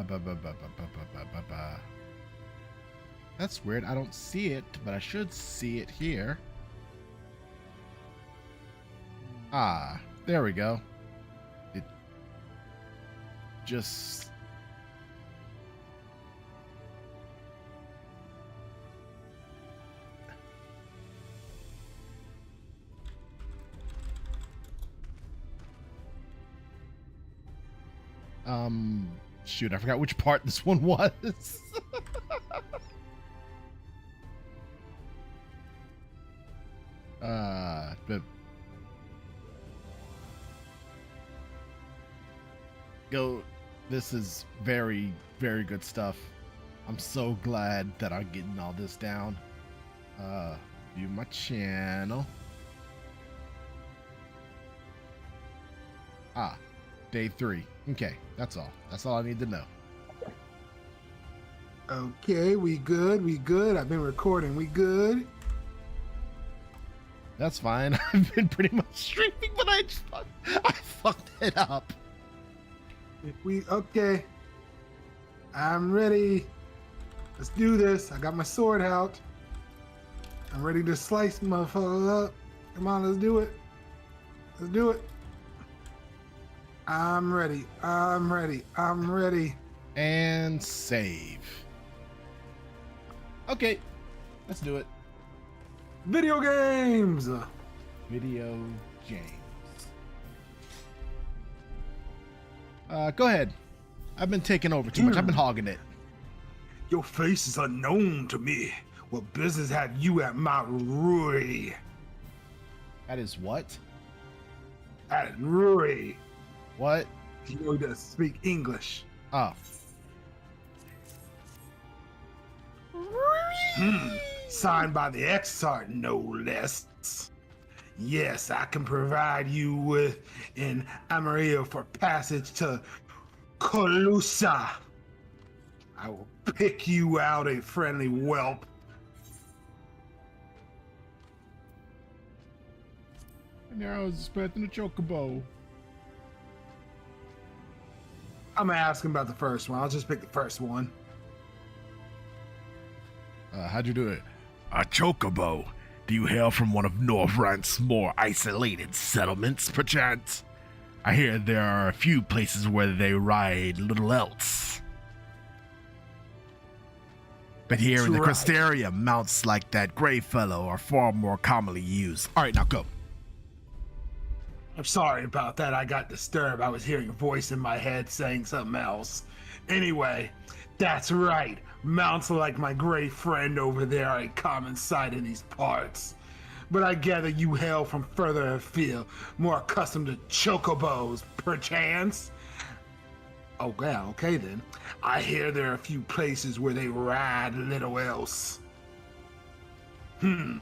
Ba, ba, ba, ba, ba, ba, ba, ba, ba. That's weird. I don't see it, but I should see it here. Ah, there we go. It just... shoot, I forgot which part this one was. But go, this is very, very good stuff. I'm so glad that I'm getting all this down. View my channel. Ah, day 3. Okay, that's all. That's all I need to know. Okay, we good. We good. I've been recording. We good. That's fine. I've been pretty much streaming, but I fucked it up. We okay. I'm ready. Let's do this. I got my sword out. I'm ready to slice motherfucker up. Come on, let's do it. Let's do it. I'm ready. I'm ready. I'm ready. And save. Okay, let's do it. Video games. Video games. Go ahead. I've been taking over too much. I've been hogging it. Your face is unknown to me. What business have you at Mount Rui? That is what? At Rui. What? You know to speak English. Oh. Signed by the Exart, no less. Yes, I can provide you with an Amarillo for passage to Colusa. I will pick you out a friendly whelp. And I was expecting a chocobo. I'm gonna ask him about the first one. I'll just pick the first one. How'd you do it? A chocobo. Do you hail from one of Northrant's more isolated settlements, perchance? I hear there are a few places where they ride little else. But here in the Crestaria, mounts like that gray fellow are far more commonly used. Alright, now go. I'm sorry about that. I got disturbed. I was hearing a voice in my head saying something else. Anyway, that's right. Mounts like my gray friend over there are a common sight in these parts. But I gather you hail from further afield, more accustomed to chocobos, perchance? Oh, yeah, okay then. I hear there are a few places where they ride little else.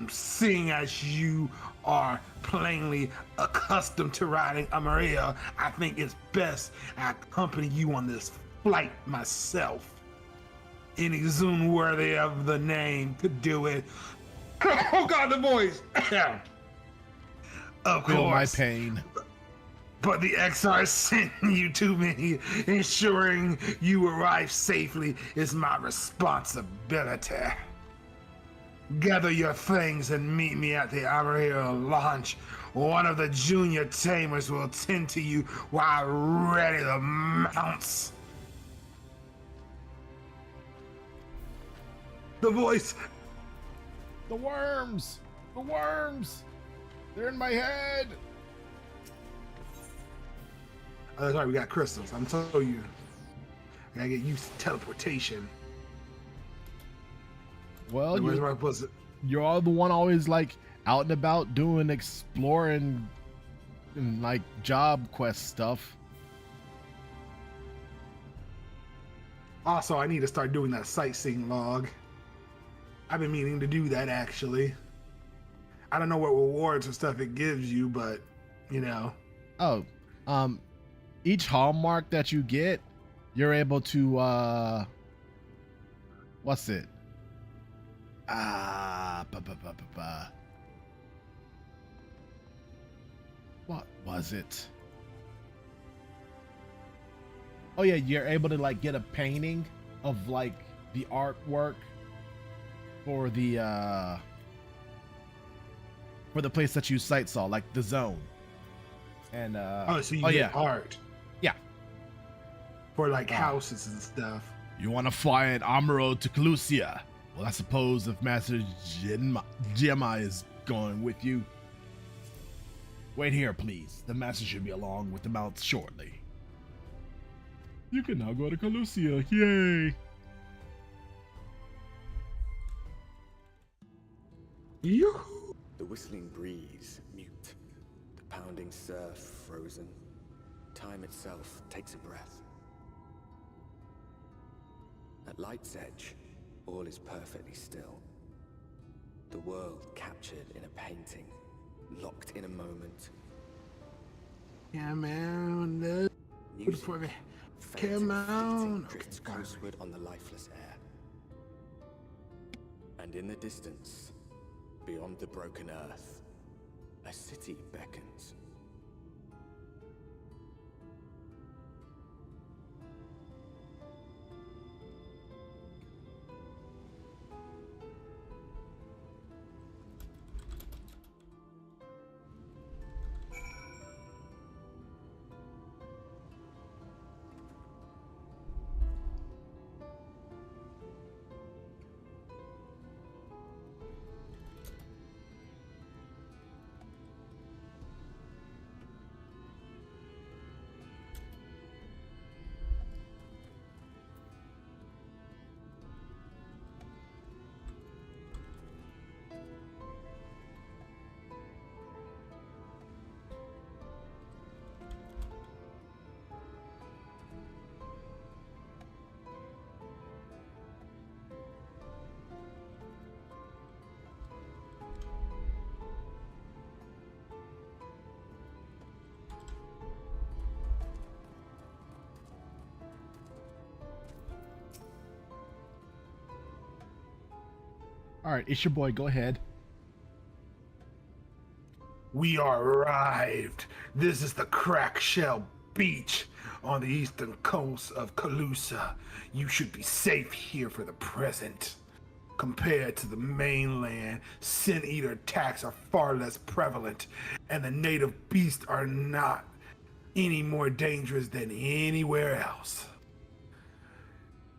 Seeing as you are plainly accustomed to riding Amarillo, I think it's best I accompany you on this flight myself. Any Zune worthy of the name could do it. Oh God, the voice! Of Feel my course. pain. But the XR sent you to me. Ensuring you arrive safely is my responsibility. Gather your things and meet me at the Amarillo launch. One of the junior tamers will tend to you while I ready the mounts. The voice. The worms! The worms! They're in my head! Oh, that's right, we got crystals. I'm telling you. I gotta get used to teleportation. Well, Where's my pussy? you're all the one always like out and about doing exploring and like job quest stuff. Also, I need to start doing that sightseeing log. I've been meaning to do that actually. I don't know what rewards or stuff it gives you, but you know. Oh, each hallmark that you get, you're able to what's it? What was it? Oh yeah, you're able to like get a painting of like the artwork for the place that you sight saw, like the zone. And Oh, so you oh get yeah, art yeah. for like houses and stuff. You want to fly an Amuro to Calusia? Well, I suppose if Master Gemma is going with you. Wait here, please. The Master should be along with the mounts shortly. You can now go to Calusia. Yay! Yoo-hoo. The whistling breeze, mute. The pounding surf, frozen. Time itself takes a breath. At light's edge, all is perfectly still. The world captured in a painting, locked in a moment. Yeah, man. Good Music, for me. faint Come and on. fleeting, Okay, drifts got it. coastward on the lifeless air. And in the distance, beyond the broken earth, a city beckons. All right, it's your boy. Go ahead. We are arrived. This is the Crack Shell Beach on the eastern coast of Calusa. You should be safe here for the present. Compared to the mainland, Sin Eater attacks are far less prevalent, and the native beasts are not any more dangerous than anywhere else.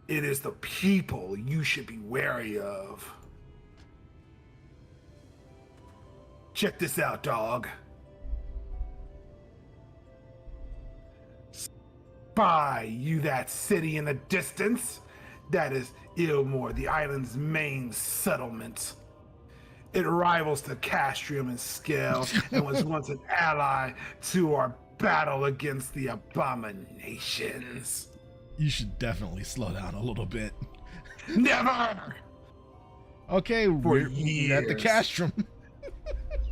It is the people you should be wary of. Check this out, dog. Spy you that city in the distance? That is Ilmore, the island's main settlement. It rivals the Castrium in scale and was once an ally to our battle against the abominations. You should definitely slow down a little bit. Never! Okay, we're at the years. castrum.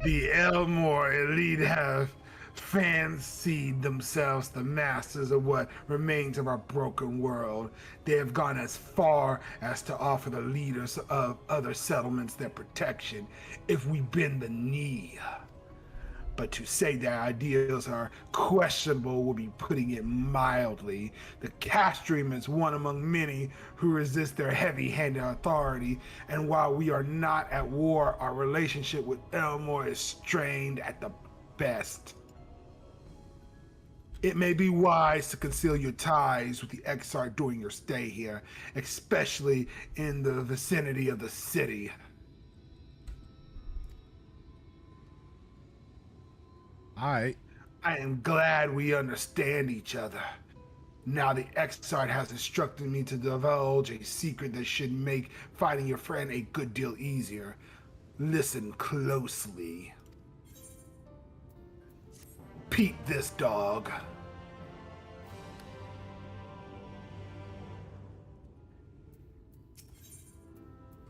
The Elmore elite have fancied themselves the masters of what remains of our broken world. They have gone as far as to offer the leaders of other settlements their protection if we bend the knee. But to say their ideals are questionable would be putting it mildly. The Castrium is one among many who resist their heavy-handed authority, and while we are not at war, our relationship with Elmore is strained at the best. It may be wise to conceal your ties with the Exarch during your stay here, especially in the vicinity of the city. All right. I am glad we understand each other. Now the Exarch has instructed me to divulge a secret that should make finding your friend a good deal easier. Listen closely. Peep this, dog.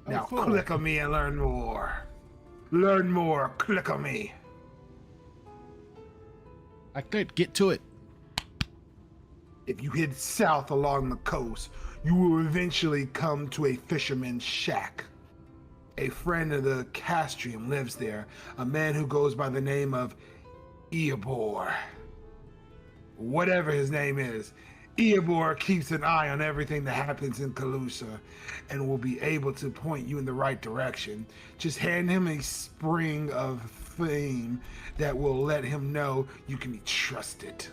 Now cool. click on me and learn more. Learn more, click on me. I could get to it. If you head south along the coast, you will eventually come to a fisherman's shack. A friend of the Castrium lives there, a man who goes by the name of Eobor. Whatever his name is, Eobor keeps an eye on everything that happens in Calusa and will be able to point you in the right direction. Just hand him a spring of fame that will let him know you can be trusted.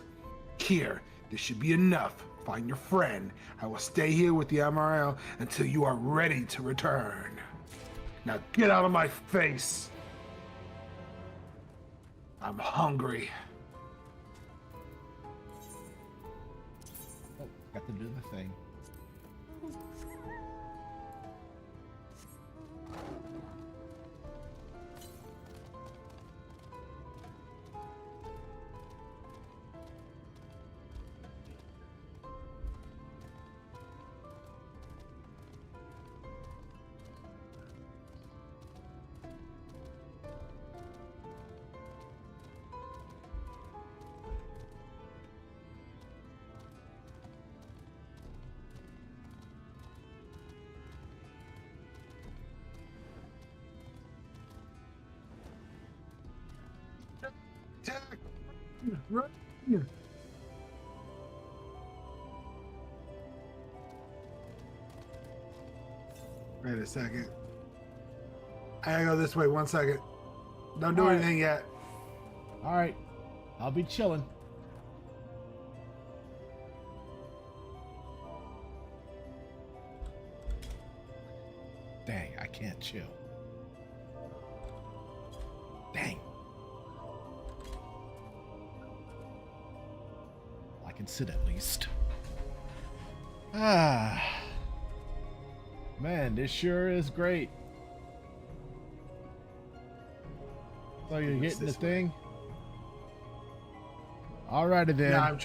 Here, this should be enough. Find your friend. I will stay here with the MRL until you are ready to return. Now get out of my face. I'm hungry. Oh, got to do the thing. Attack! Run! Wait a second. I gotta go this way. 1 second. Don't do All right. anything yet. All right, I'll be chilling. Dang, I can't chill. Dang. I can sit at least. Ah. Man, this sure is great. So you're What's getting the this way? thing? Alrighty then. No,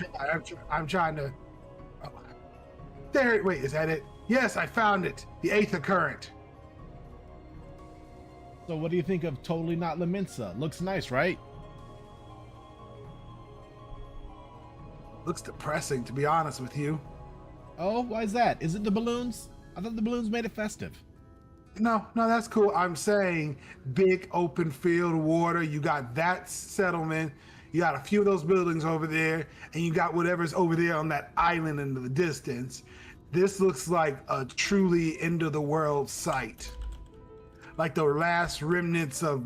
I'm trying to. Oh. There. Wait, is that it? Yes, I found it. The Aether Current. So what do you think of Totally Not Laminsa? Looks nice, right? Looks depressing, to be honest with you. Oh, why is that? Is it the balloons? I thought the balloons made it festive. No, that's cool. I'm saying big open field, water. You got that settlement. You got a few of those buildings over there, and you got whatever's over there on that island in the distance. This looks like a truly end of the world site. Like the last remnants of,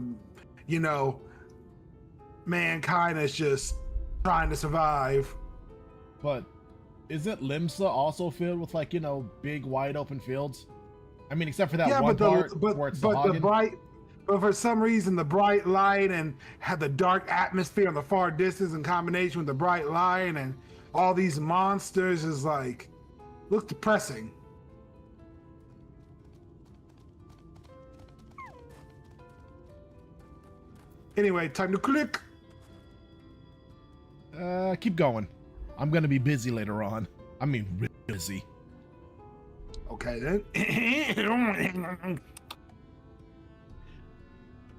mankind is just trying to survive. But isn't Limsa also filled with big wide open fields? I mean, except for that Yeah, one but part where it's the Hagen. But for some reason, the bright light and had the dark atmosphere in the far distance in combination with the bright light and all these monsters is looks depressing. Anyway, time to click. Keep going. I'm gonna be busy later on. I mean, really busy. Okay then.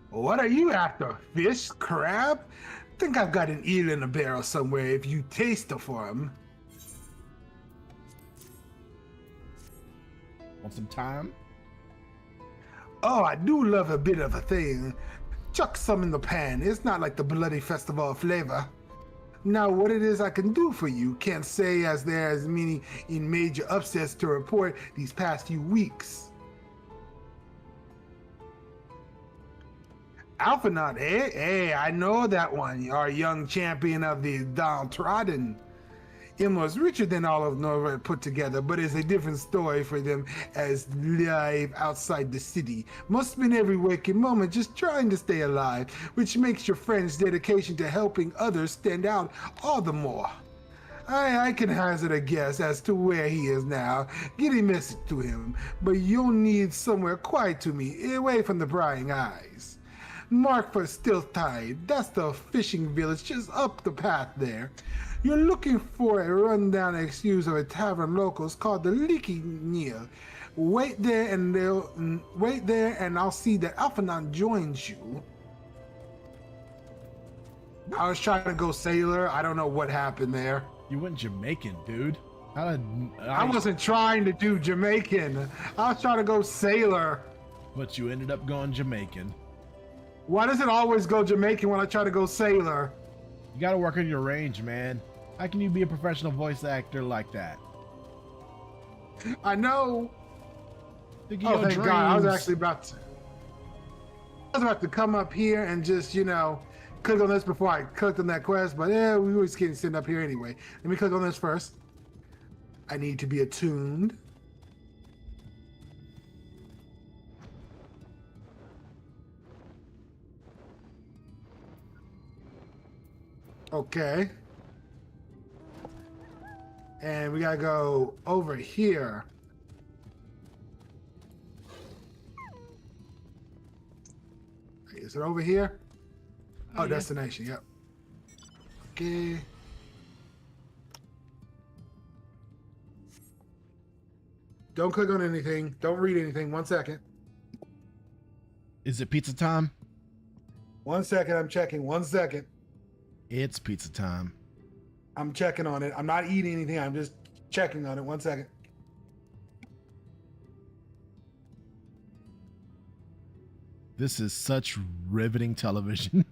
What are you after? Fish? Crab? Think I've got an eel in a barrel somewhere if you taste it for him. Want some time? Oh, I do love a bit of a thing. Chuck some in the pan. It's not like the bloody festival of flavor. Now, what it is I can do for you, can't say as there is many in major upsets to report these past few weeks. Alphinaut, eh? Hey, I know that one. Our young champion of the downtrodden. It was richer than all of Norway put together, but it's a different story for them as live outside the city. Must spend every waking moment just trying to stay alive, which makes your friend's dedication to helping others stand out all the more. I can hazard a guess as to where he is now. Get a message to him, but you'll need somewhere quiet to me, away from the prying eyes. Mark for Still Tide. That's the fishing village just up the path there. You're looking for a rundown excuse of a tavern locals called the Leaky Neil. Wait there and I'll see that Alphinaut joins you. I was trying to go sailor. I don't know what happened there. You went Jamaican, dude. I wasn't trying to do Jamaican. I was trying to go sailor. But you ended up going Jamaican. Why does it always go Jamaican when I try to go sailor? You gotta work on your range, man. How can you be a professional voice actor like that? I know. Think of Oh, your thank God. I was dreams. actually about to come up here and just, click on this before I clicked on that quest, but yeah, we were sitting up here anyway. Let me click on this first. I need to be attuned. Okay. And we gotta go over here. Is it over here? Oh, yeah. destination, yep. Okay. Don't click on anything. Don't read anything. 1 second. Is it pizza time? 1 second. I'm checking. 1 second. It's pizza time. I'm checking on it. I'm not eating anything. I'm just checking on it. 1 second. This is such riveting television.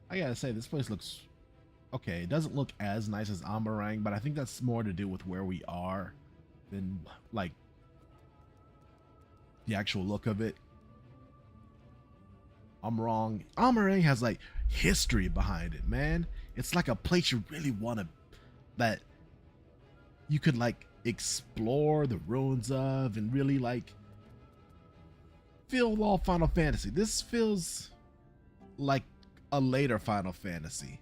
I gotta say, this place looks okay. It doesn't look as nice as Amarang, but I think that's more to do with where we are than like the actual look of it. I'm wrong. Amarang has like history behind it, man. It's like a place you really want to, that you could like explore the ruins of and really like feel all Final Fantasy. This feels like a later Final Fantasy.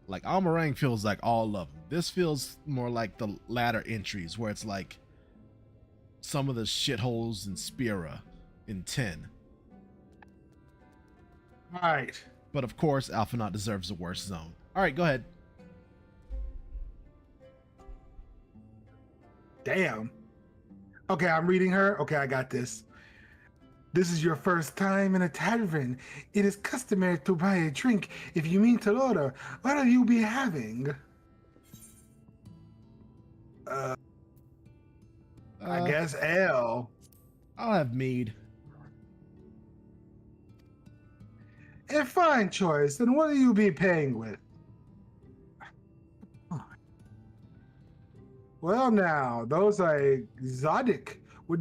Like Amarang feels like all of them. This feels more like the latter entries where it's like some of the shitholes in Spira in 10. All right. But of course, Alphinaut deserves the worst zone. All right, go ahead. Damn. Okay, I'm reading her. Okay, I got this. This is your first time in a tavern. It is customary to buy a drink if you mean to order. What will you be having? I guess ale. I'll have mead. A fine choice. Then what will you be paying with? Well, now, those are exotic. Where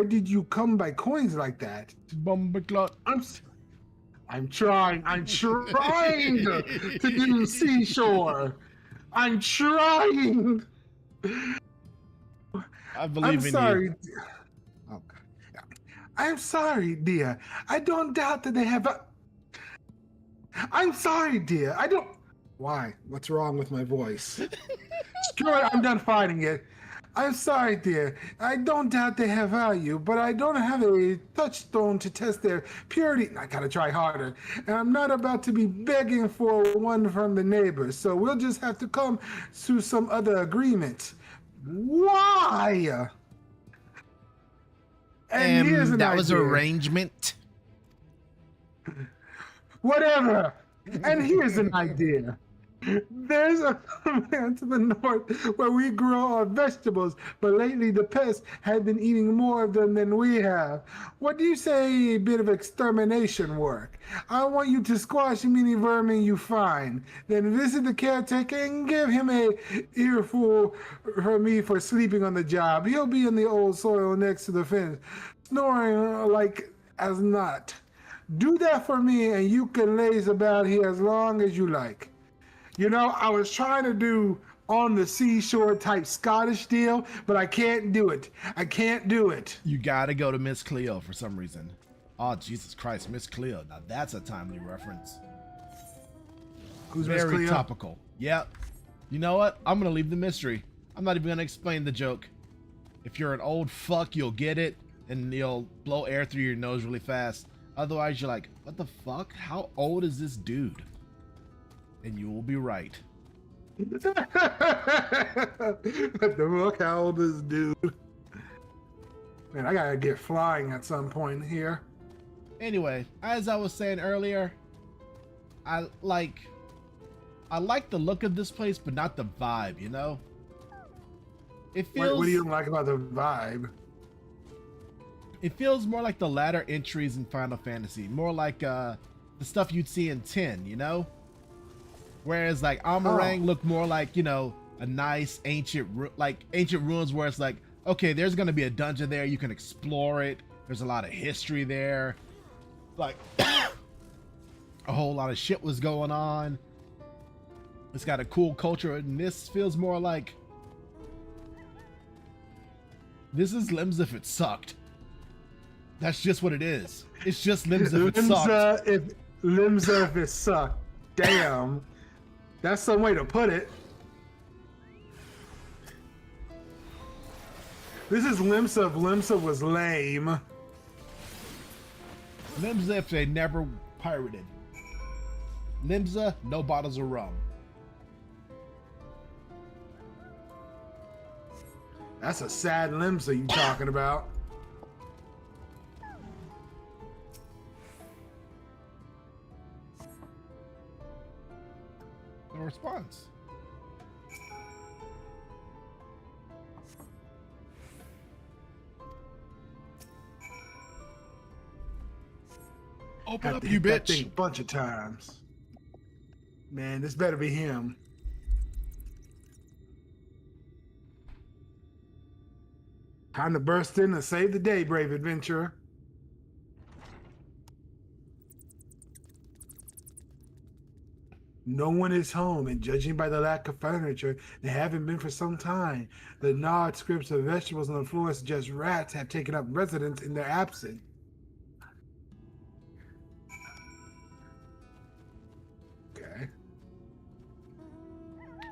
did you come by coins like that? Bumbleclot. I'm trying to do seashore. I'm trying. I believe in sorry. you. Okay. I'm sorry, dear. I don't doubt that they have I'm sorry, dear. I don't. Why? What's wrong with my voice? Screw it. I'm done fighting it. I'm sorry, dear. I don't doubt they have value, but I don't have a touchstone to test their purity. I gotta try harder. And I'm not about to be begging for one from the neighbors, so we'll just have to come to some other agreement. Why? And here's an that was idea. arrangement. Whatever. And here's an idea. There's a land to the north where we grow our vegetables, but lately the pests have been eating more of them than we have. What do you say a bit of extermination work? I want you to squash any vermin you find, then visit the caretaker and give him a earful for me for sleeping on the job. He'll be in the old soil next to the fence, snoring like as not. Do that for me and you can laze about here as long as you like. You know, I was trying to do on the seashore type Scottish deal, but I can't do it. I can't do it. You gotta go to Miss Cleo for some reason. Oh, Jesus Christ, Miss Cleo. Now that's a timely reference. Who's Miss Very Cleo? topical. Yep. You know what? I'm gonna leave the mystery. I'm not even gonna explain the joke. If you're an old fuck, you'll get it, and you'll blow air through your nose really fast. Otherwise, you're like, what the fuck? How old is this dude? And you will be right. What the fuck? How old is this dude? Man, I gotta get flying at some point here. Anyway, as I was saying earlier, I like the look of this place, but not the vibe, you know? It feels. What do you like about the vibe? It feels more like the latter entries in Final Fantasy, more like the stuff you'd see in 10, you know? Whereas like Amarang looked more like, you know, a nice ancient ruins where it's like, okay, there's going to be a dungeon there, you can explore it. There's a lot of history there. Like a whole lot of shit was going on. It's got a cool culture, and this feels more like this is Limbs if it sucked. That's just what it is. It's just Limbs if it sucked. Limbs if it sucked. Damn. That's some way to put it. This is Limsa if Limsa was lame. Limsa if they never pirated. Limsa, no bottles of rum. That's a sad Limsa you talking about. No response. Open Have up, to you hit that bitch. thing a bunch of times. Man, this better be him. Time to burst in and save the day, brave adventurer. No one is home, and judging by the lack of furniture, they haven't been for some time. The gnawed scripts of vegetables on the floor suggest rats have taken up residence in their absence. Okay.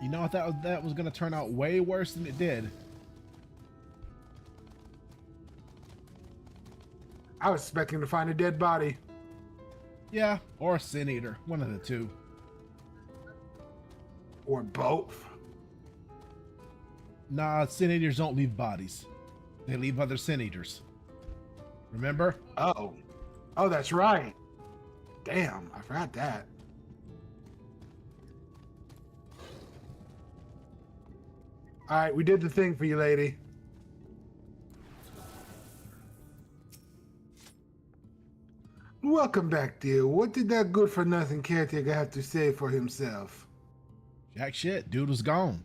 You know, I thought that was going to turn out way worse than it did. I was expecting to find a dead body. Yeah, or a Sin Eater. One of the two. Or both. Nah, Sin Eaters don't leave bodies. They leave other Sin Eaters. Remember? Oh. Oh, that's right. Damn, I forgot that. All right, we did the thing for you, lady. Welcome back, dear. What did that good-for-nothing caretaker have to say for himself? Jack shit, dude was gone.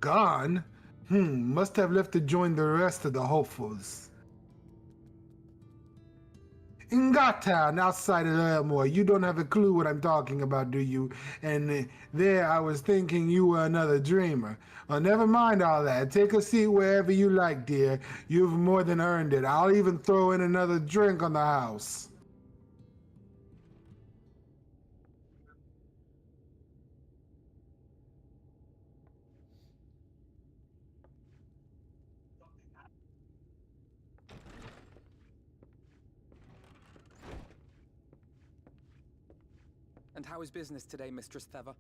Gone? Must have left to join the rest of the hopefuls. In Gotham, outside of Elmore, you don't have a clue what I'm talking about, do you? And there I was thinking you were another dreamer. Well, never mind all that. Take a seat wherever you like, dear. You've more than earned it. I'll even throw in another drink on the house. And how is business today, Mistress Theva?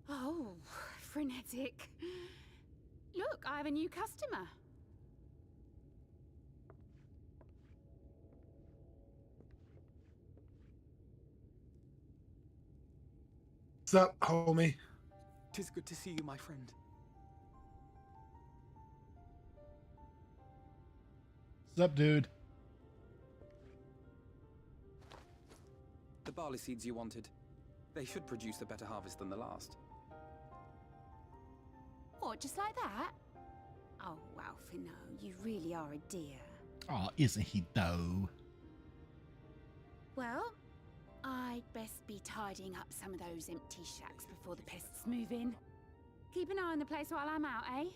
Oh, frenetic. Look, I have a new customer. What's up, homie? 'Tis good to see you, my friend. What's up, dude? The barley seeds you wanted. They should produce a better harvest than the last. What, just like that? Oh, Alphie, no, you really are a dear. Oh, isn't he though? Well, I'd best be tidying up some of those empty shacks before the pests move in. Keep an eye on the place while I'm out, eh?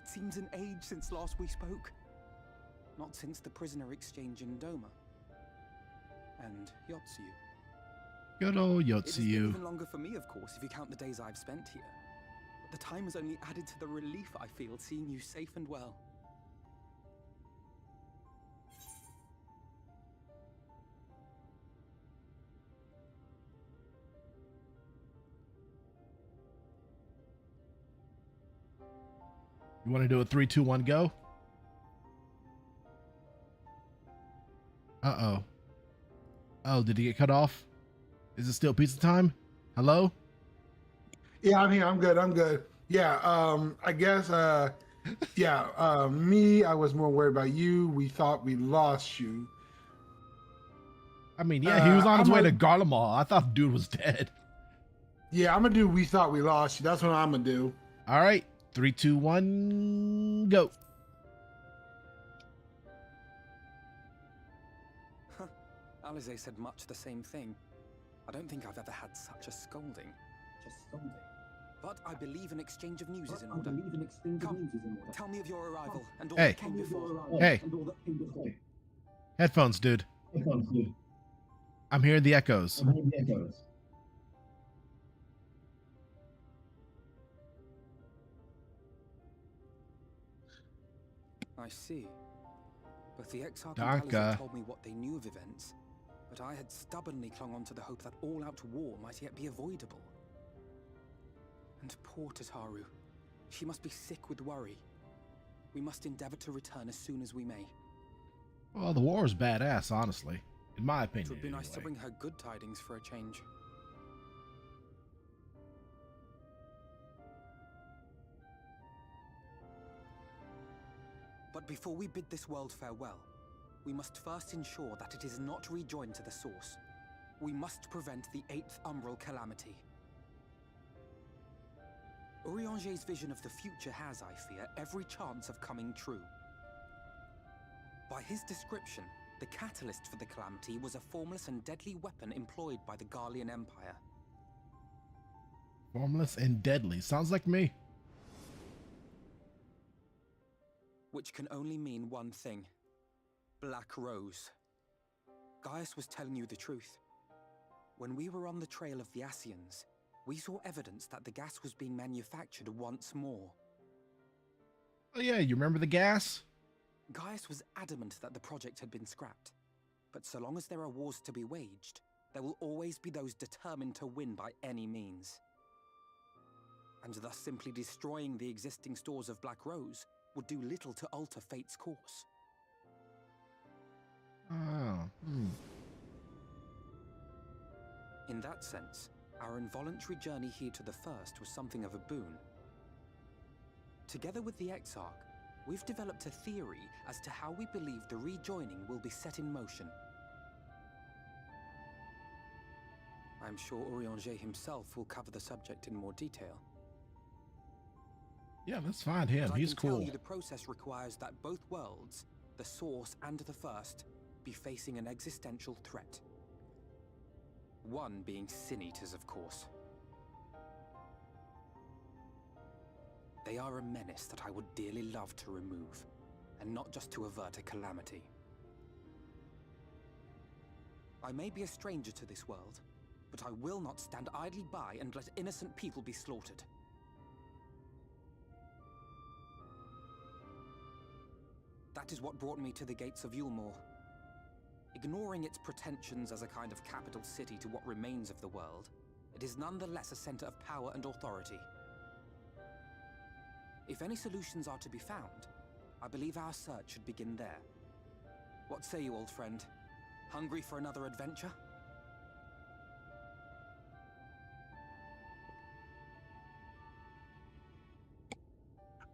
It seems an age since last we spoke. Not since the prisoner exchange in Doma. And Yotsu. Good old It has been Yotsu. even longer for me, of course, if you count the days I've spent here. But the time has only added to the relief I feel seeing you safe and well. You want to do a 3, 2, 1, go? Uh-oh. Oh, did he get cut off? Is it still pizza time? Hello? Yeah, I'm here. I'm good. I'm good. Yeah, I guess, me, I was more worried about you. We thought we lost you. I mean, yeah, he was on his way to I'm Garlemald. I thought the dude was dead. Yeah, I'm gonna do we thought we lost you. That's what I'm gonna do. All right. 3, 2, 1, go. Alize said much the same thing. I don't think I've ever had such a scolding. But I believe an exchange of news is in order. Come, tell me of your arrival and all that came before. Hey. Headphones, dude. I'm hearing the echoes. I see. But the Exarch Danke. and Alize told me what they knew of events, but I had stubbornly clung on to the hope that all-out war might yet be avoidable. And poor Tataru. She must be sick with worry. We must endeavor to return as soon as we may. Well, the war is badass, honestly. In my It opinion, would be nice to anyway. bring her good tidings for a change. But before we bid this world farewell, we must first ensure that it is not rejoined to the source. We must prevent the 8th Umbral calamity. Urianger's vision of the future has, I fear, every chance of coming true. By his description, the catalyst for the calamity was a formless and deadly weapon employed by the Garlean Empire. Formless and deadly. Sounds like me. Which can only mean one thing. Black Rose. Gaius was telling you the truth. When we were on the trail of the Ascians, we saw evidence that the gas was being manufactured once more. Oh yeah, you remember the gas? Gaius was adamant that the project had been scrapped. But so long as there are wars to be waged, there will always be those determined to win by any means. And thus simply destroying the existing stores of Black Rose would do little to alter fate's course. Oh. In that sense, our involuntary journey here to the First was something of a boon. Together with the Exarch, we've developed a theory as to how we believe the rejoining will be set in motion. I'm sure Urianger himself will cover the subject in more detail. Yeah, let's find him. But He's I can cool. tell you the process requires that both worlds, the Source and the First, be facing an existential threat. One being Sin Eaters, of course. They are a menace that I would dearly love to remove, and not just to avert a calamity. I may be a stranger to this world, but I will not stand idly by and let innocent people be slaughtered. That is what brought me to the gates of Yulmore. Ignoring its pretensions as a kind of capital city to what remains of the world, it is nonetheless a center of power and authority. If any solutions are to be found, I believe our search should begin there. What say you, old friend? Hungry for another adventure?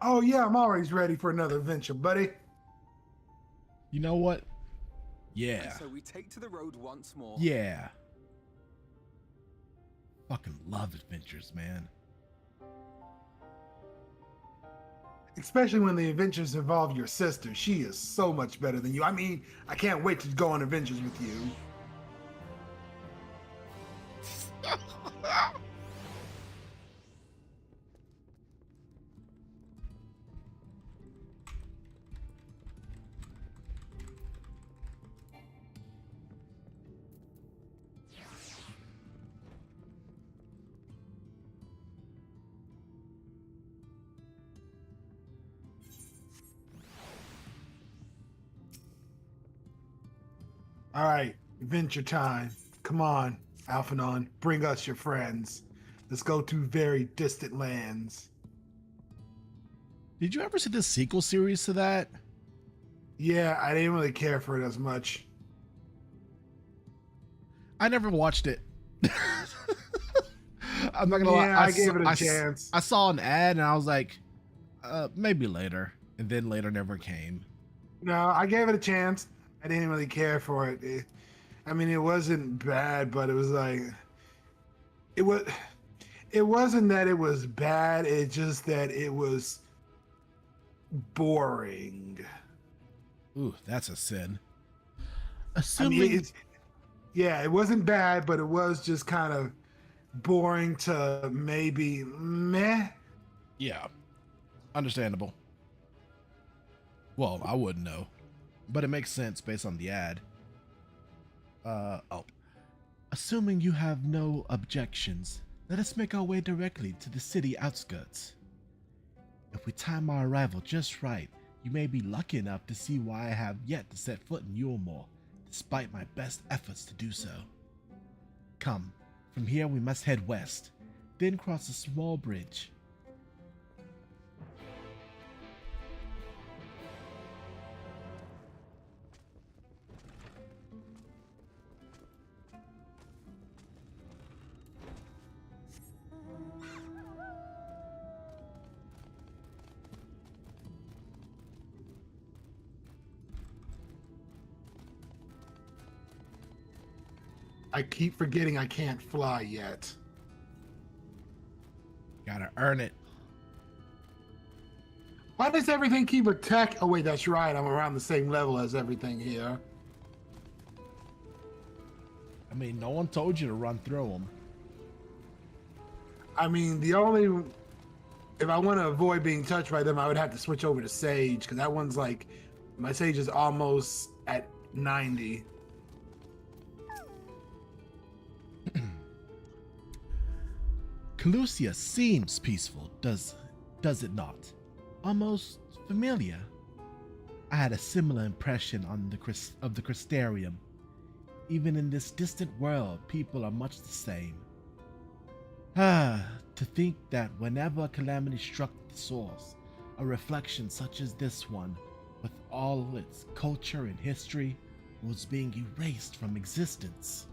Oh yeah, I'm always ready for another adventure, buddy. You know what? Yeah. And so we take to the road once more. Yeah. Fucking love adventures, man. Especially when the adventures involve your sister. She is so much better than you. I mean, I can't wait to go on adventures with you. All right, adventure time. Come on, Alphanon, bring us your friends. Let's go to very distant lands. Did you ever see the sequel series to that? Yeah, I didn't really care for it as much. I never watched it. I'm not gonna lie. Yeah, I gave it a chance. I saw an ad and I was like, maybe later, and then later never came. No, I gave it a chance. I didn't really care for it. I mean, it wasn't bad, but it was like it was. It wasn't that it was bad. It's just that it was boring. Ooh, that's a sin. I Assuming mean, yeah, it wasn't bad, but it was just kind of boring to maybe meh. yeah, understandable. Well, I wouldn't know, but it makes sense based on the ad. Assuming you have no objections, let us make our way directly to the city outskirts. If we time our arrival just right, you may be lucky enough to see why I have yet to set foot in Yulmore, despite my best efforts to do so. Come, from here we must head west, then cross a small bridge. I keep forgetting I can't fly yet. Gotta earn it. Why does everything keep attack? Oh wait, that's right. I'm around the same level as everything here. I mean, no one told you to run through them. I mean, if I want to avoid being touched by them, I would have to switch over to Sage, because that one's like, my Sage is almost at 90. Calusia seems peaceful, does it not? Almost familiar. I had a similar impression of the Crystarium. Even in this distant world, people are much the same. To think that whenever a calamity struck the source, a reflection such as this one, with all its culture and history, was being erased from existence.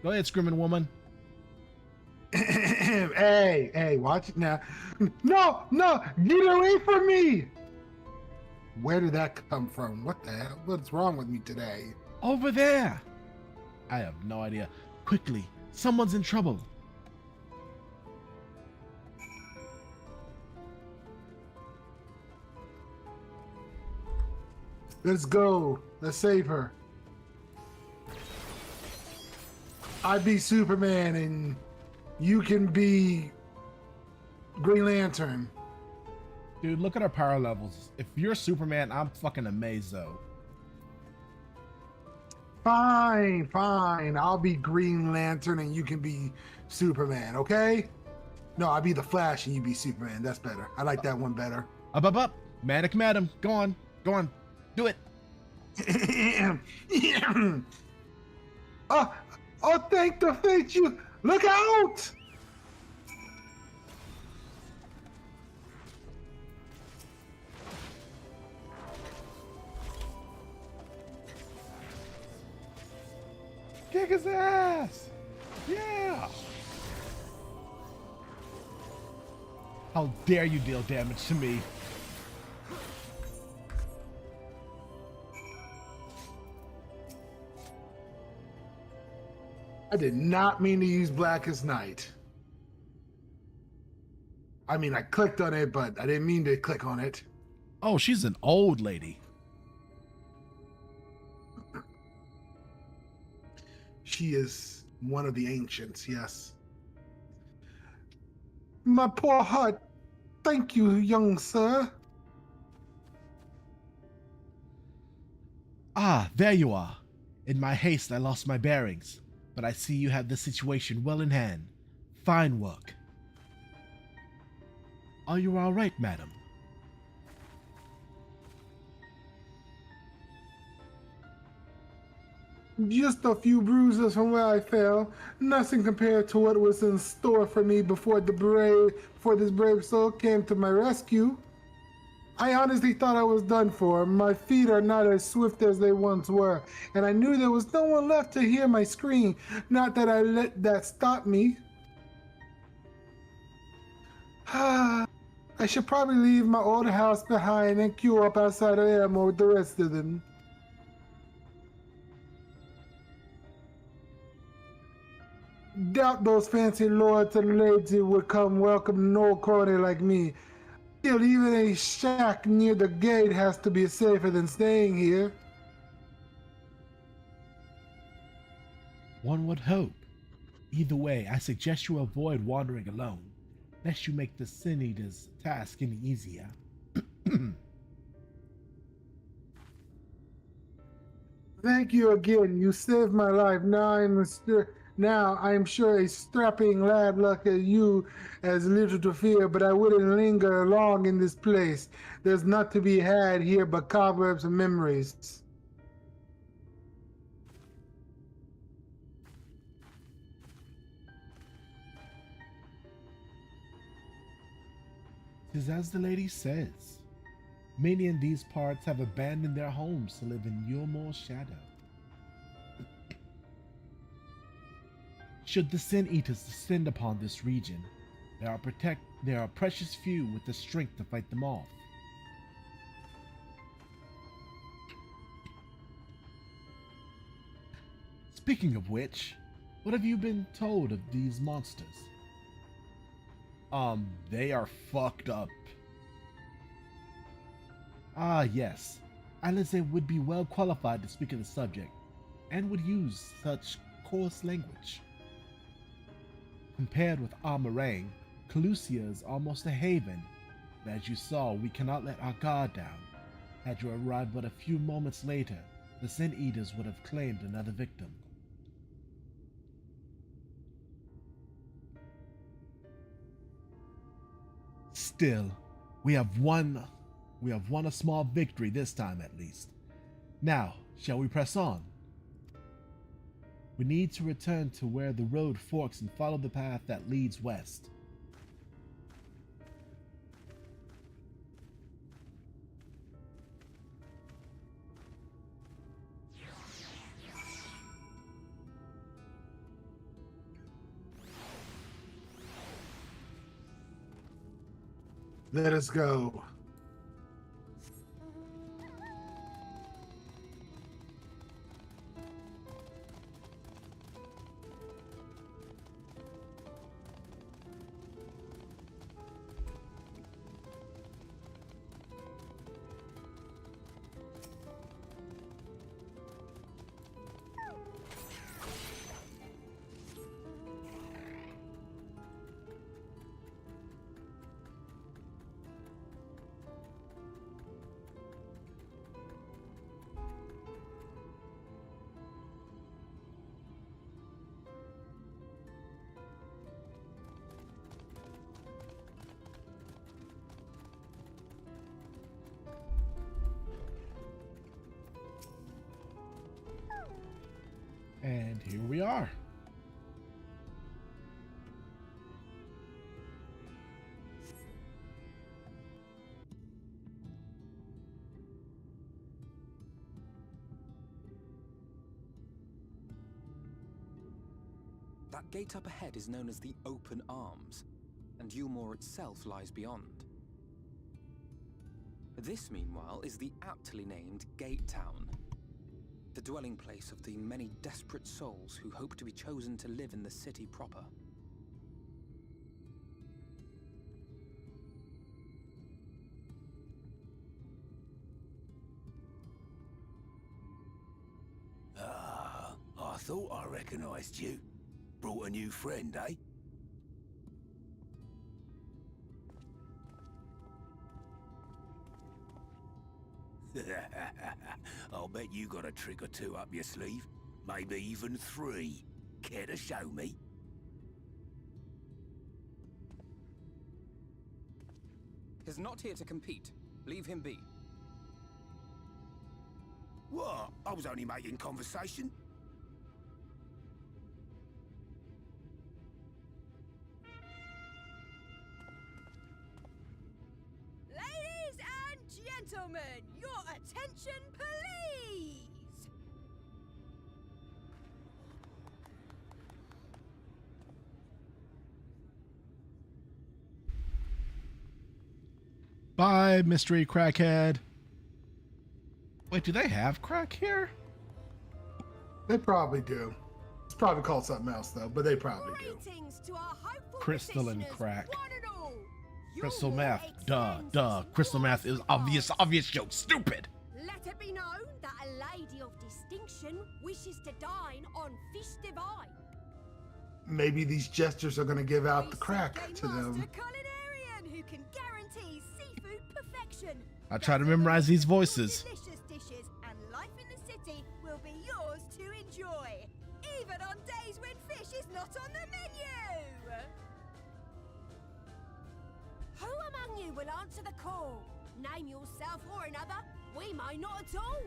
Go ahead, screaming woman. Hey, watch it now. No, get away from me! Where did that come from? What the hell? What's wrong with me today? Over there! I have no idea. Quickly, someone's in trouble. Let's go. Let's save her. I be Superman and you can be Green Lantern. Dude, look at our power levels. If you're Superman, I'm fucking amazed though. Fine. I'll be Green Lantern and you can be Superman, okay? No, I'll be the Flash and you be Superman. That's better. I like that one better. Up. Manic Madam. Go on. Do it. Oh, thank the fate you. Look out! Kick his ass! Yeah! How dare you deal damage to me? I did not mean to use Blackest Night. I mean, I clicked on it, but I didn't mean to click on it. Oh, she's an old lady. She is one of the ancients, yes. My poor heart. Thank you, young sir. Ah, there you are. In my haste, I lost my bearings, but I see you have the situation well in hand. Fine work. Are you all right, madam? Just a few bruises from where I fell. Nothing compared to what was in store for me before this brave soul came to my rescue. I honestly thought I was done for. My feet are not as swift as they once were, and I knew there was no one left to hear my scream. Not that I let that stop me. I should probably leave my old house behind and queue up outside of Elmo with the rest of them. Doubt those fancy lords and ladies would come welcome an old crony like me. Still, even a shack near the gate has to be safer than staying here. One would hope. Either way, I suggest you avoid wandering alone, lest you make the Sin Eater's task any easier. Thank you again. You saved my life. Now I'm sure a strapping lad like you has little to fear, but I wouldn't linger long in this place. There's not to be had here but cobwebs and memories. Tis as the lady says. Many in these parts have abandoned their homes to live in Yulmore's shadow. Should the Sin Eaters descend upon this region, there are precious few with the strength to fight them off. Speaking of which, what have you been told of these monsters? They are fucked up. Ah, yes. Alize would be well qualified to speak of the subject, and would use such coarse language. Compared with Amarang, Calusia is almost a haven, but as you saw, we cannot let our guard down. Had you arrived but a few moments later, the Sin Eaters would have claimed another victim. Still, we have won a small victory this time at least. Now, shall we press on? We need to return to where the road forks and follow the path that leads west. Let us go. And here we are. That gate up ahead is known as the Open Arms, and Yulmore itself lies beyond. This, meanwhile, is the aptly named Gate Town, the dwelling place of the many desperate souls who hope to be chosen to live in the city proper. Ah, I thought I recognized you. Brought a new friend, eh? I'll bet you got a trick or two up your sleeve. Maybe even 3. Care to show me? He's not here to compete. Leave him be. What? I was only making conversation. Gentlemen, your attention, please! Bye, mystery crackhead. Wait, do they have crack here? They probably do. It's probably called something else though, but they probably do. Greetings to our hopeful Crystalline petitioners, crack. one and all. Crystal Your math. war Duh. extends Crystal math is towards obvious joke. Stupid. Let it be known that a lady of distinction wishes to dine on fish divine. Maybe these jesters are gonna give out We the crack seek a to them. master culinarian who can guarantee seafood perfection. I try to memorize these voices. Delicious dishes and life in the city will be yours to enjoy, even on days when fish is not on the menu. Who among you will answer the call? Name yourself or another. We may not at all.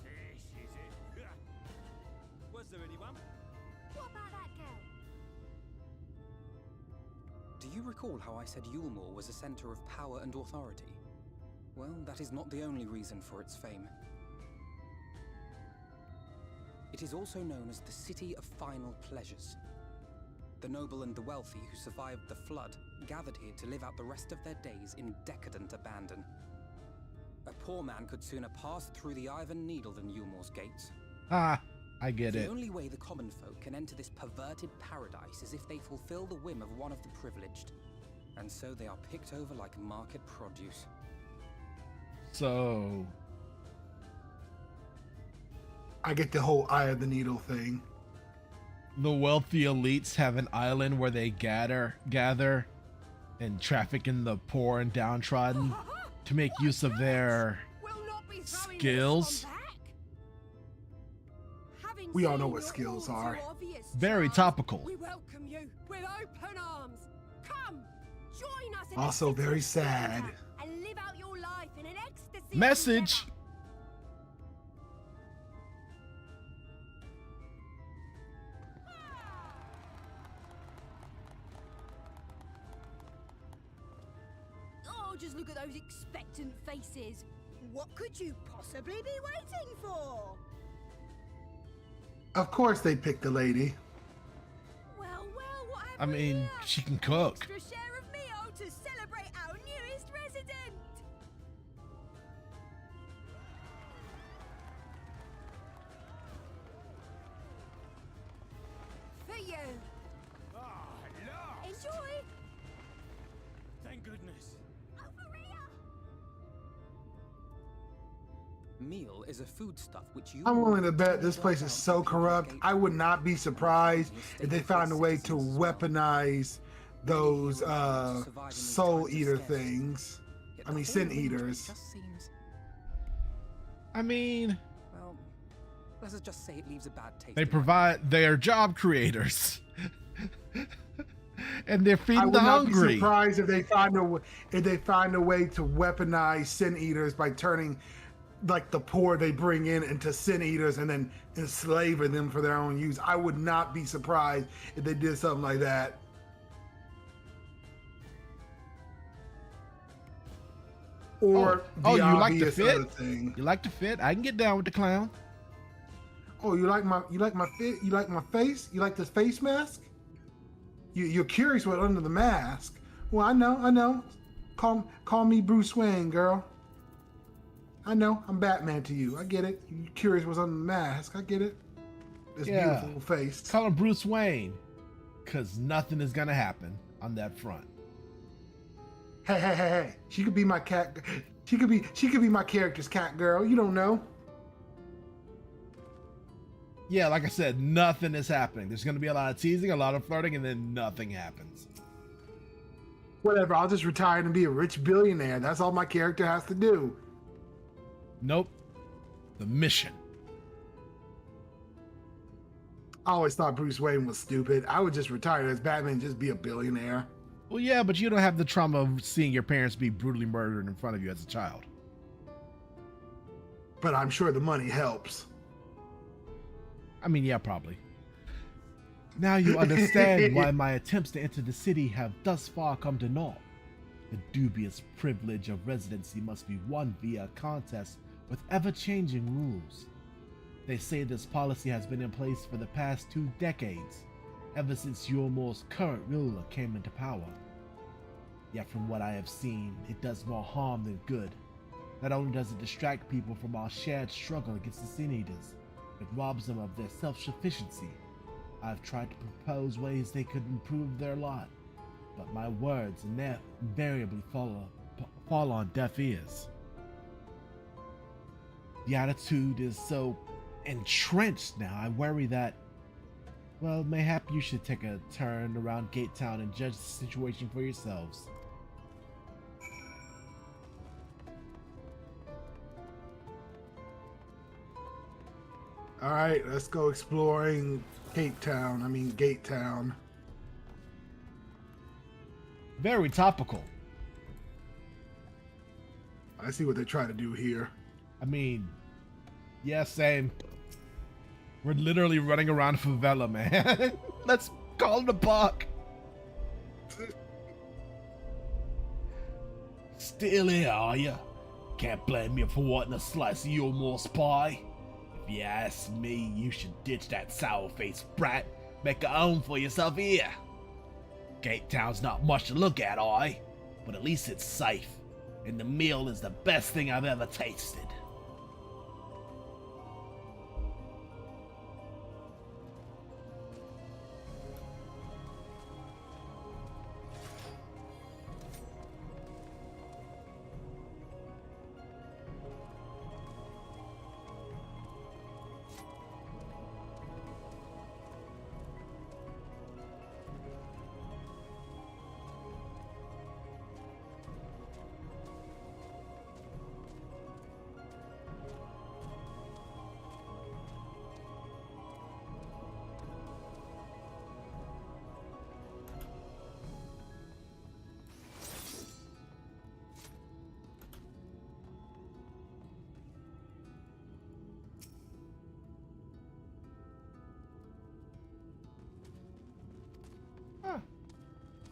Fish, is it? Was there anyone? What about that girl? Do you recall how I said Yulmore was a center of power and authority? Well, that is not the only reason for its fame. It is also known as the City of Final Pleasures. The noble and the wealthy who survived the flood gathered here to live out the rest of their days in decadent abandon. A poor man could sooner pass through the Iron Needle than Yulmore's gates. Ah, I get The it. only way the common folk can enter this perverted paradise is if they fulfill the whim of one of the privileged. And so they are picked over like market produce. So, I get the whole eye of the needle thing. the wealthy elites have an island where they gather and traffic in the poor and downtrodden to make use of their Will not be throwing skills. this one back. Having We all know seen what your skills all too are. obvious Very charms, topical. We welcome you with open arms. Come, join us in Also the city very of sad. Santa and live out your life in an ecstasy of Message. endeavor. Oh, just look at those expectant faces. What could you possibly be waiting for? Of course they picked the lady. Well, what have I we mean, here? she can An cook. extra share of meal to celebrate our newest resident. For you. Ah, look! Enjoy. Thank goodness. Over here. Meal is a foodstuff which you... I'm willing to bet this place is so corrupt. I would not be surprised if they found a way to weaponize those soul eater things. Yet I the mean, whole sin arrangement eaters. just seems... I mean, Well, let's just say it leaves a bad taste. they in my provide, they are job creators. And they're I feeding would the not be hungry. surprised if they find a way to weaponize sin eaters by turning like the poor they bring in into sin eaters and then enslaving them for their own use. I would not be surprised if they did something like that. Or Oh, the you like the obvious fit? other thing. You like the fit? I can get down with the clown. Oh, you like my fit? You like my face? You like this face mask? You're curious what's under the mask. Well, I know. Call me Bruce Wayne, girl. I know, I'm Batman to you. I get it. You're curious what's under the mask. I get it. This Yeah. beautiful face. Call him Bruce Wayne, cause nothing is gonna happen on that front. Hey. She could be my cat. She could be my character's cat girl. You don't know. Yeah, like I said, nothing is happening. There's gonna be a lot of teasing, a lot of flirting, and then nothing happens. Whatever. I'll just retire and be a rich billionaire. That's all my character has to do. Nope. The mission. I always thought Bruce Wayne was stupid. I would just retire as Batman and just be a billionaire. Well, yeah, but you don't have the trauma of seeing your parents be brutally murdered in front of you as a child. But I'm sure the money helps. I mean, yeah, probably. Now you understand why my attempts to enter the city have thus far come to naught. The dubious privilege of residency must be won via a contest with ever-changing rules. They say this policy has been in place for the past 2 decades, ever since Yulmor's current ruler came into power. Yet from what I have seen, it does more harm than good. Not only does it distract people from our shared struggle against the Sin Eaters, it robs them of their self-sufficiency. I've tried to propose ways they could improve their lot, but my words invariably fall on deaf ears. The attitude is so entrenched now, I worry that, well, mayhap you should take a turn around Gate Town and judge the situation for yourselves. All right, let's go exploring Gate Town. Very topical. I see what they're trying to do here. I mean, yeah, same. We're literally running around a favela, man. Let's call it a buck. Still here, are ya? Can't blame you for wanting a slice of your Morse pie. If you ask me, you should ditch that sour-faced brat. Make a home for yourself here. Gate Town's not much to look at, but at least it's safe. And the meal is the best thing I've ever tasted.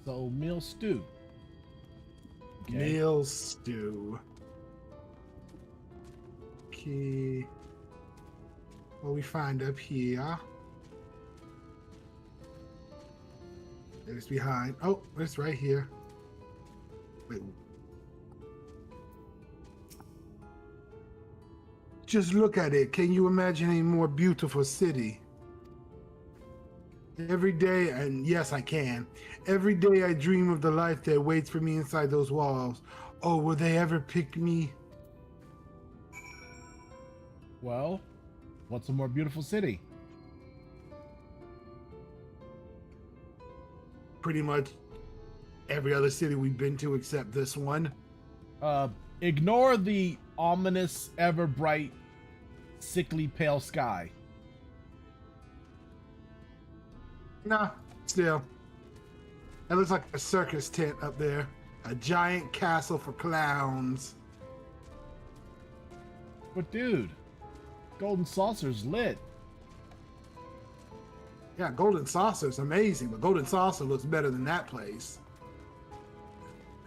So, meal stew. Okay. Meal stew. Okay. What we find up here? It's behind. Oh, it's right here. Wait. Just look at it. Can you imagine a more beautiful city? Every day, and yes, I can. Every day I dream of the life that waits for me inside those walls. Oh, will they ever pick me? Well, what's a more beautiful city? Pretty much every other city we've been to except this one. Ignore the ominous, ever bright, sickly pale sky. Nah, still. That looks like a circus tent up there. A giant castle for clowns. But dude, Golden Saucer's lit. Yeah, Golden Saucer's amazing, but Golden Saucer looks better than that place.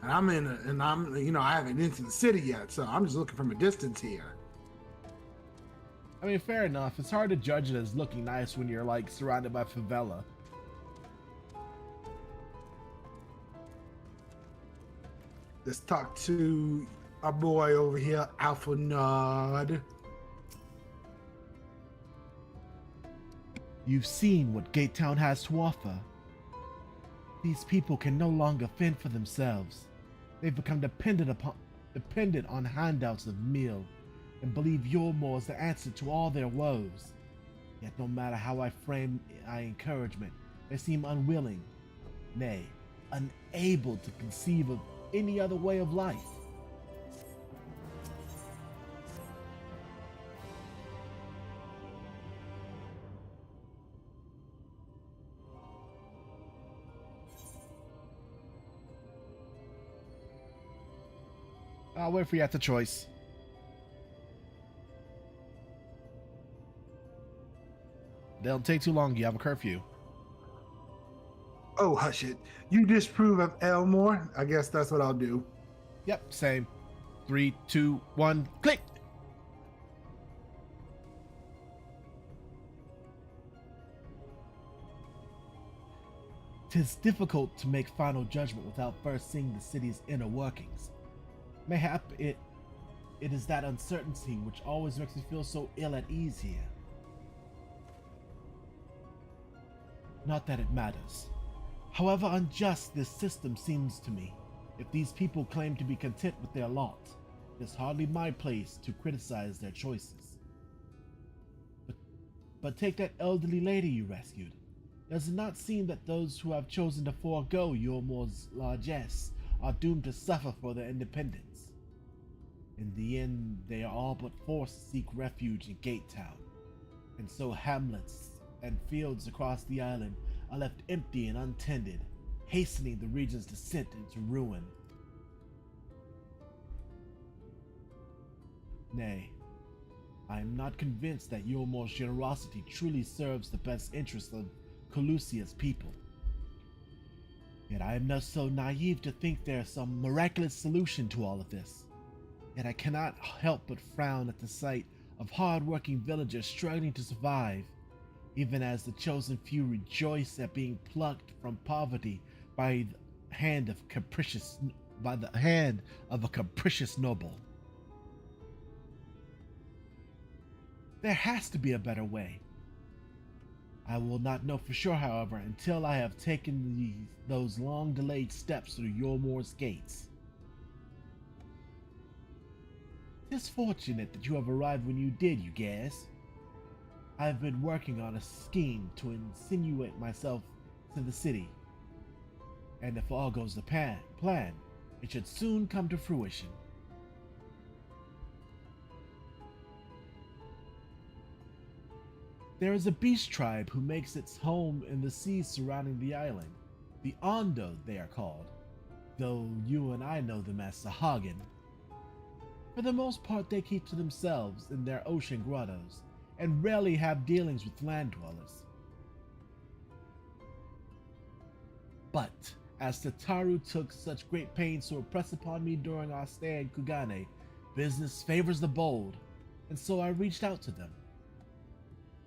And I haven't been to the city yet, so I'm just looking from a distance here. I mean, fair enough. It's hard to judge it as looking nice when you're like surrounded by favela. Let's talk to our boy over here, Alpha Nod. You've seen what Gate Town has to offer. These people can no longer fend for themselves. They've become dependent on handouts of meal and believe Yulmor is the answer to all their woes. Yet no matter how I frame my encouragement, they seem unwilling, nay, unable to conceive of any other way of life. I'll wait for you at the choice. Don't take too long, you have a curfew. Oh, hush it. You disapprove of Elmore? I guess that's what I'll do. Yep, same. 3, 2, 1, click! 'Tis difficult to make final judgment without first seeing the city's inner workings. Mayhap it is that uncertainty which always makes me feel so ill at ease here. Not that it matters. However unjust this system seems to me, if these people claim to be content with their lot, it is hardly my place to criticize their choices. But take that elderly lady you rescued. Does it not seem that those who have chosen to forego Yormore's largesse are doomed to suffer for their independence? In the end, they are all but forced to seek refuge in Gate Town, and so hamlets and fields across the island are left empty and untended, hastening the region's descent into ruin. Nay, I am not convinced that Yormore's generosity truly serves the best interests of Colusia's people. Yet I am not so naive to think there is some miraculous solution to all of this. Yet I cannot help but frown at the sight of hard-working villagers struggling to survive, even as the chosen few rejoice at being plucked from poverty by the hand of a capricious noble. There has to be a better way. I will not know for sure, however, until I have taken those long-delayed steps through Yormore's gates. 'Tis fortunate that you have arrived when you did, you guess. I have been working on a scheme to insinuate myself to the city, and if all goes to plan, it should soon come to fruition. There is a beast tribe who makes its home in the seas surrounding the island. The Ondo, they are called, though you and I know them as Sahagin. For the most part, they keep to themselves in their ocean grottos, and rarely have dealings with land dwellers. But, as Tataru took such great pains to impress upon me during our stay in Kugane, business favors the bold, and so I reached out to them.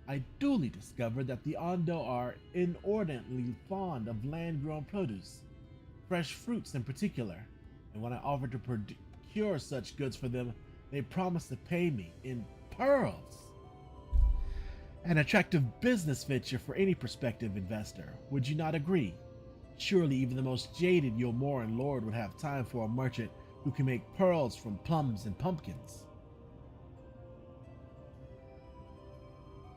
I duly discovered that the Ondo are inordinately fond of land-grown produce, fresh fruits in particular, and when I offered to procure such goods for them, they promised to pay me in pearls. An attractive business venture for any prospective investor, would you not agree? Surely even the most jaded Yomoran lord would have time for a merchant who can make pearls from plums and pumpkins.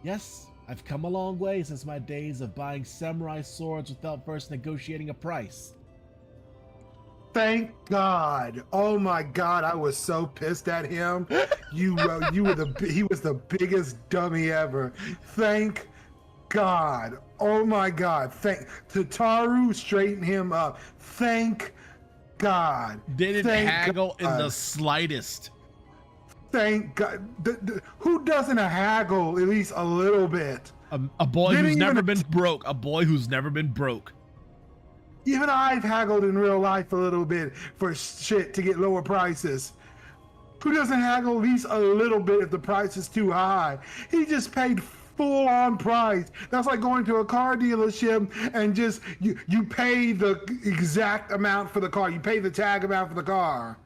Yes, I've come a long way since my days of buying samurai swords without first negotiating a price. Thank God. Oh my God, I was so pissed at him. He was the biggest dummy ever. Thank God. Oh my God. Tataru straightened him up. Thank God. Didn't haggle in the slightest. Thank God. Who doesn't haggle at least a little bit? A boy who's never been broke. A boy who's never been broke. Even I've haggled in real life a little bit for shit to get lower prices. Who doesn't haggle at least a little bit if the price is too high? He just paid full on price. That's like going to a car dealership and just you pay the exact amount for the car. You pay the tag amount for the car.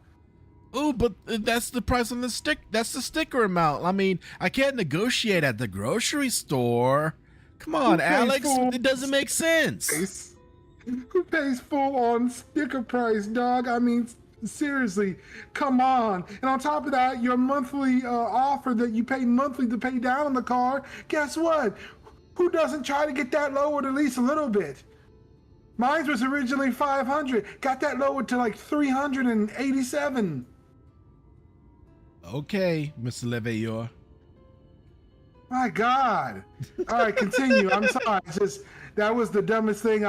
Oh, but that's the price on the stick. That's the sticker amount. I mean, I can't negotiate at the grocery store. Come on, Alex. It doesn't make sense. Who pays full on sticker price, dog? I mean, seriously, come on. And on top of that, your monthly offer that you pay monthly to pay down on the car, guess what? Who doesn't try to get that lowered at least a little bit? Mine was originally 500. Got that lowered to like 387. Okay, Mr. Leveilleur. My God. All right, continue. I'm sorry. It's just that was the dumbest thing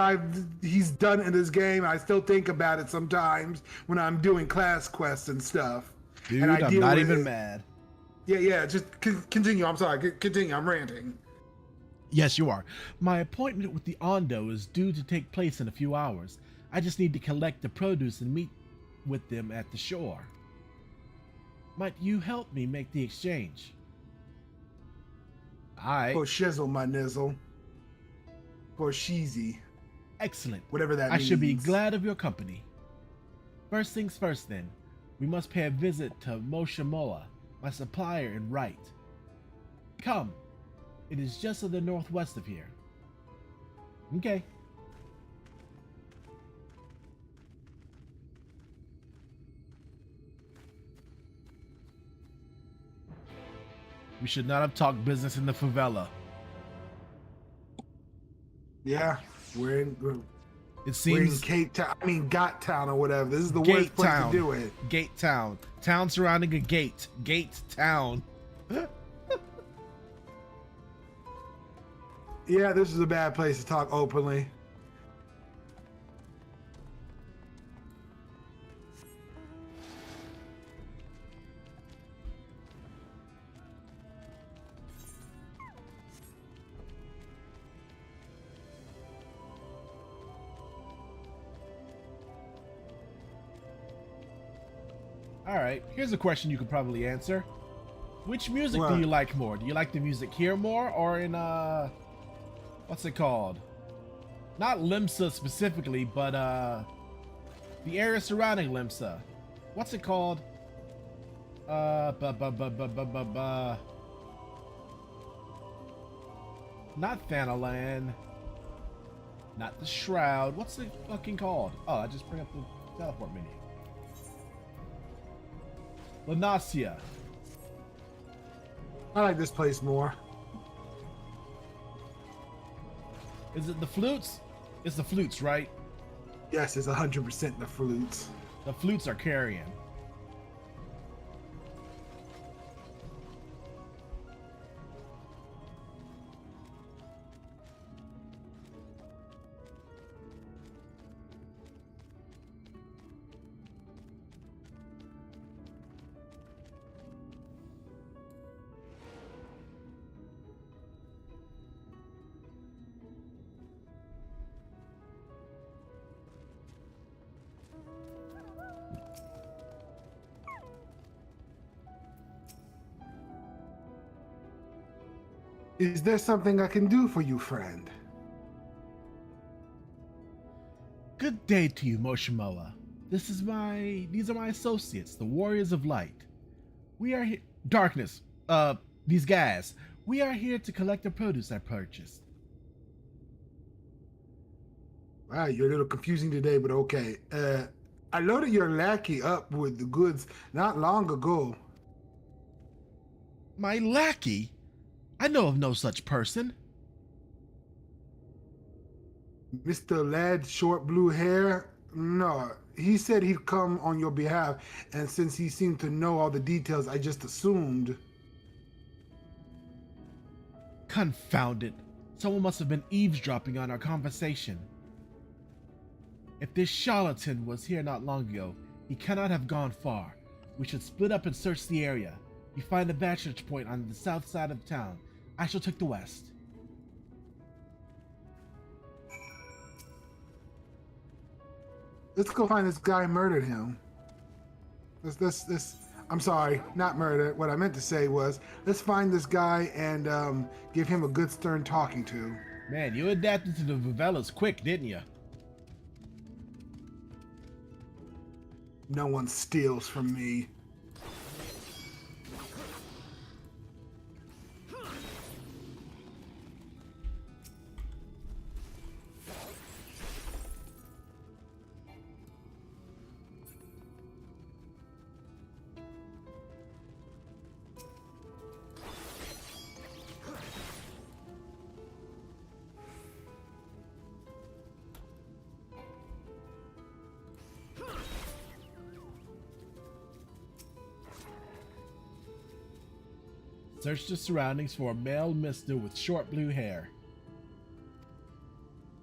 he's done in this game. I still think about it sometimes when I'm doing class quests and stuff. Dude, and I'm not even mad. Yeah. Just continue. I'm sorry. Continue. I'm ranting. Yes, you are. My appointment with the Ondo is due to take place in a few hours. I just need to collect the produce and meet with them at the shore. Might you help me make the exchange? Alright. For shizzle, my nizzle. For sheezy. Excellent. Whatever that I means. should be glad of your company. First things first, then. We must pay a visit to Moshamoa, my supplier in Right. Come. It is just to the northwest of here. Okay. We should not have talked business in the favela. Yeah, we're in It we're in seems Cape Town. I mean, Got Town or whatever. This is the Gate worst place Town. to do it. Gate Town. Town surrounding a gate. Gate Town. Yeah, this is a bad place to talk openly. Alright, here's a question you could probably answer. Which music do What? you like more? Do you like the music here more or in what's it called? Not Limsa specifically, but the area surrounding Limsa. What's it called? Not Thanalan. Not the Shroud. What's it fucking called? Oh, I just bring up the teleport menu. Lanasia. I like this place more. Is it the flutes? It's the flutes, right? Yes, it's 100% the flutes. The flutes are carrying. Is there something I can do for you, friend? Good day to you, Moshimoa. These are my associates, the Warriors of Light. We are here, Darkness, these guys. We are here to collect the produce I purchased. Wow, you're a little confusing today, but okay. I loaded your lackey up with the goods not long ago. My lackey? I know of no such person. Mr. Lad, short blue hair? No, he said he'd come on your behalf, and since he seemed to know all the details, I just assumed. Confound it. Someone must have been eavesdropping on our conversation. If this charlatan was here not long ago, he cannot have gone far. We should split up and search the area. You find a vantage point on the south side of town. I shall take the west. Let's go find this guy who murdered him. I'm sorry, not murder. What I meant to say was, let's find this guy and give him a good stern talking to. Man, you adapted to the favelas quick, didn't you? No one steals from me. Search the surroundings for a male mister with short blue hair.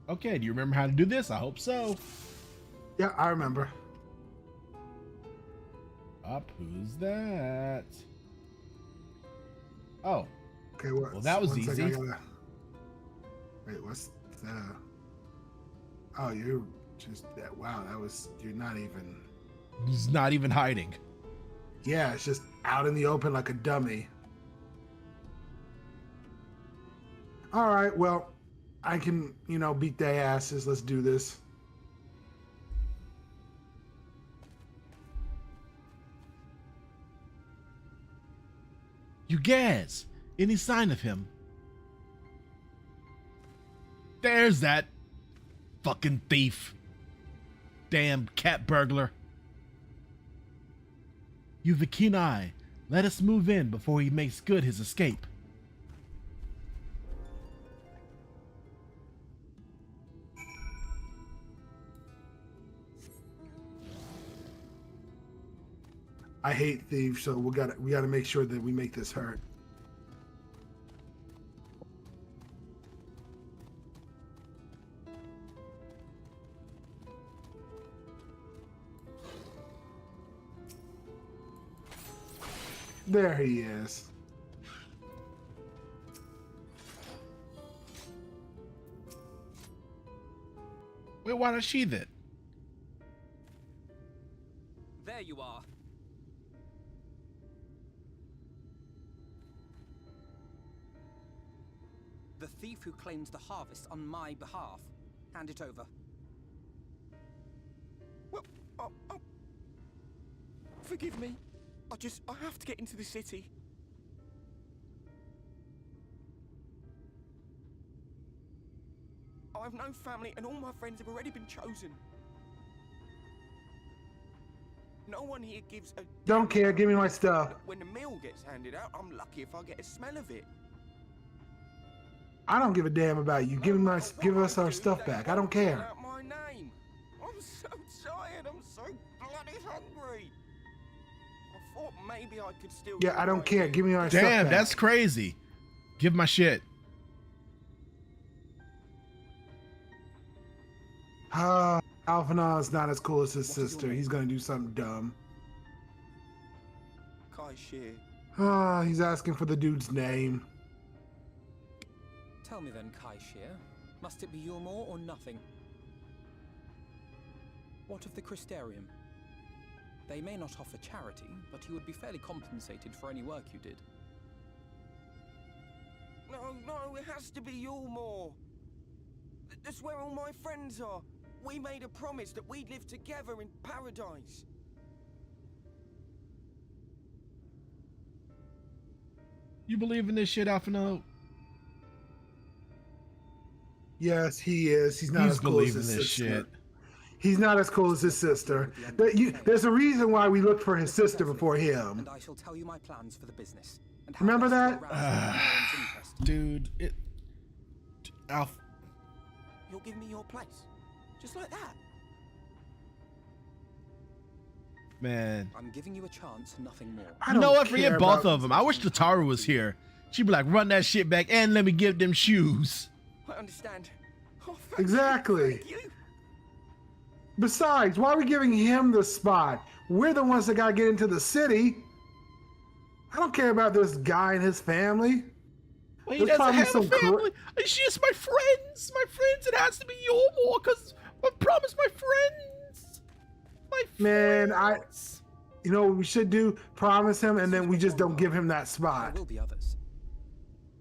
Okay, do you remember how to do this? I hope so. Yeah, I remember. Up, who's that? Oh, Okay, well, that was one easy. second, Wait, what's the? Oh, you're just that. Wow, that was. You're not even. He's not even hiding. Yeah, it's just out in the open like a dummy. All right, well, I can, beat their asses. Let's do this. You gas. Any sign of him? There's that fucking thief. Damn cat burglar. You've a keen eye. Let us move in before he makes good his escape. I hate thieves, so we gotta make sure that we make this hurt. There he is. Wait, why does she then? There you are. The thief who claims the harvest on my behalf. Hand it over. Well, forgive me. I have to get into the city. I have no family and all my friends have already been chosen. No one here gives a... Don't care, give me my stuff. When the meal gets handed out, I'm lucky if I get a smell of it. I don't give a damn about you. Give us our stuff back. I don't care. My name. I'm so tired. I'm so bloody hungry. I thought maybe I could still... Yeah, I don't care. Give me our stuff back. Damn, that's crazy. Give my shit. Alphina's not as cool as his sister. He's gonna do something dumb. Kai Shear. He's asking for the dude's name. Tell me then, Kai Shear. Must it be Yulmore or nothing? What of the Crystarium? They may not offer charity, but you would be fairly compensated for any work you did. No, it has to be Yulmore. That's where all my friends are. We made a promise that we'd live together in paradise. You believe in this shit, Alphino? Yes, he is. He's not as cool as his sister. Shit. He's not as cool as his sister. There's a reason why we looked for his sister before him. And I shall tell you my plans for the business. And how Remember best to that? arouse everyone's interest. Dude, Alf. You'll give me your place. Just like that. Man. I'm giving you a chance, nothing more. You know what? Forget both of them. I wish Tataru was here. She'd be like, run that shit back and let me give them shoes. I understand. Oh, Exactly. Thank you. Besides, why are we giving him the spot? We're the ones that gotta get into the city. I don't care about this guy and his family. Well, he There's doesn't have a probably some family. It's just my friends. My friends. It has to be Yulmore because I promised my friends. My Man, friends. you know what we should do? Promise him, and then we just don't give him that spot. There will be others.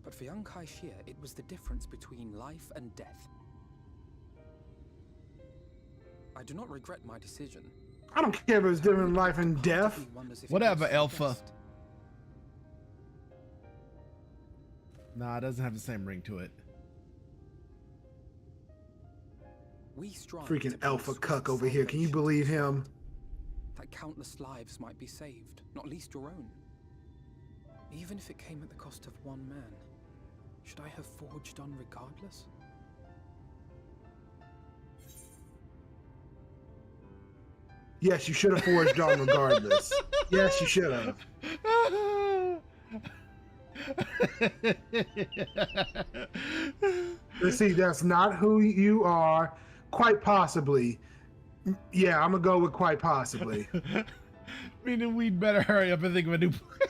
But for young Kai Shear, it was the difference between life and death. I do not regret my decision. I don't care if it's different in life and death. Whatever, Alpha. Nah, it doesn't have the same ring to it. Freaking alpha cuck over here. Can you believe him? That countless lives might be saved, not least your own. Even if it came at the cost of one man, should I have forged on regardless? Yes, you should have forged on regardless. Yes, you should have. But see, that's not who you are. Quite possibly. Yeah, I'm gonna go with quite possibly. Meaning we'd better hurry up and think of a new plan.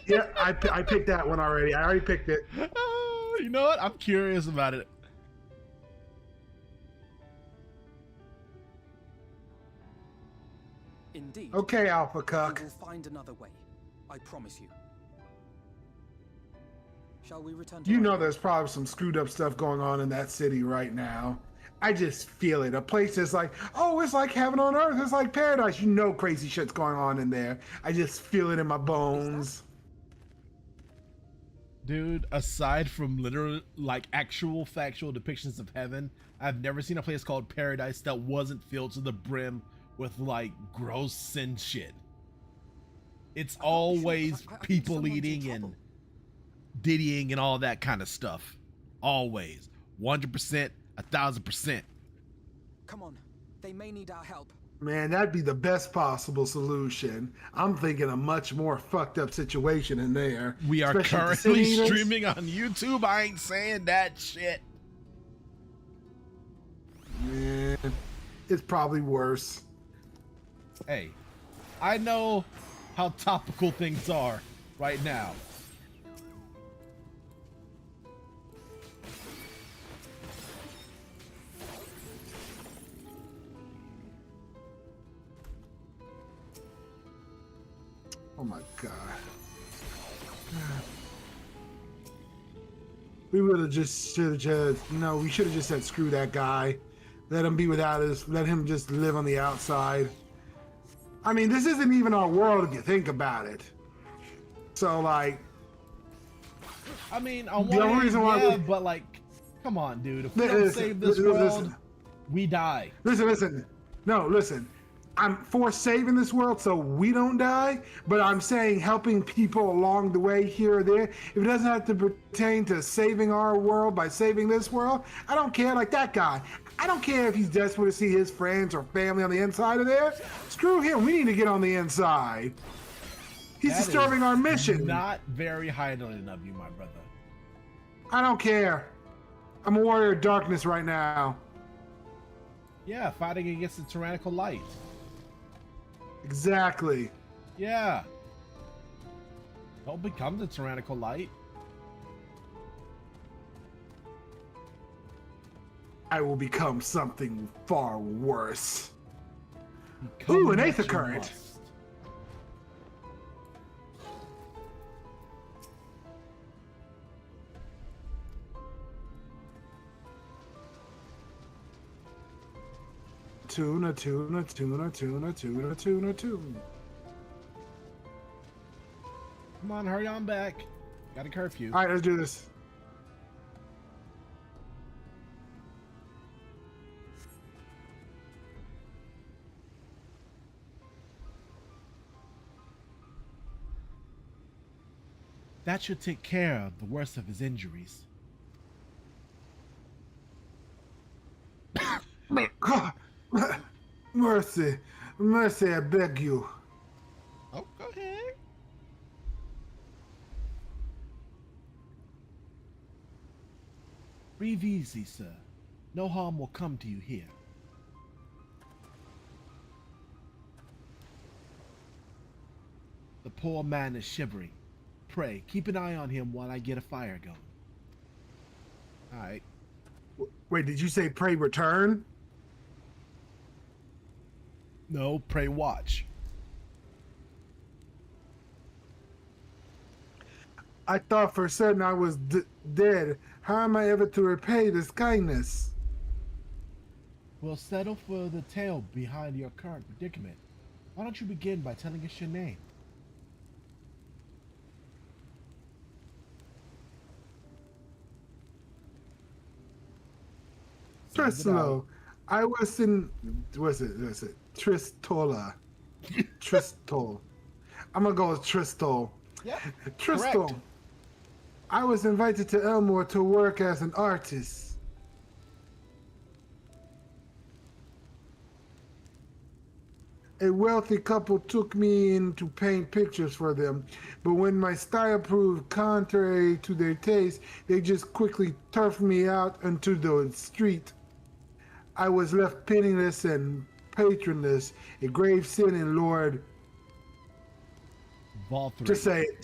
Yeah, I picked that one already. I already picked it. You know what? I'm curious about it. Indeed. Okay, Alpha We Cuck. will find another way. I promise you. Shall we return to You know Iceland? there's probably some screwed up stuff going on in that city right now. I just feel it. A place that's like, oh, it's like heaven on earth. It's like paradise. You know crazy shit's going on in there. I just feel it in my bones. Dude, aside from literal, like actual factual depictions of heaven, I've never seen a place called paradise that wasn't filled to the brim with like gross sin shit. It's always I think people someone's in eating and trouble. diddying and all that kind of stuff. Always. 100%, 1000%. Come on. They may need our help. Man, that'd be the best possible solution. I'm thinking a much more fucked up situation in there. We are especially with the currently city eaters. streaming on YouTube. I ain't saying that shit. Man, it's probably worse. Hey, I know how topical things are right now. Oh my god. We would have should have just, no, we should have just said screw that guy. Let him be without us. Let him just live on the outside. I mean, this isn't even our world if you think about it. So, like, I mean, on The one only hand, reason why yeah, we- but like, come on, dude. If we don't Listen, save this listen. world, we die. listen. No, listen. I'm for saving this world so we don't die, but I'm saying helping people along the way here or there. If it doesn't have to pertain to saving our world by saving this world, I don't care. Like that guy. I don't care if he's desperate to see his friends or family on the inside of there. Screw him. We need to get on the inside. He's That disturbing is our mission. Not very highlighted of you, my brother. I don't care. I'm a warrior of darkness right now. Yeah, fighting against the tyrannical light. Exactly. Yeah. Don't become the tyrannical light. I will become something far worse. Become Ooh, an what Aether you Current. must. Tuna. Come on, hurry on back. Got a curfew. All right, let's do this. That should take care of the worst of his injuries. Mercy, I beg you. Oh, go ahead. Breathe easy, sir. No harm will come to you here. The poor man is shivering. Pray, keep an eye on him while I get a fire going. Alright. Wait, did you say pray return? No, pray watch. I thought for certain I was dead. How am I ever to repay this kindness? We'll settle for the tale behind your current predicament. Why don't you begin by telling us your name? Tristolo. I was in, was it Tristola. Tristol. I'm gonna go with Tristol. Yep. Tristol. correct. I was invited to Elmore to work as an artist. A wealthy couple took me in to paint pictures for them, but when my style proved contrary to their taste, they just quickly turfed me out onto the street. I was left penniless and patronless, a grave sin in Lord, Valtteri. just say it,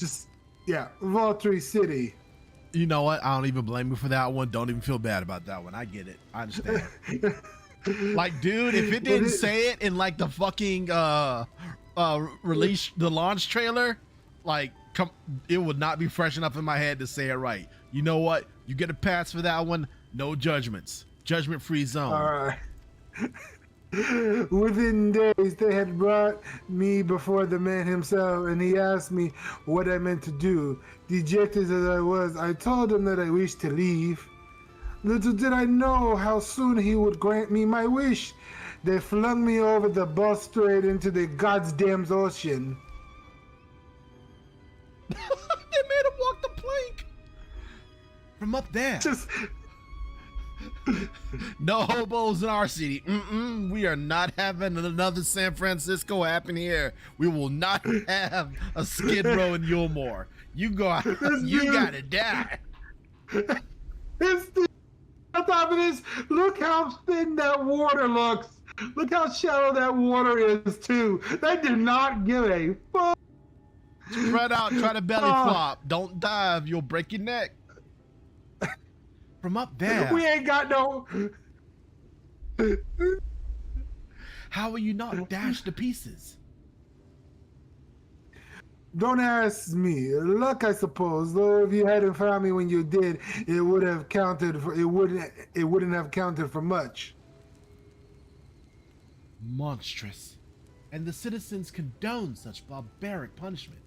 Valtteri City. You know what? I don't even blame you for that one. Don't even feel bad about that one. I get it. I understand. Like, dude, if it didn't say it in like the fucking release, the launch trailer, like, it would not be fresh enough in my head to say it right. You know what? You get a pass for that one. No judgments. Judgment-free zone. All right. Within days, they had brought me before the man himself, and he asked me what I meant to do. Dejected as I was, I told him that I wished to leave. Little did I know how soon he would grant me my wish. They flung me over the balustrade into the goddamn ocean. They made him walk the plank from up there. Just no hobos in our city. We are not having another San Francisco happen here. We will not have a Skid Row in Yulmore. You go out, you gotta die. On top of this, look how thin that water looks. Look how shallow that water is too. They did not give a fuck. Spread out, try to belly flop. Don't dive, you'll break your neck. From up there. We ain't got no. How will you not dash to pieces? Don't ask me. Luck, I suppose. Though if you hadn't found me when you did, it would have counted for. It wouldn't have counted for much. Monstrous. And the citizens condone such barbaric punishment.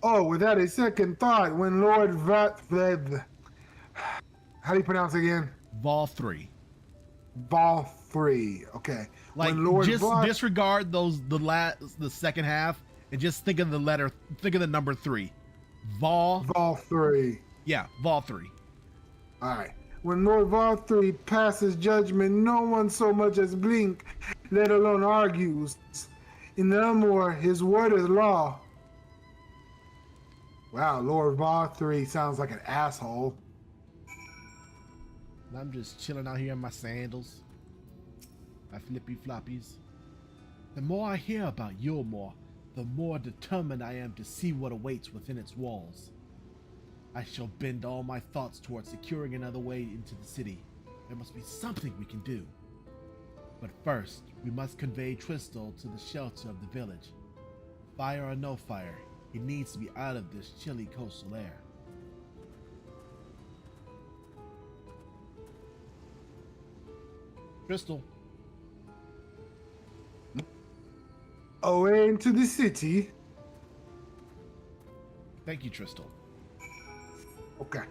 Oh, without a second thought, when Lord Vatved, how do you pronounce it again? Vol 3. Vol 3. Okay. Like, when Lord just disregard the second half and just think of the number 3. Vol 3. Yeah, Vol 3. All right. When Lord Vol 3 passes judgment, no one so much as blink, let alone argues. In Elmore, his word is law. Wow, Lord Vol 3 sounds like an asshole. I'm just chilling out here in my sandals, my flippy floppies. The more I hear about Yulmore, the more determined I am to see what awaits within its walls. I shall bend all my thoughts towards securing another way into the city. There must be something we can do. But first, we must convey Tristal to the shelter of the village. Fire or no fire, he needs to be out of this chilly coastal air. Tristal. Away into the city. Thank you, Tristal. Okay.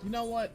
You know what?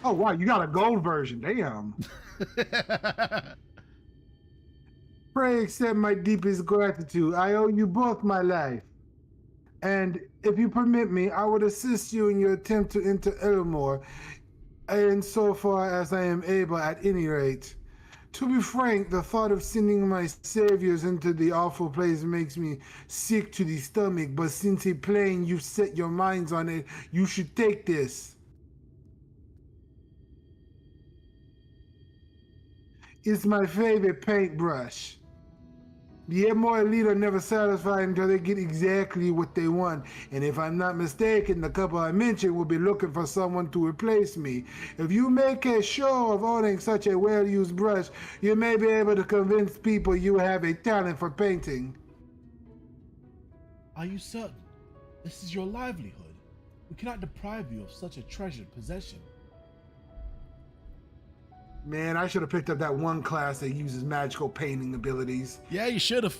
Oh, wow, you got a gold version. Damn. Pray accept my deepest gratitude. I owe you both my life. And if you permit me, I would assist you in your attempt to enter Elmore, and so far as I am able at any rate. To be frank, the thought of sending my saviors into the awful place makes me sick to the stomach, but since a plan you've set your minds on it, you should take this. It's my favorite paintbrush. The Elmore elite are never satisfied until they get exactly what they want. And if I'm not mistaken, the couple I mentioned will be looking for someone to replace me. If you make a show of owning such a well-used brush, you may be able to convince people you have a talent for painting. Are you certain? This is your livelihood. We cannot deprive you of such a treasured possession. Man, I should have picked up that one class that uses magical painting abilities. Yeah, you should have.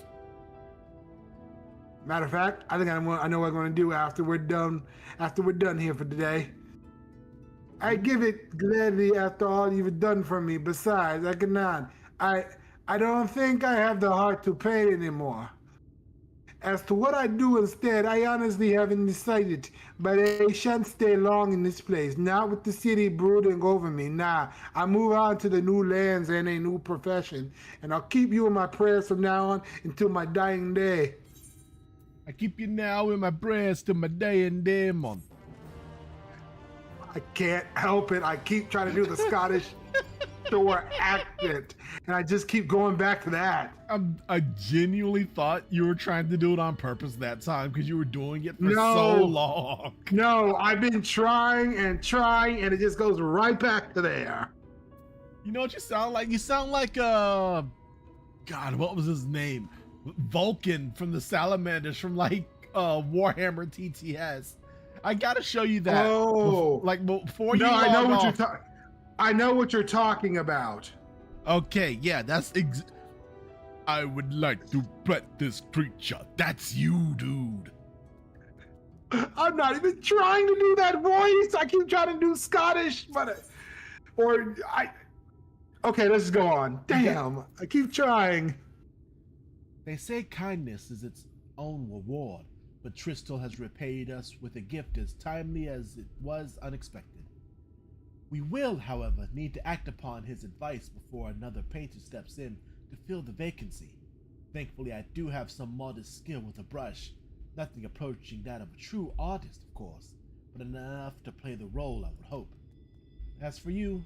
Matter of fact, I think I know what I'm going to do after we're done. After we're done here for today, I give it gladly after all you've done for me. Besides, I cannot. I don't think I have the heart to paint anymore. As to what I do instead, I honestly haven't decided, but I shan't stay long in this place. Not with the city brooding over me. Nah, I move on to the new lands and a new profession, and I'll keep you in my prayers from now on until my dying day. I keep you now in my prayers till my day and day, man. I can't help it. I keep trying to do the Scottish shore accent, and I just keep going back to that. I genuinely thought you were trying to do it on purpose that time because you were doing it for so long. No, I've been trying, and it just goes right back to there. You know what you sound like? You sound like God, what was his name? Vulcan from the Salamanders from like Warhammer TTS. I gotta show you that. Oh, before you. No, I know what you're talking about. Okay, yeah, that's. I would like to pet this creature. That's you, dude. I'm not even trying to do that voice. I keep trying to do Scottish, Okay, let's go on. Damn, I keep trying. They say kindness is its own reward, but Tristal has repaid us with a gift as timely as it was unexpected. We will, however, need to act upon his advice before another painter steps in to fill the vacancy. Thankfully, I do have some modest skill with a brush, nothing approaching that of a true artist, of course, but enough to play the role, I would hope. As for you,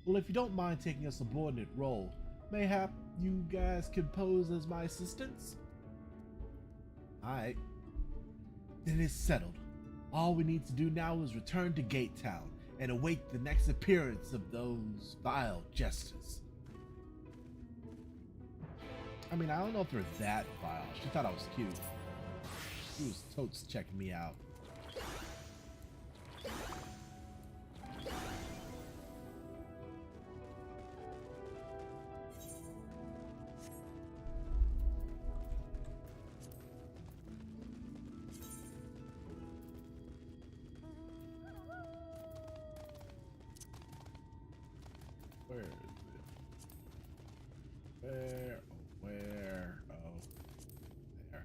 well, if you don't mind taking a subordinate role, mayhap you guys could pose as my assistants? Alright. Then it's settled. All we need to do now is return to Gate Town and await the next appearance of those vile jesters. I mean, I don't know if they're that vile. She thought I was cute. She was totes checking me out. Where is it? Where? Oh, where? Oh, there.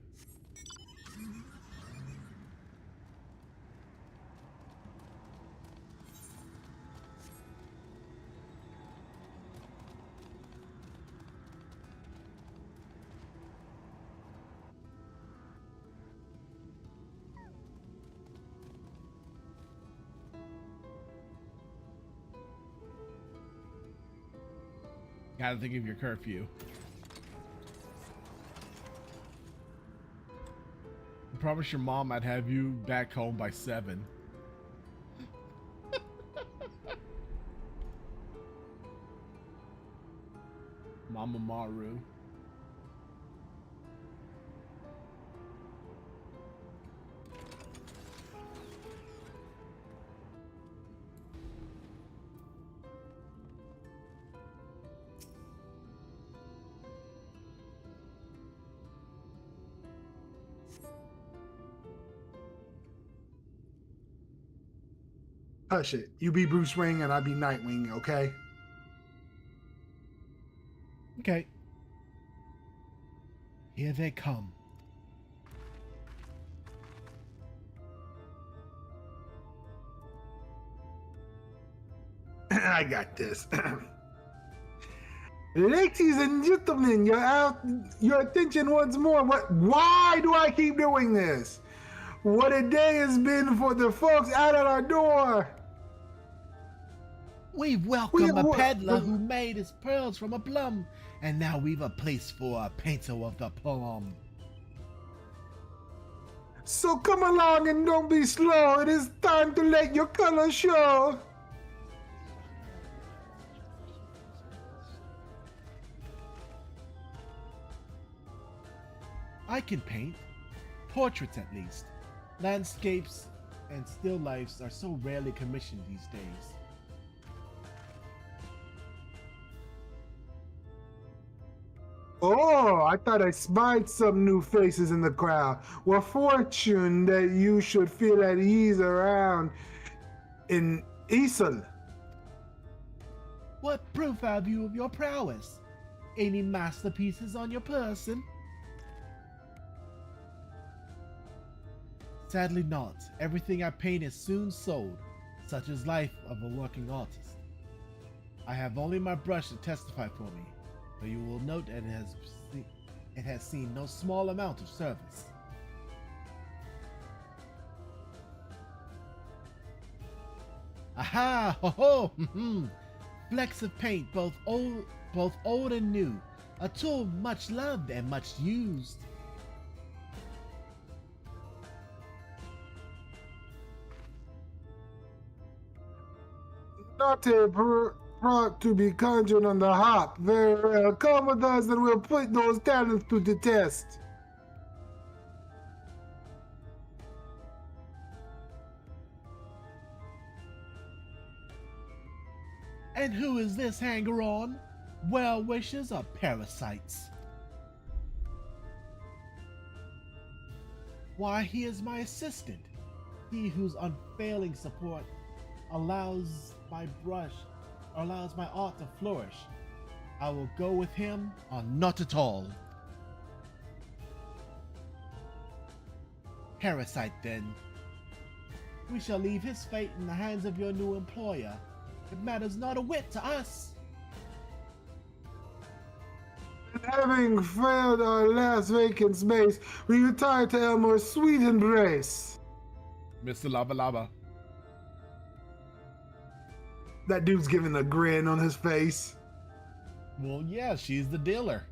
Gotta think of your curfew. I promise your mom I'd have you back home by 7. Mama Maru. Hush it. You be Bruce Wayne and I be Nightwing, okay? Okay. Here they come. I got this. Ladies and gentlemen, your attention once more. Why do I keep doing this? What a day has been for the folks out at our door. We've welcomed a peddler who made his pearls from a plum, and now we've a place for a painter of the plum. So come along and don't be slow. It is time to let your color show. I can paint. Portraits, at least. Landscapes and still lifes are so rarely commissioned these days. Oh, I thought I spied some new faces in the crowd. Well, fortune that you should feel at ease around in Isel. What proof have you of your prowess? Any masterpieces on your person? Sadly not. Everything I paint is soon sold, such is life of a working artist. I have only my brush to testify for me, but you will note that it has seen no small amount of service. Aha! Ho ho! Flecks of paint, both old and new, a tool much loved and much used. Not a prop to be conjured on the hop. Very well. Come with us and we'll put those talents to the test. And who is this hanger-on? Well-wishers or parasites? Why, he is my assistant. He whose unfailing support allows my art to flourish. I will go with him or not at all. Parasite, then. We shall leave his fate in the hands of your new employer. It matters not a whit to us. And having failed our last vacant space, we retire to Elmore's sweet embrace. Mr. Lava Lava. That dude's giving a grin on his face. Well, yeah, she's the dealer.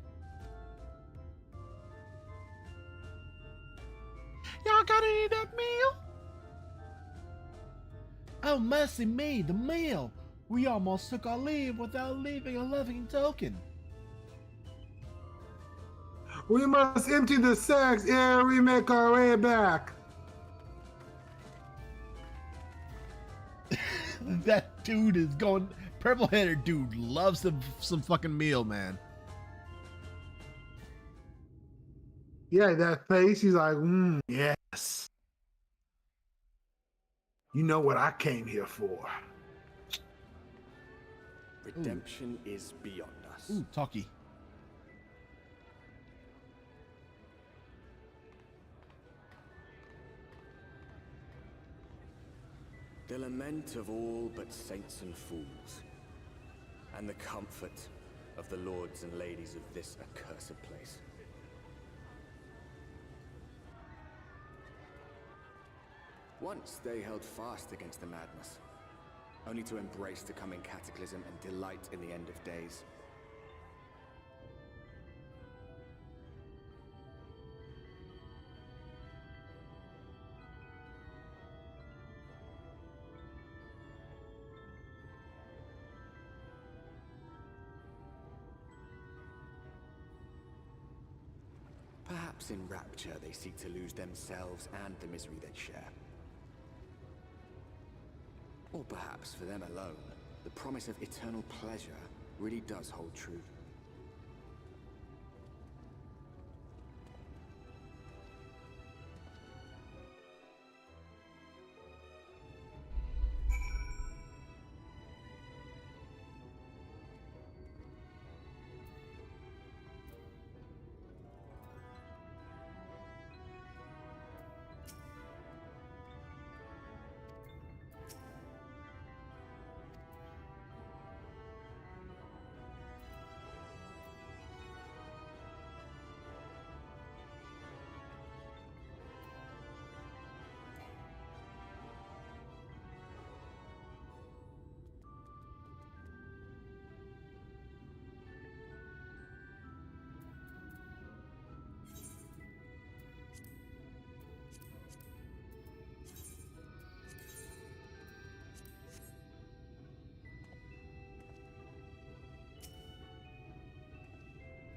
Y'all got any of that meal? Oh, mercy me, the meal. We almost took our leave without leaving a loving token. We must empty the sacks ere we make our way back. That dude is going. Purple-headed dude loves some fucking meal, man. Yeah, that face, he's like, yes. You know what I came here for. Redemption is beyond us. Ooh, talkie. The lament of all but saints and fools, and the comfort of the lords and ladies of this accursed place. Once they held fast against the madness, only to embrace the coming cataclysm and delight in the end of days. Perhaps in rapture they seek to lose themselves and the misery they share. Or perhaps for them alone, the promise of eternal pleasure really does hold true.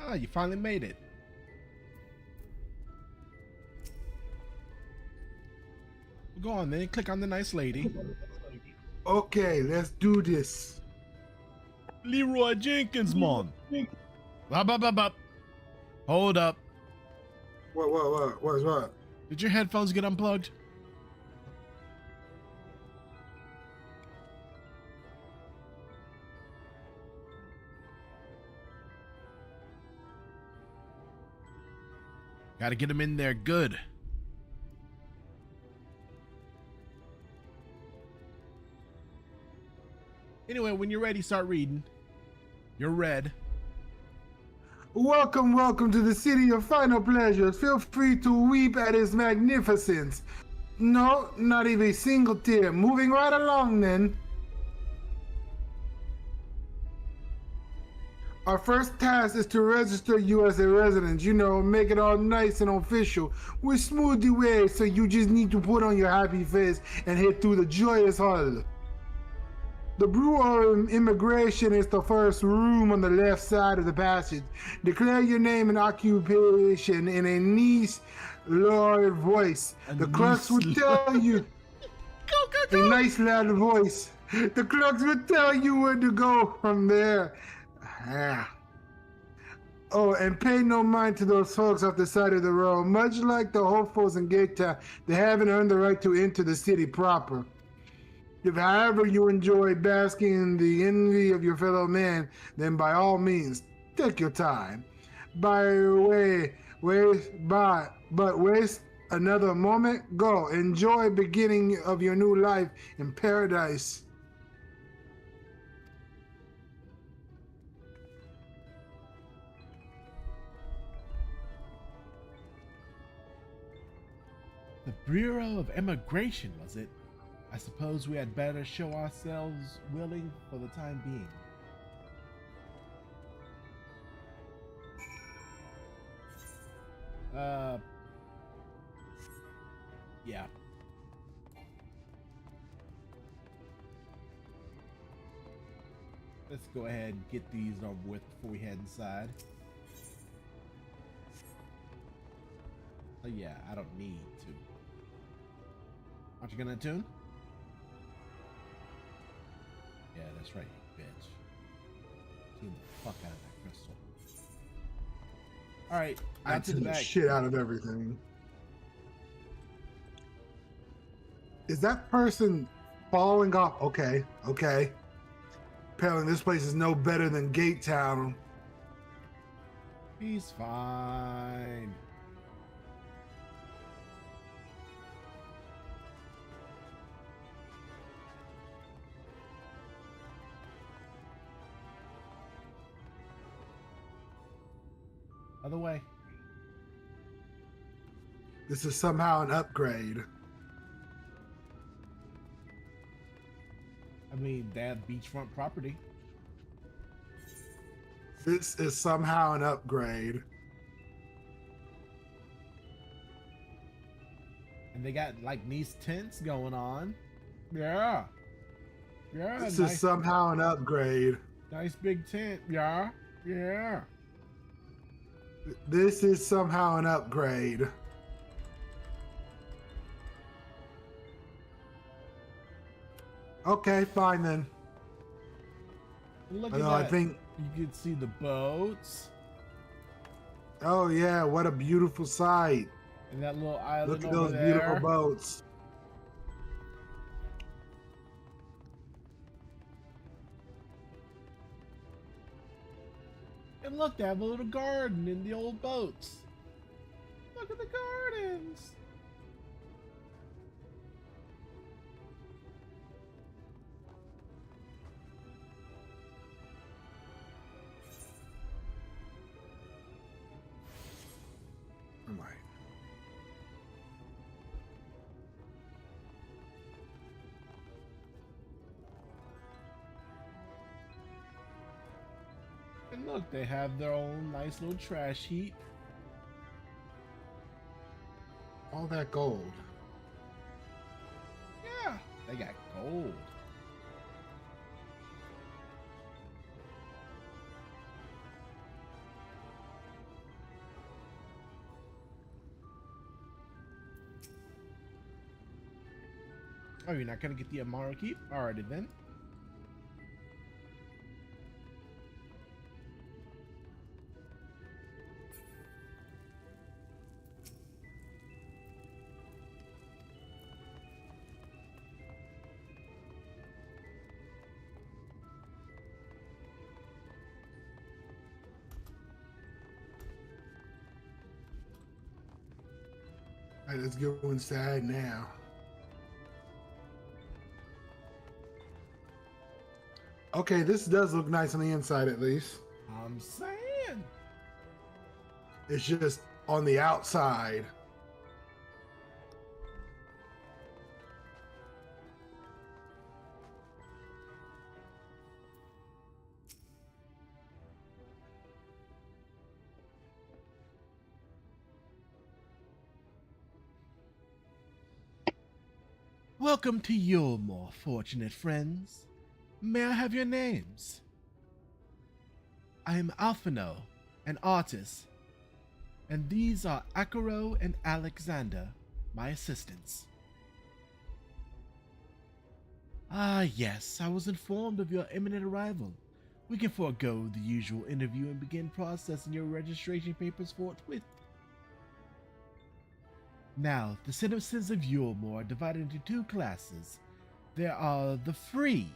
Ah, you finally made it. Go on then, click on the nice lady. Okay, let's do this. Leroy Jenkins, man. Bop, bop, bop, bop. Hold up. What? Did your headphones get unplugged? Gotta get them in there good. Anyway, when you're ready, start reading. You're read. Welcome to the city of final pleasures. Feel free to weep at its magnificence. No, not even a single tear. Moving right along then. Our first task is to register you as a resident. You know, make it all nice and official. We'll smooth the way, so you just need to put on your happy face and head through the joyous hall. The Bureau of Immigration is the first room on the left side of the passage. Declare your name and occupation in a nice, loud voice. The clerks will tell you. A nice, loud voice. The clerks will tell you where to go from there. Oh, and pay no mind to those folks off the side of the road. Much like the hopefuls in Gate Town, they haven't earned the right to enter the city proper. If, however, you enjoy basking in the envy of your fellow man, then by all means, take your time. But waste another moment? Go. Enjoy beginning of your new life in paradise. The Bureau of Immigration, was it? I suppose we had better show ourselves willing for the time being. Yeah. Let's go ahead and get these over with before we head inside. Oh yeah, I don't need to. Aren't you gonna tune? Yeah, that's right, you bitch. Tune the fuck out of that crystal. Alright, I to the back. Shit out of everything. Is that person falling off? Okay. Apparently this place is no better than Gate Town. He's fine. Other way. This is somehow an upgrade. I mean, they have beachfront property. This is somehow an upgrade. And they got like nice tents going on. Yeah. This nice, is somehow an upgrade. Nice big tent. Yeah. This is somehow an upgrade. Okay, fine then. Look at that. I think you can see the boats. Oh yeah, what a beautiful sight. And that little island Look at over those there. beautiful boats. And look, they have a little garden in the old boats. Look at the gardens. All right. And look, they have their own nice little trash heap. All that gold. Yeah, they got gold. Oh, you're not gonna get the Amara keep? Alrighty then. All right, let's go inside now. Okay, this does look nice on the inside, at least. I'm saying. It's just on the outside. Welcome to Yulmore, fortunate friends. May I have your names? I am Alphino, an artist, and these are Akaro and Alexander, my assistants. Ah yes, I was informed of your imminent arrival. We can forego the usual interview and begin processing your registration papers forthwith. Now, the citizens of Yulmore are divided into two classes. There are the free,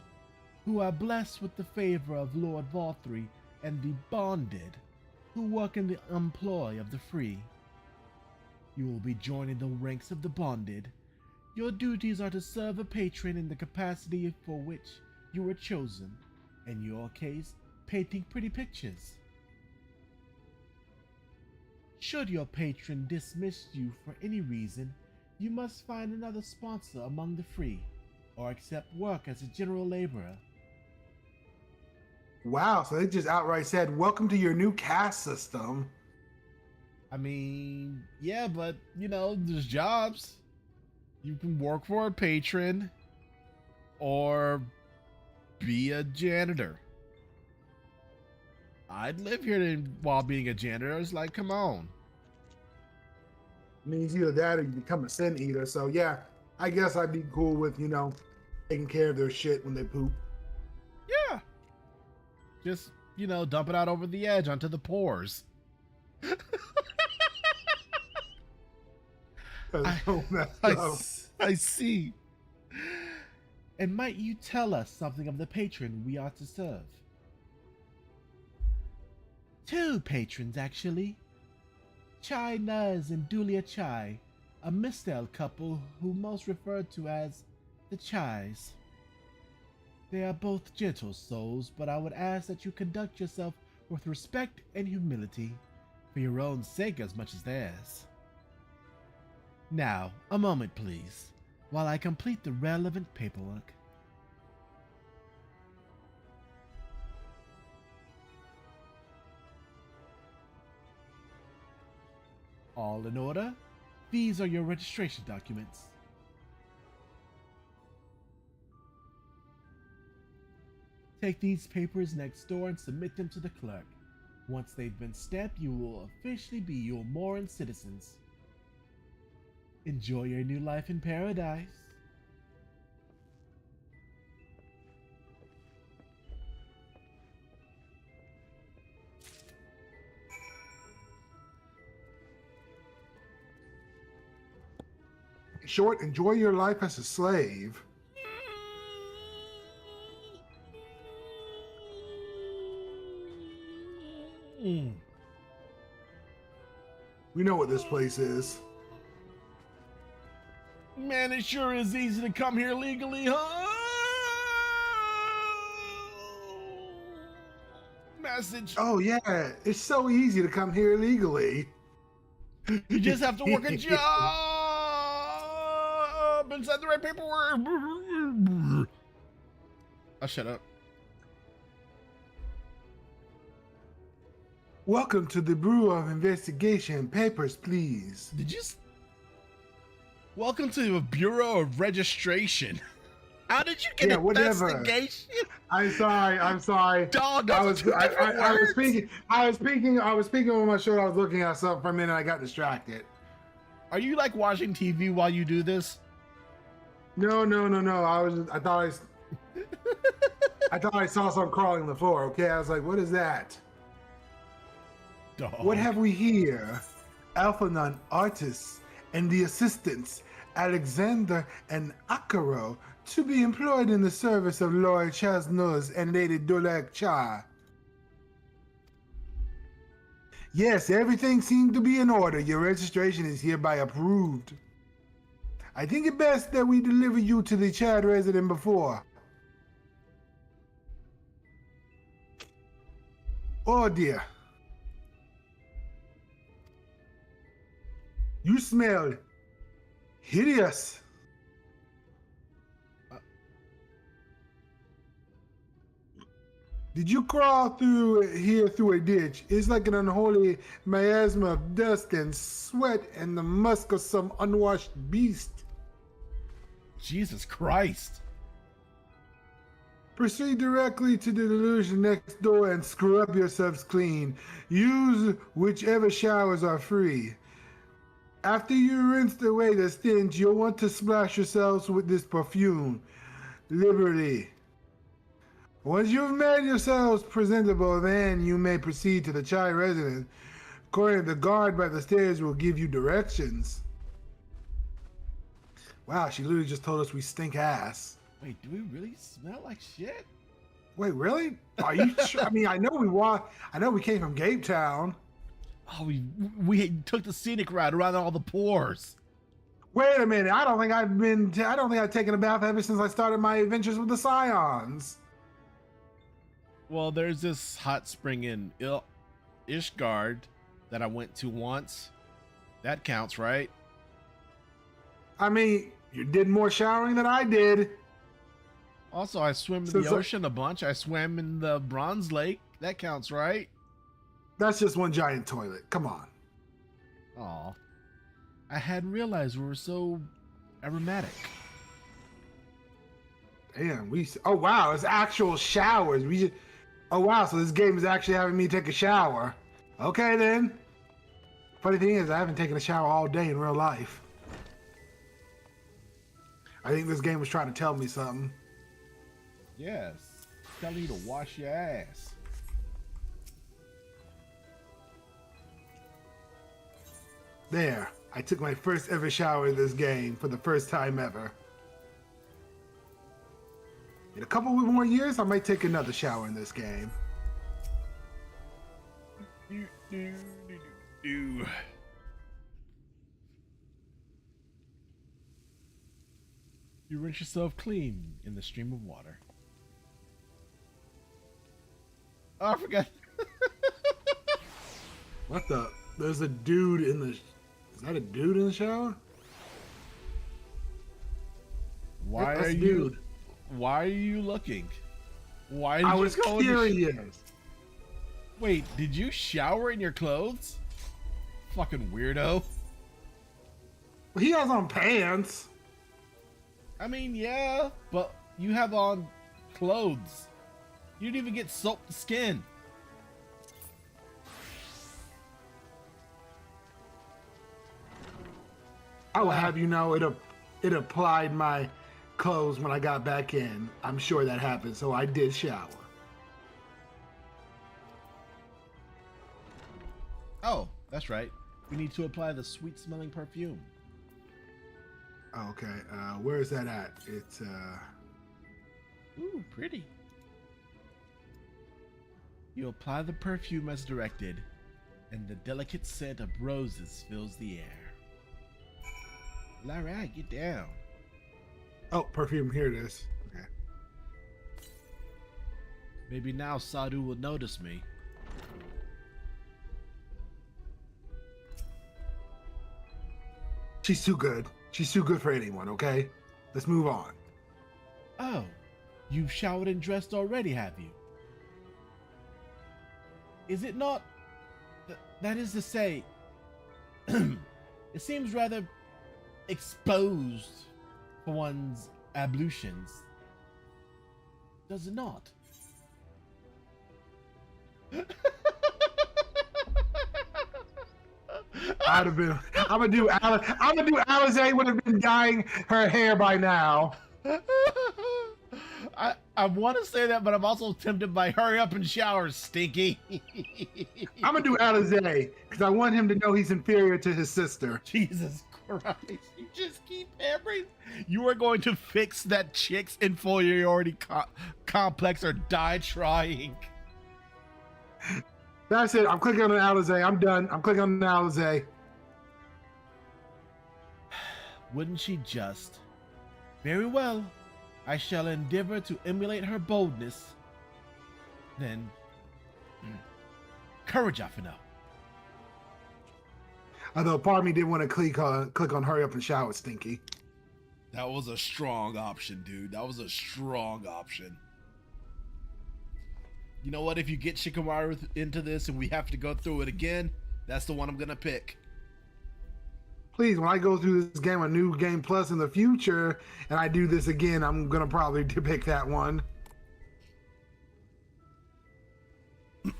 who are blessed with the favor of Lord Valthree, and the bonded, who work in the employ of the free. You will be joining the ranks of the bonded. Your duties are to serve a patron in the capacity for which you were chosen. In your case, painting pretty pictures. Should your patron dismiss you for any reason, you must find another sponsor among the free, or accept work as a general laborer. Wow, so they just outright said, welcome to your new caste system. I mean, yeah, but, you know, there's jobs. You can work for a patron, or be a janitor. I'd live here while being a janitor. It's like, come on. It means either that or you become a sin eater. So yeah, I guess I'd be cool with, you know, taking care of their shit when they poop. Yeah. Just, you know, dump it out over the edge onto the pores. I see. And might you tell us something of the patron we are to serve? Two patrons, actually. Chai Nuz and Dulia Chai, a Mistel couple who most referred to as the Chais. They are both gentle souls, but I would ask that you conduct yourself with respect and humility, for your own sake as much as theirs. Now, a moment please, while I complete the relevant paperwork. All in order? These are your registration documents. Take these papers next door and submit them to the clerk. Once they've been stamped, you will officially be Yulmoran citizens. Enjoy your new life in paradise. In short, enjoy your life as a slave. We know what this place is. Man, it sure is easy to come here legally, huh? Message. Oh yeah, it's so easy to come here illegally. You just have to work a job and sign the right paperwork. I'll shut up. Welcome to the Bureau of Investigation. Papers, please. Did you? Welcome to the Bureau of Registration. How did you get investigation? I'm sorry. Dog, I was speaking on my shoulder. I was looking at something for a minute. I got distracted. Are you like watching TV while you do this? No. I thought I saw something crawling on the floor. Okay, I was like, what is that? Dog. What have we here? Alphanon artists and the assistants, Alexander and Akaro, to be employed in the service of Lord Chaznuz and Lady Dolak Cha. Yes, everything seemed to be in order. Your registration is hereby approved. I think it best that we deliver you to the Chad resident before. Oh dear. You smell hideous. Did you crawl through here through a ditch? It's like an unholy miasma of dust and sweat and the musk of some unwashed beast. Jesus Christ. Proceed directly to the delusion next door and scrub yourselves clean. Use whichever showers are free. After you rinse away the stench, you'll want to splash yourselves with this perfume liberally. Once you've made yourselves presentable, then you may proceed to the Chai residence. According to the guard by the stairs will give you directions. Wow, she literally just told us we stink ass. Wait, do we really smell like shit? Wait, really? Are you sure? I mean, I know we came from Gabe Town. Oh, we took the scenic route around all the pores. Wait a minute. I don't think I've taken a bath ever since I started my adventures with the Scions. Well, there's this hot spring in Ishgard that I went to once. That counts, right? I mean, you did more showering than I did. Also, I swim in the ocean a bunch. I swam in the Bronze Lake. That counts, right? That's just one giant toilet. Come on. Aw. I hadn't realized we were so aromatic. Damn, oh wow, it's actual showers. Oh wow, so this game is actually having me take a shower. Okay then. Funny thing is, I haven't taken a shower all day in real life. I think this game was trying to tell me something. Yes. Telling you to wash your ass. There. I took my first ever shower in this game for the first time ever. In a couple more years, I might take another shower in this game. You rinse yourself clean in the stream of water. Oh, I forgot. What the? There's a dude in the... Is that a dude in the shower? Why are you looking? Why did I you was go curious. Wait, did you shower in your clothes? Fucking weirdo. He has on pants. I mean, yeah, but you have on clothes. You didn't even get soaked skin. I will have you know it applied my clothes when I got back in. I'm sure that happened, so I did shower. Oh, that's right. We need to apply the sweet-smelling perfume. Okay, where is that at? It's Ooh, pretty. You apply the perfume as directed, and the delicate scent of roses fills the air. All right, get down. Oh, perfume, here it is. Okay. Maybe now Sadhu will notice me. She's too good. She's too good for anyone, okay? Let's move on. Oh, you've showered and dressed already, have you? Is it not... that is to say... it seems rather exposed for one's ablutions. Does it not? I'm gonna do Alize would have been dyeing her hair by now. I want to say that, but I'm also tempted by hurry up and shower, Stinky. I'm gonna do Alize because I want him to know he's inferior to his sister. Jesus Christ! You just keep hammering. You are going to fix that chick's inferiority complex or die trying. That's it. I'm clicking on the Alizé. I'm done. I'm clicking on the Alizé. Wouldn't she just? Very well. I shall endeavor to emulate her boldness. Then, courage, Afino. Although part of me didn't want to click on hurry up and shower, Stinky. That was a strong option, dude. That was a strong option. You know what? If you get Shikamaru into this and we have to go through it again, that's the one I'm gonna pick. Please, when I go through this game, a new game plus in the future, and I do this again, I'm gonna probably pick that one.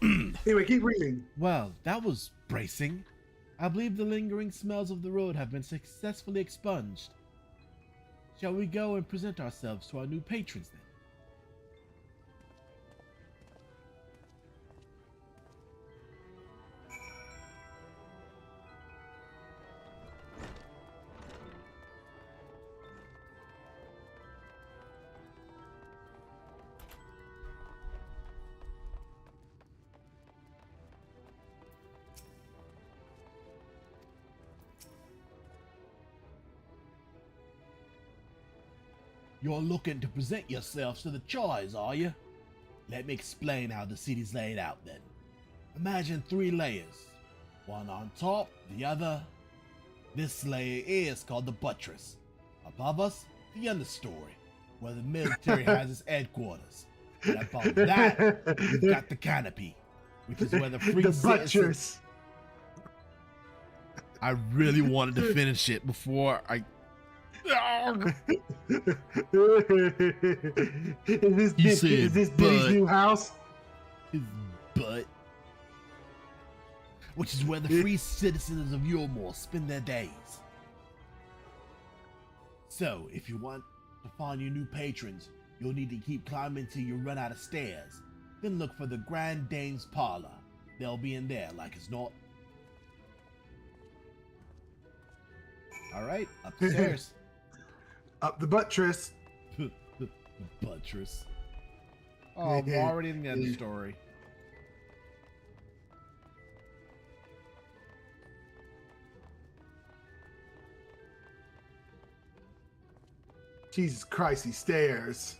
Anyway, keep reading. Well, that was bracing. I believe the lingering smells of the road have been successfully expunged. Shall we go and present ourselves to our new patrons then? You're looking to present yourselves to the choice, are you? Let me explain how the city's laid out then. Imagine 3 layers. One on top, the other. This layer is called the buttress. Above us, the understory, where the military has its headquarters. And above that, you've got the canopy, which is where the free The citizens... buttress. I really wanted to finish it before I... Is this Diddy's new house? His butt. Which is where the free citizens of Yulmore spend their days. So, if you want to find your new patrons, you'll need to keep climbing till you run out of stairs. Then look for the Grand Dame's parlor. They'll be in there like it's not. Alright, up the stairs. Up the buttress. The buttress. Oh, I'm already in the other story. Jesus Christ, these stairs.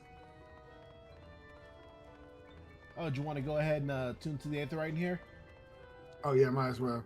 Oh, do you want to go ahead and tune to the Aetheryte in here? Oh yeah, might as well.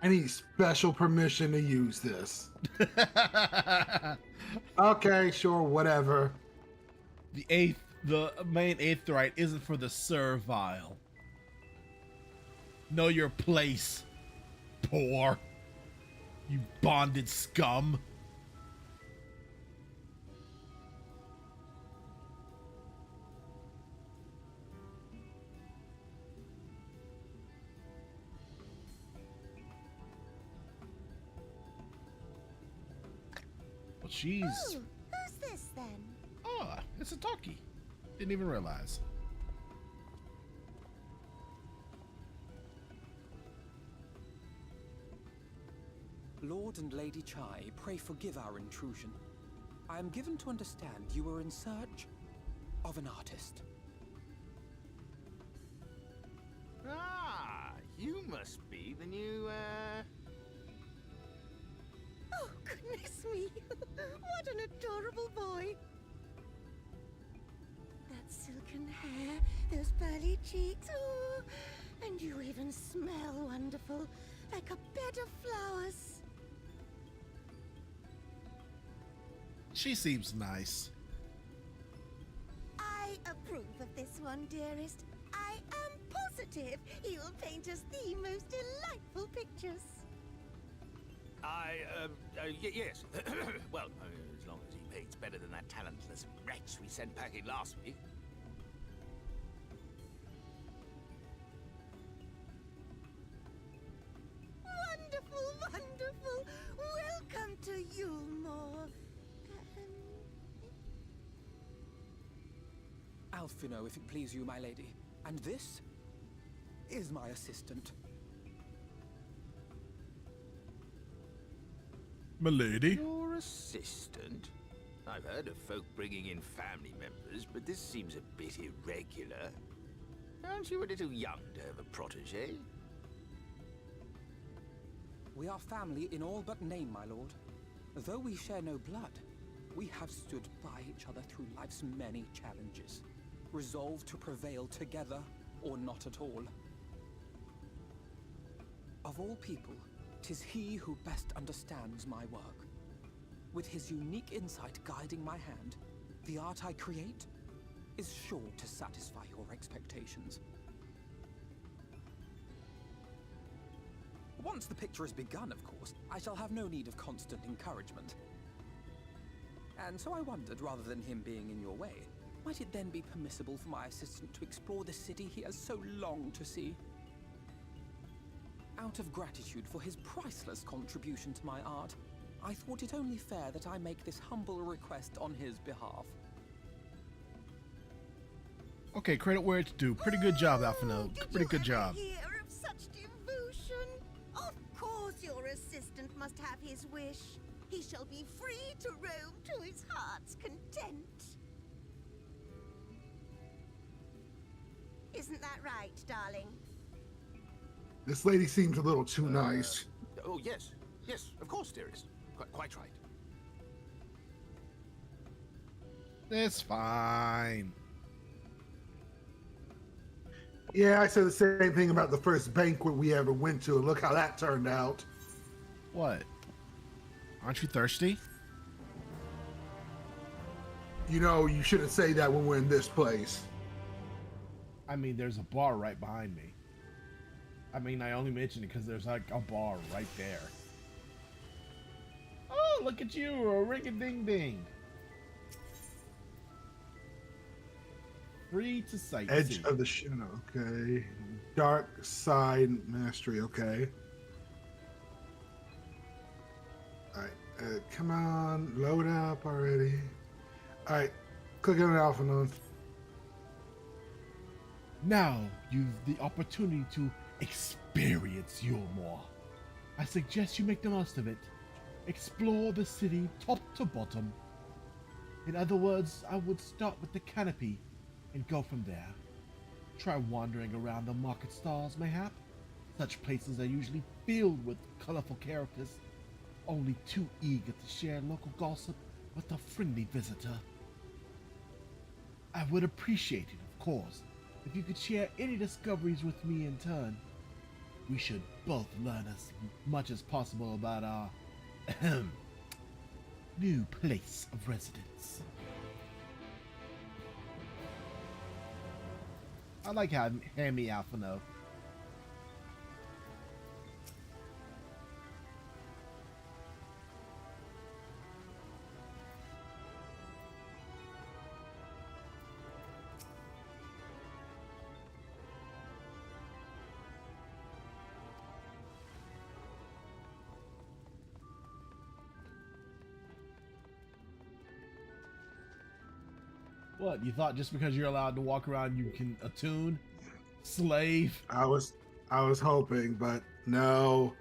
I need special permission to use this. Okay, sure, whatever. The main Aetheryte isn't for the servile. Know your place, poor. You bonded scum. Well, she's... Ooh, who's this then? Oh, it's a talkie. Didn't even realize. Lord and Lady Chai, pray forgive our intrusion. I am given to understand you were in search of an artist. Ah, you must be the new, auburn hair, those pearly cheeks, oh, and you even smell wonderful, like a bed of flowers. She seems nice. I approve of this one, dearest. I am positive he will paint us the most delightful pictures. Yes. Well, as long as he paints better than that talentless wretch we sent packing last week. Wonderful, wonderful. Welcome to Yulmore. Alphino, if it please you, my lady. And this is my assistant. Milady? Your assistant? I've heard of folk bringing in family members, but this seems a bit irregular. Aren't you a little young to have a protege? We are family in all but name, my lord. Though we share no blood, we have stood by each other through life's many challenges, resolved to prevail together or not at all. Of all people, 'tis he who best understands my work. With his unique insight guiding my hand, the art I create is sure to satisfy your expectations. Once the picture is begun, of course, I shall have no need of constant encouragement. And so I wondered, rather than him being in your way, might it then be permissible for my assistant to explore the city he has so longed to see? Out of gratitude for his priceless contribution to my art, I thought it only fair that I make this humble request on his behalf. Okay, credit where it's due. Pretty good job, Alphino. Pretty good job. Hear of such devotion? Of course your assistant must have his wish. He shall be free to roam to his heart's content. Isn't that right, darling? This lady seems a little too nice. Oh, yes. Yes, of course, dearest. Quite right. It's fine. Yeah, I said the same thing about the first banquet we ever went to. Look how that turned out. What? Aren't you thirsty? You know, you shouldn't say that when we're in this place. I mean, there's a bar right behind me. I mean, I only mentioned it because there's like a bar right there. Oh, look at you, a ring-a-ding-ding. Free to sightsee. Edge of the Shadow, okay. Dark Side Mastery, okay. Alright, come on, load up already. Alright, click on it off and on. Now you've the opportunity to experience Yulmore. I suggest you make the most of it. Explore the city top to bottom. In other words, I would start with the canopy and go from there. Try wandering around the market stalls, mayhap. Such places are usually filled with colorful characters, only too eager to share local gossip with a friendly visitor. I would appreciate it, of course, if you could share any discoveries with me in turn. We should both learn as much as possible about our new place of residence. I like how Hammy Alphino. What, you thought just because you're allowed to walk around you can attune? Slave? I was hoping, but no.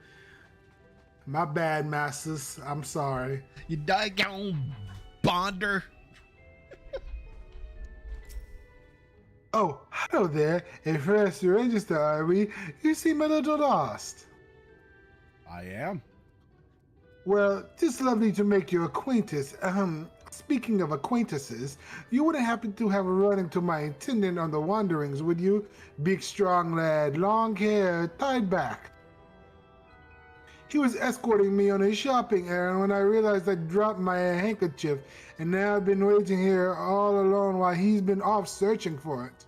My bad, masters. I'm sorry. You daggone bonder. Oh, hello there. A first register, are we? You seem a little lost. I am. Well, it's lovely to make your acquaintance. Speaking of acquaintances, you wouldn't happen to have run into my attendant on the Wanderings, would you? Big, strong lad, long hair, tied back. He was escorting me on a shopping errand when I realized I dropped my handkerchief, and now I've been waiting here all alone while he's been off searching for it.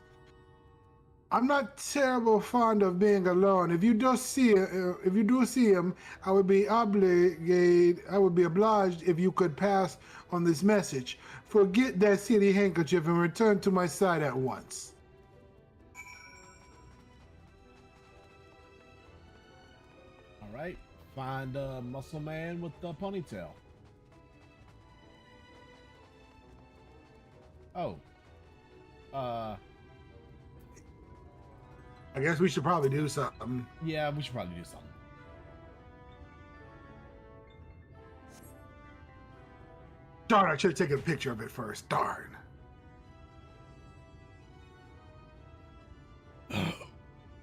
I'm not terrible fond of being alone. If you do see him, I would be obliged if you could pass on this message. Forget that silly handkerchief and return to my side at once. All right. Find a muscle man with the ponytail. Oh. I guess we should probably do something. Yeah, we should probably do something. Darn, I should have taken a picture of it first. Darn.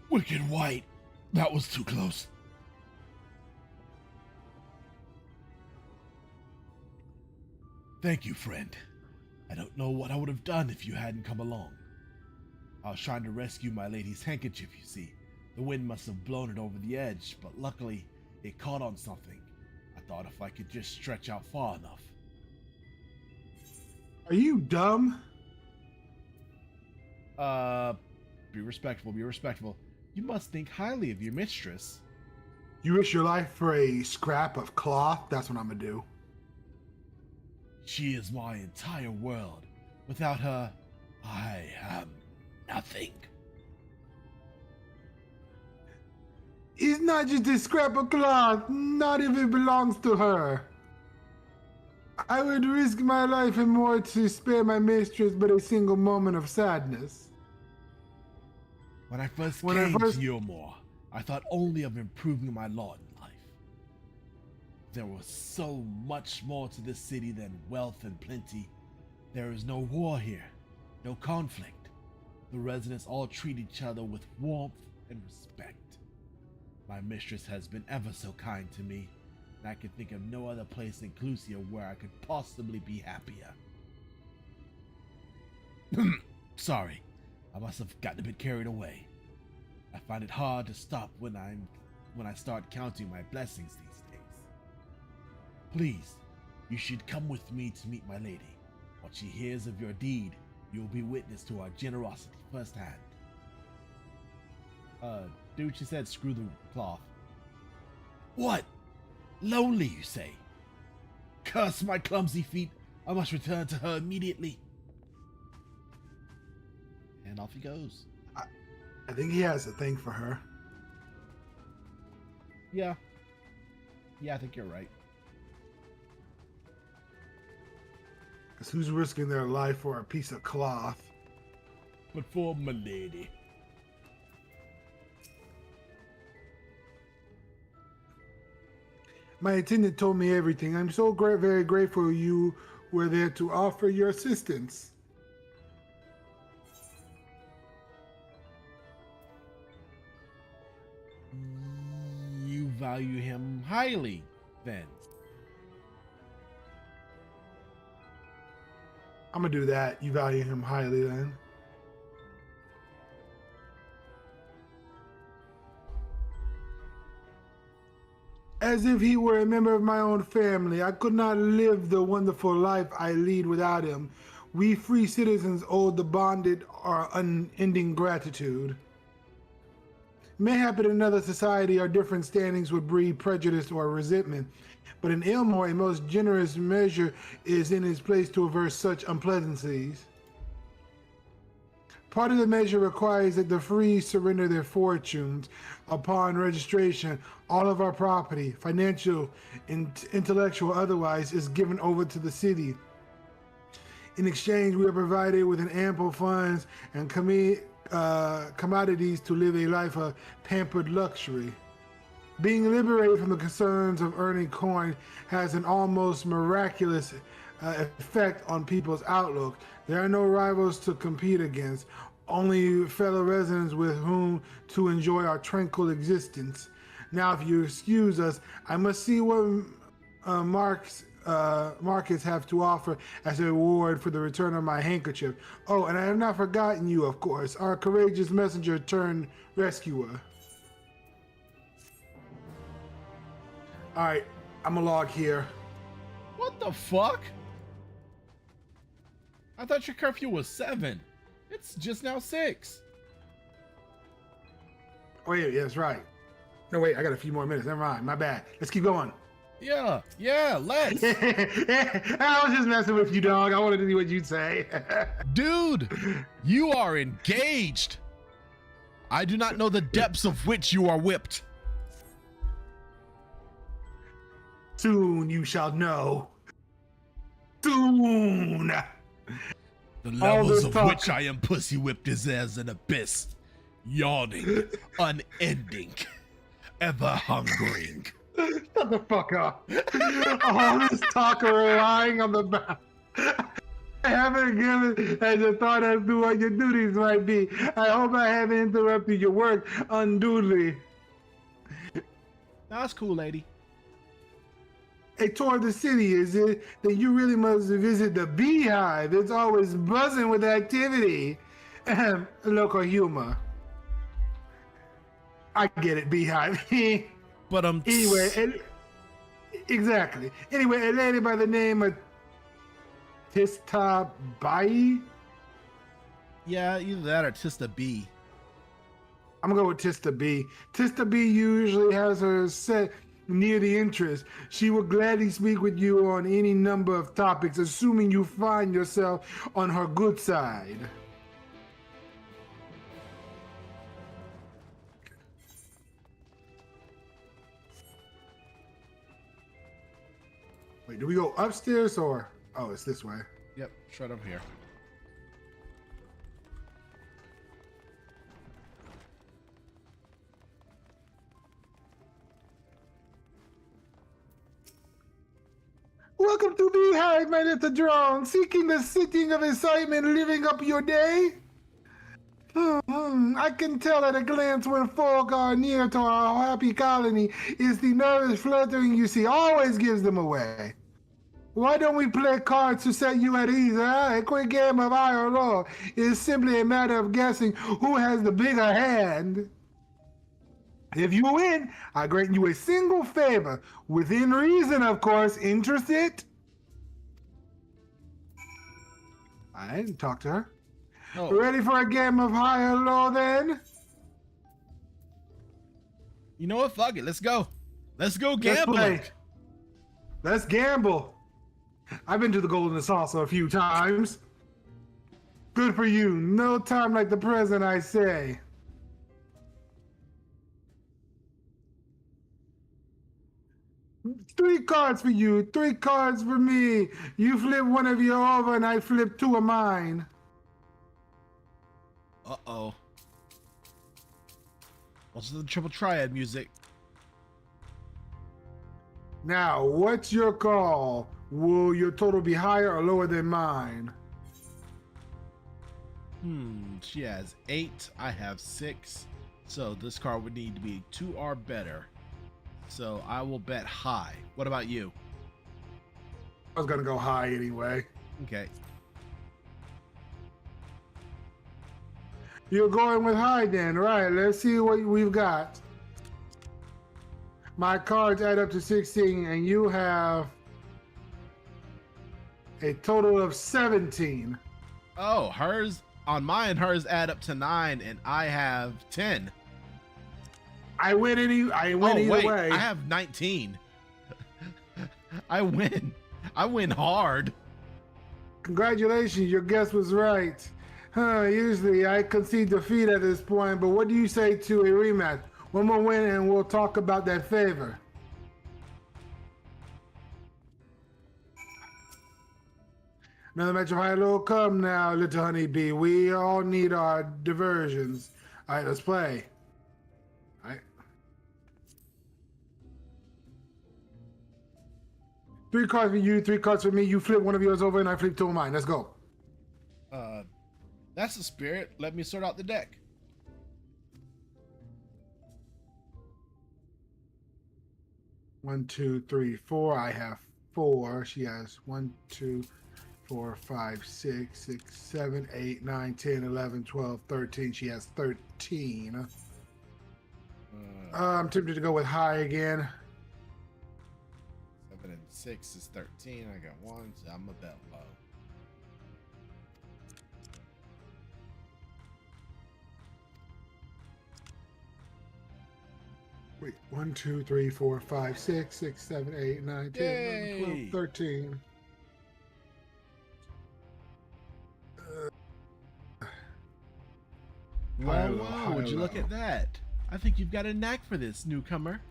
Wicked White. That was too close. Thank you, friend. I don't know what I would have done if you hadn't come along. I was trying to rescue my lady's handkerchief, you see. The wind must have blown it over the edge, but luckily it caught on something. I thought if I could just stretch out far enough. Are you dumb? Be respectful, be respectful. You must think highly of your mistress. You risk your life for a scrap of cloth? That's what I'm gonna do. She is my entire world. Without her, I am nothing. It's not just a scrap of cloth, not if it belongs to her. I would risk my life and more to spare my mistress but a single moment of sadness. When I first came to Yulmore, I thought only of improving my lot in life. There was so much more to this city than wealth and plenty. There is no war here, no conflict. The residents all treat each other with warmth and respect. My mistress has been ever so kind to me, and I can think of no other place in Clusia where I could possibly be happier. Sorry, I must have gotten a bit carried away. I find it hard to stop when I start counting my blessings these days. Please, you should come with me to meet my lady. Once she hears of your deed, you will be witness to our generosity firsthand. Dude, she said screw the cloth. What? Lonely, you say? Curse my clumsy feet. I must return to her immediately. And off he goes. I think he has a thing for her. Yeah. Yeah, I think you're right. Because who's risking their life for a piece of cloth? But for my lady. My attendant told me everything. I'm so very grateful you were there to offer your assistance. You value him highly, then. I'm gonna do that. You value him highly, then. As if he were a member of my own family. I could not live the wonderful life I lead without him. We free citizens owe the bonded our unending gratitude. Mayhap in another society our different standings would breed prejudice or resentment, but in Ilmore a most generous measure is in its place to avert such unpleasantries. Part of the measure requires that the free surrender their fortunes. Upon registration, all of our property, financial, intellectual, otherwise, is given over to the city. In exchange, we are provided with an ample funds and commodities to live a life of pampered luxury. Being liberated from the concerns of earning coin has an almost miraculous effect on people's outlook. There are no rivals to compete against, only fellow residents with whom to enjoy our tranquil existence. Now, if you excuse us, I must see what markets have to offer as a reward for the return of my handkerchief. Oh, and I have not forgotten you, of course, our courageous messenger turned rescuer. All right, I'm gonna log here. What the fuck? I thought your curfew was 7. It's just now 6. Oh yeah, that's right. No, wait, I got a few more minutes. Never mind, my bad. Let's keep going. Yeah, let's. I was just messing with you, dog. I wanted to see what you'd say. Dude, you are engaged. I do not know the depths of which you are whipped. Soon you shall know. Soon. The levels of which I am pussy whipped is as an abyss, yawning, unending, ever hungering. Shut the fuck up. All this talk of relying on the back. I haven't given as a thought as to what your duties might be. I hope I haven't interrupted your work unduly. That's cool, lady. A tour of the city, is it? Then you really must visit the beehive. It's always buzzing with activity. Local humor. I get it, beehive. But anyway, exactly. Anyway, a lady by the name of Tista Bai. Yeah, either that or Tista B. I'm gonna go with Tista B. Tista B usually has her set near the entrance. She will gladly speak with you on any number of topics, assuming you find yourself on her good side. Wait, do we go upstairs or? Oh, it's this way. Yep, straight up here. Welcome to Beehive, my little drone. Seeking the sitting of excitement, living up your day? I can tell at a glance when folk are near to our happy colony. It's the nervous fluttering you see always gives them away. Why don't we play cards to set you at ease, huh? A quick game of high or low is simply a matter of guessing who has the bigger hand. If you win, I grant you a single favor. Within reason, of course. Interested? I didn't talk to her. Oh. Ready for a game of high or low, then? You know what? Fuck it. Let's go. Let's go gambling. Let's gamble. I've been to the Golden Salsa a few times. Good for you. No time like the present, I say. Three cards for you, 3 cards for me. You flip one of your over and I flip 2 of mine. Uh-oh. What's the triple triad music? Now, what's your call? Will your total be higher or lower than mine? She has 8. I have 6. So this card would need to be 2 or better. So I will bet high. What about you? I was gonna go high anyway. Okay. You're going with high then, right? Let's see what we've got. My cards add up to 16 and you have a total of 17. Oh, hers on mine, hers add up to 9 and I have 10. I win either way. I have 19. I win. I win hard. Congratulations, your guess was right. Usually I concede defeat at this point, but what do you say to a rematch? One more win and we'll talk about that favor. Another match of high-low come now, little honeybee. We all need our diversions. All right, let's play. All right. 3 cards for you, 3 cards for me. You flip one of yours over and I flip 2 of mine. Let's go. That's the spirit. Let me sort out the deck. One, two, three, 4. I have 4. She has 1, 2, 4, 5, 6, 6, 7, 8, 9, 10, 11, 12, 13. She has 13. I'm tempted to go with high again. 7 and 6 is 13. I got 1, so I'm a bet low. Wait, 1, 2, 3, 4, 5, 6, 6, 7, 8, 9, 10, 11, 12, 13. Wow, would you look at that? I think you've got a knack for this, newcomer.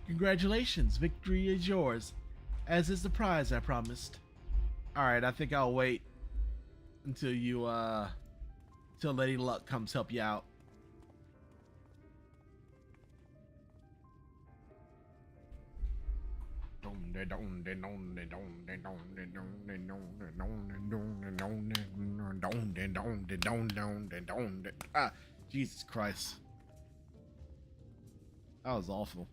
Congratulations, victory is yours, as is the prize I promised. Alright, I think I'll wait until you, till Lady Luck comes help you out. Ah, Jesus Christ. That was awful.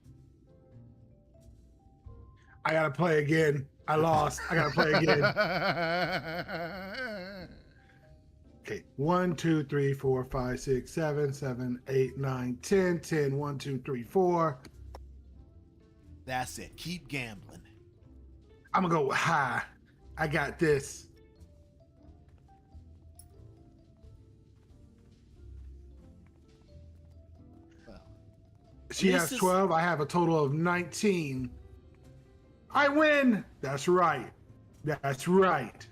I gotta play again. I lost. I gotta play again. Okay. 1, 2, 3, 4, 5, 6, 7, 7, 8, 9, 10, 10, 1, 2, 3, 4. That's it. Keep gambling. I'm gonna go high. I got this. Well, She has 12. I have a total of 19. I win. That's right. That's right.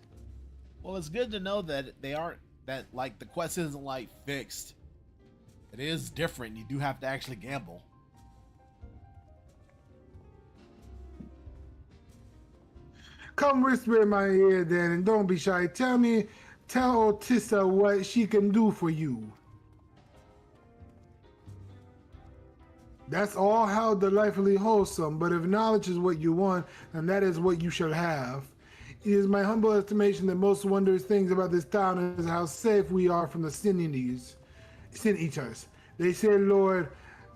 Well, it's good to know that they aren't, that like the quest isn't like fixed. It is different. You do have to actually gamble. Come whisper in my ear then, and don't be shy. Tell Otissa what she can do for you. That's all how delightfully wholesome, but if knowledge is what you want, then that is what you shall have. It is my humble estimation that most wondrous things about this town is how safe we are from the sin eaters. They say Lord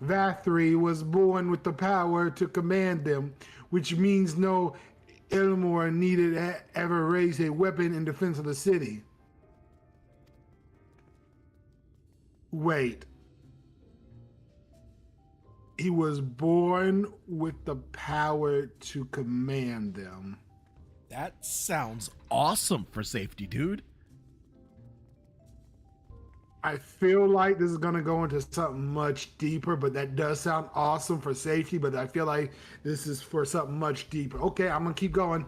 Vathri was born with the power to command them, which means no Elmore needed ever raise a weapon in defense of the city. Wait. He was born with the power to command them. That sounds awesome for safety, dude. I feel like this is going to go into something much deeper, but that does sound awesome for safety, but I feel like this is for something much deeper. Okay, I'm going to keep going.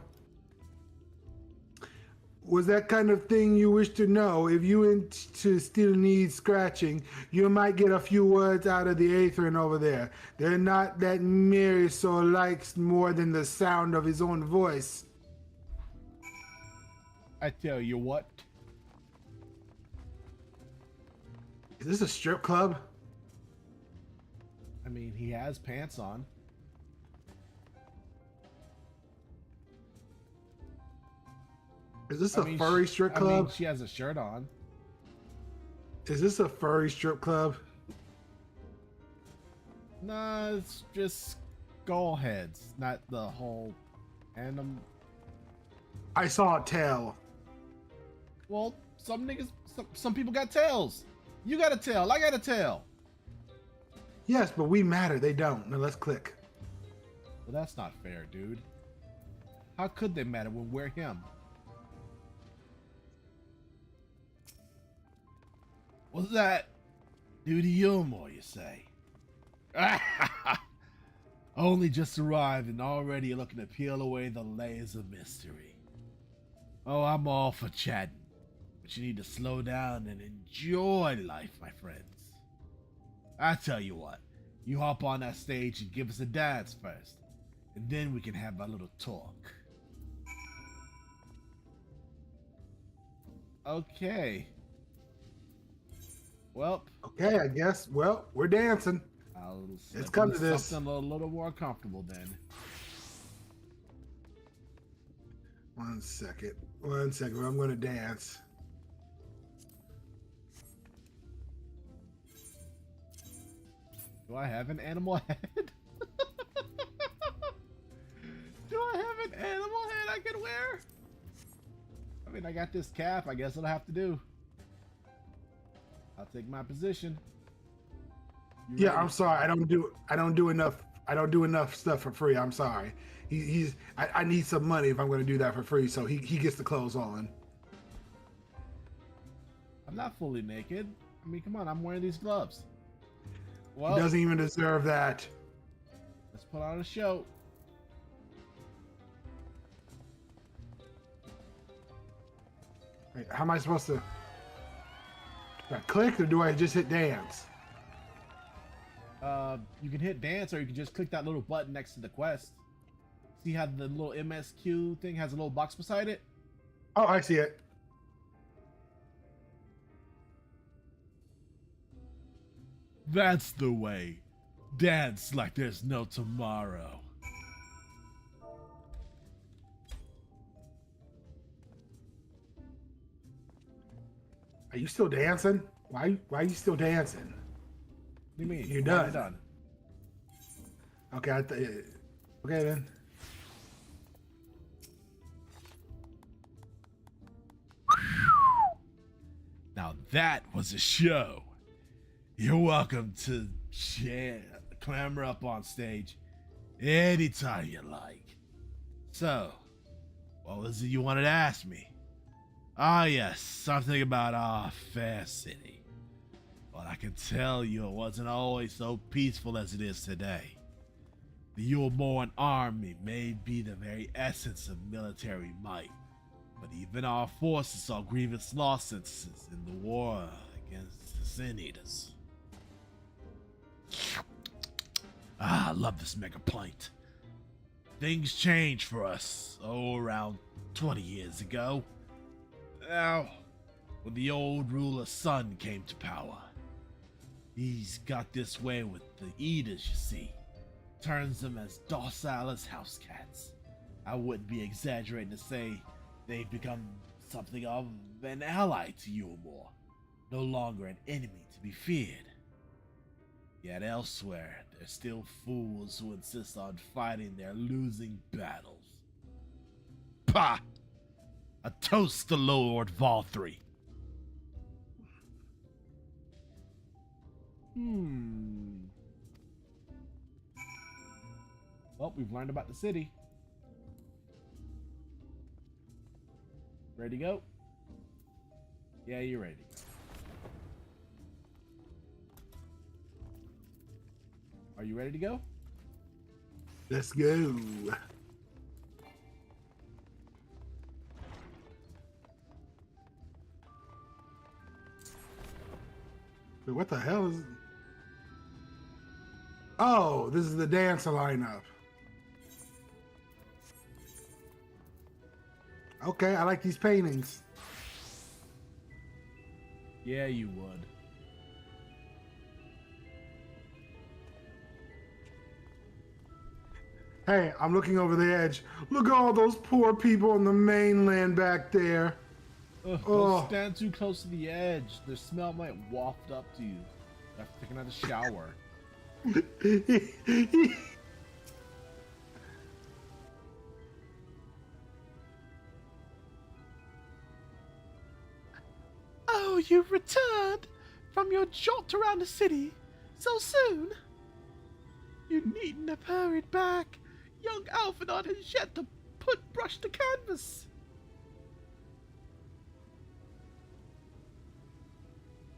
Was that kind of thing you wish to know? If you still need scratching, you might get a few words out of the Aethrin over there. They're not that Mary so likes more than the sound of his own voice. I tell you what. Is this a strip club? I mean, he has pants on. Is this a furry strip club? I mean, she has a shirt on. Is this a furry strip club? Nah, it's just skull heads, not the whole animal. I saw a tail. Well, some people got tails. You got a tail. I got a tail. Yes, but we matter. They don't. Now let's click. Well, that's not fair, dude. How could they matter when we're him? What's that? Duty Ilmore, you say? Only just arrived and already looking to peel away the layers of mystery. Oh, I'm all for chatting, but you need to slow down and enjoy life, my friends. I tell you what, you hop on that stage and give us a dance first, and then we can have a little talk. Okay. Well. Okay, I guess. Well, we're dancing. Let's come to this. Something a little more comfortable then. 1 second. 1 second. I'm going to dance. Do I have an animal head? I can wear? I mean, I got this cap. I guess it'll have to do. I'll take my position. Yeah, I'm sorry. I don't do enough stuff for free. I'm sorry. I need some money if I'm going to do that for free. So he gets the clothes on. I'm not fully naked. I mean, come on. I'm wearing these gloves. Well, He doesn't even deserve that. let's put on a show. Wait, how am I supposed to? Do I click or do I just hit dance? You can hit dance, or you can just click that little button next to the quest. See how the little MSQ thing has a little box beside it? Oh, I see it. That's the way. Dance like there's no tomorrow. Are you still dancing? Why are you still dancing? What do you mean? You're Why am I done. Okay, okay then. Now that was a show. You're welcome to clamber up on stage anytime you like. So, what was it you wanted to ask me? Ah, yes, something about our fair city. Well, I can tell you it wasn't always so peaceful as it is today. The Yulmoran army may be the very essence of military might, but even our forces saw grievous losses in the war against the Sin Eaters. Ah, I love this mega pint. Things changed for us, around 20 years ago. Now, when the old ruler's son came to power, he's got this way with the Eaters, you see. Turns them as docile as house cats. I wouldn't be exaggerating to say they've become something of an ally to Yulmore, no longer an enemy to be feared. Yet elsewhere, there's still fools who insist on fighting their losing battles. Pah! A toast to Lord Valthree. Well, we've learned about the city. Ready to go? Yeah, you're ready to go. Are you ready to go? Let's go. Wait, what the hell is? Oh, this is the dance lineup. Okay, I like these paintings. Yeah, you would. Hey, I'm looking over the edge. Look at all those poor people on the mainland back there. Ugh, Oh. don't stand too close to the edge. The smell might waft up to you after taking out a shower. Oh, you've returned from your jaunt around the city so soon? You needn't have hurried back. Young Alphie has yet to brush the canvas.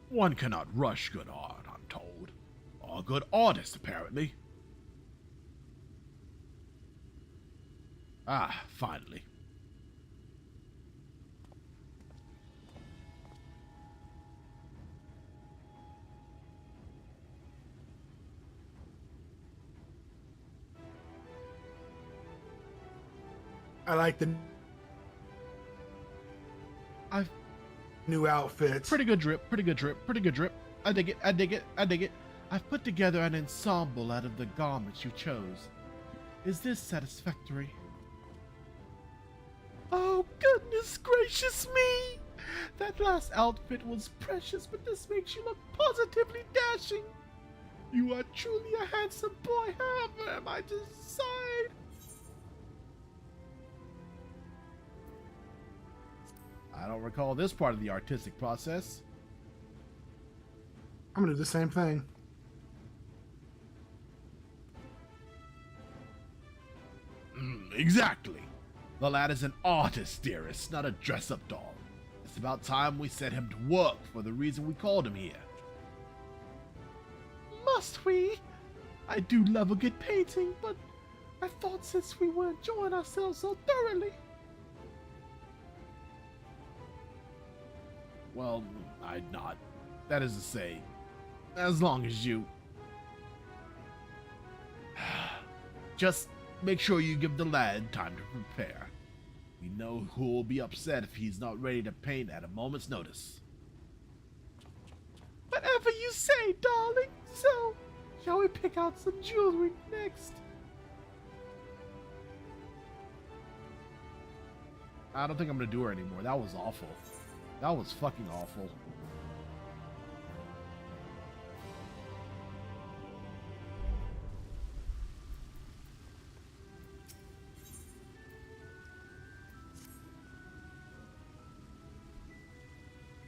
One cannot rush good art, I'm told. Or good artists, apparently. Ah, finally. I like the I've new outfits. pretty good drip, pretty good drip, pretty good drip. I dig it, I dig it, I dig it. I've put together an ensemble out of the garments you chose. Is this satisfactory? Oh, goodness gracious me! That last outfit was precious, but this makes you look positively dashing. You are truly a handsome boy, however am I to decide? I don't recall this part of the artistic process. I'm gonna do the same thing. Exactly. The lad is an artist, dearest, not a dress-up doll. It's about time we set him to work for the reason we called him here. Must we? I do love a good painting, but I thought since we were enjoying ourselves so thoroughly. Well, I'd not. That is to say, as long as you... Just make sure you give the lad time to prepare. We know who will be upset if he's not ready to paint at a moment's notice. Whatever you say, darling. So, shall we pick out some jewelry next? I don't think I'm gonna do her anymore. That was awful. That was fucking awful.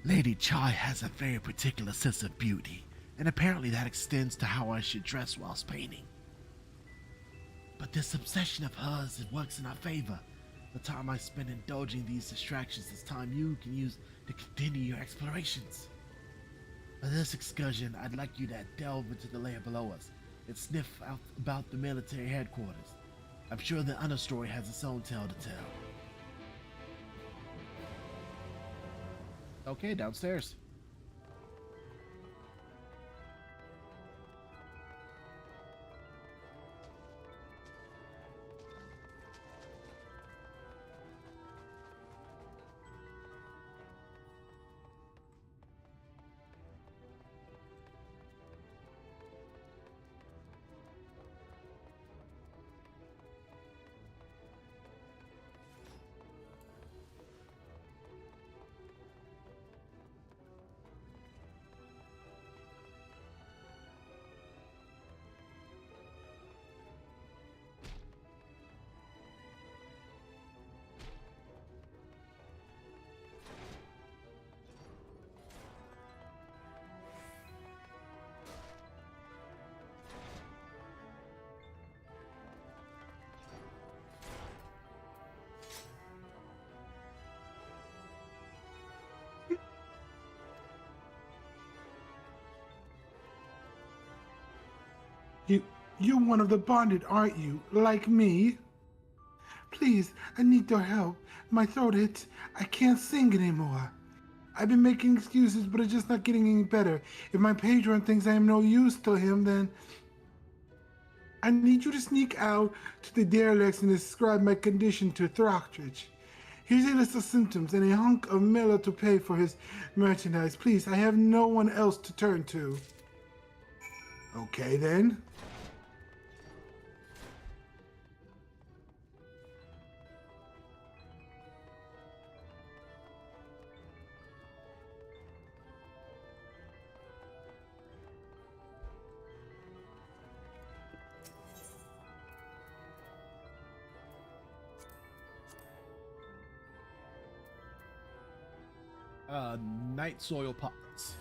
Lady Chai has a very particular sense of beauty, and apparently that extends to how I should dress whilst painting. But this obsession of hers, it works in our favor. The time I spend indulging these distractions is time you can use to continue your explorations. For this excursion, I'd like you to delve into the layer below us and sniff out about the military headquarters. I'm sure the understory has its own tale to tell. Okay, downstairs. You're one of the bonded, aren't you? Like me? Please, I need your help. My throat hurts. I can't sing anymore. I've been making excuses, but it's just not getting any better. If my patron thinks I am no use to him, then I need you to sneak out to the derelicts and describe my condition to Throckridge. Here's a list of symptoms and a hunk of metal to pay for his merchandise. Please, I have no one else to turn to. Okay, then. Night soil pots.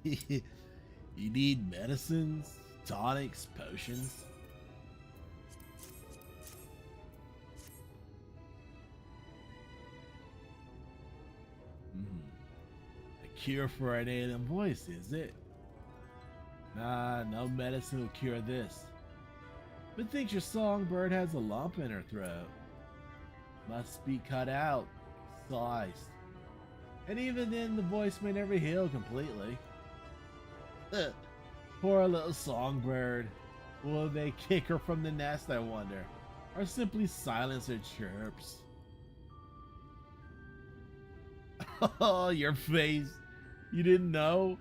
You need medicines, tonics, potions. A cure for an alien voice, is it? Nah, no medicine will cure this. But thinks your songbird has a lump in her throat. Must be cut out, sliced. And even then, the voice may never heal completely. Poor little songbird. Will they kick her from the nest, I wonder? Or simply silence her chirps? Oh, your face. You didn't know?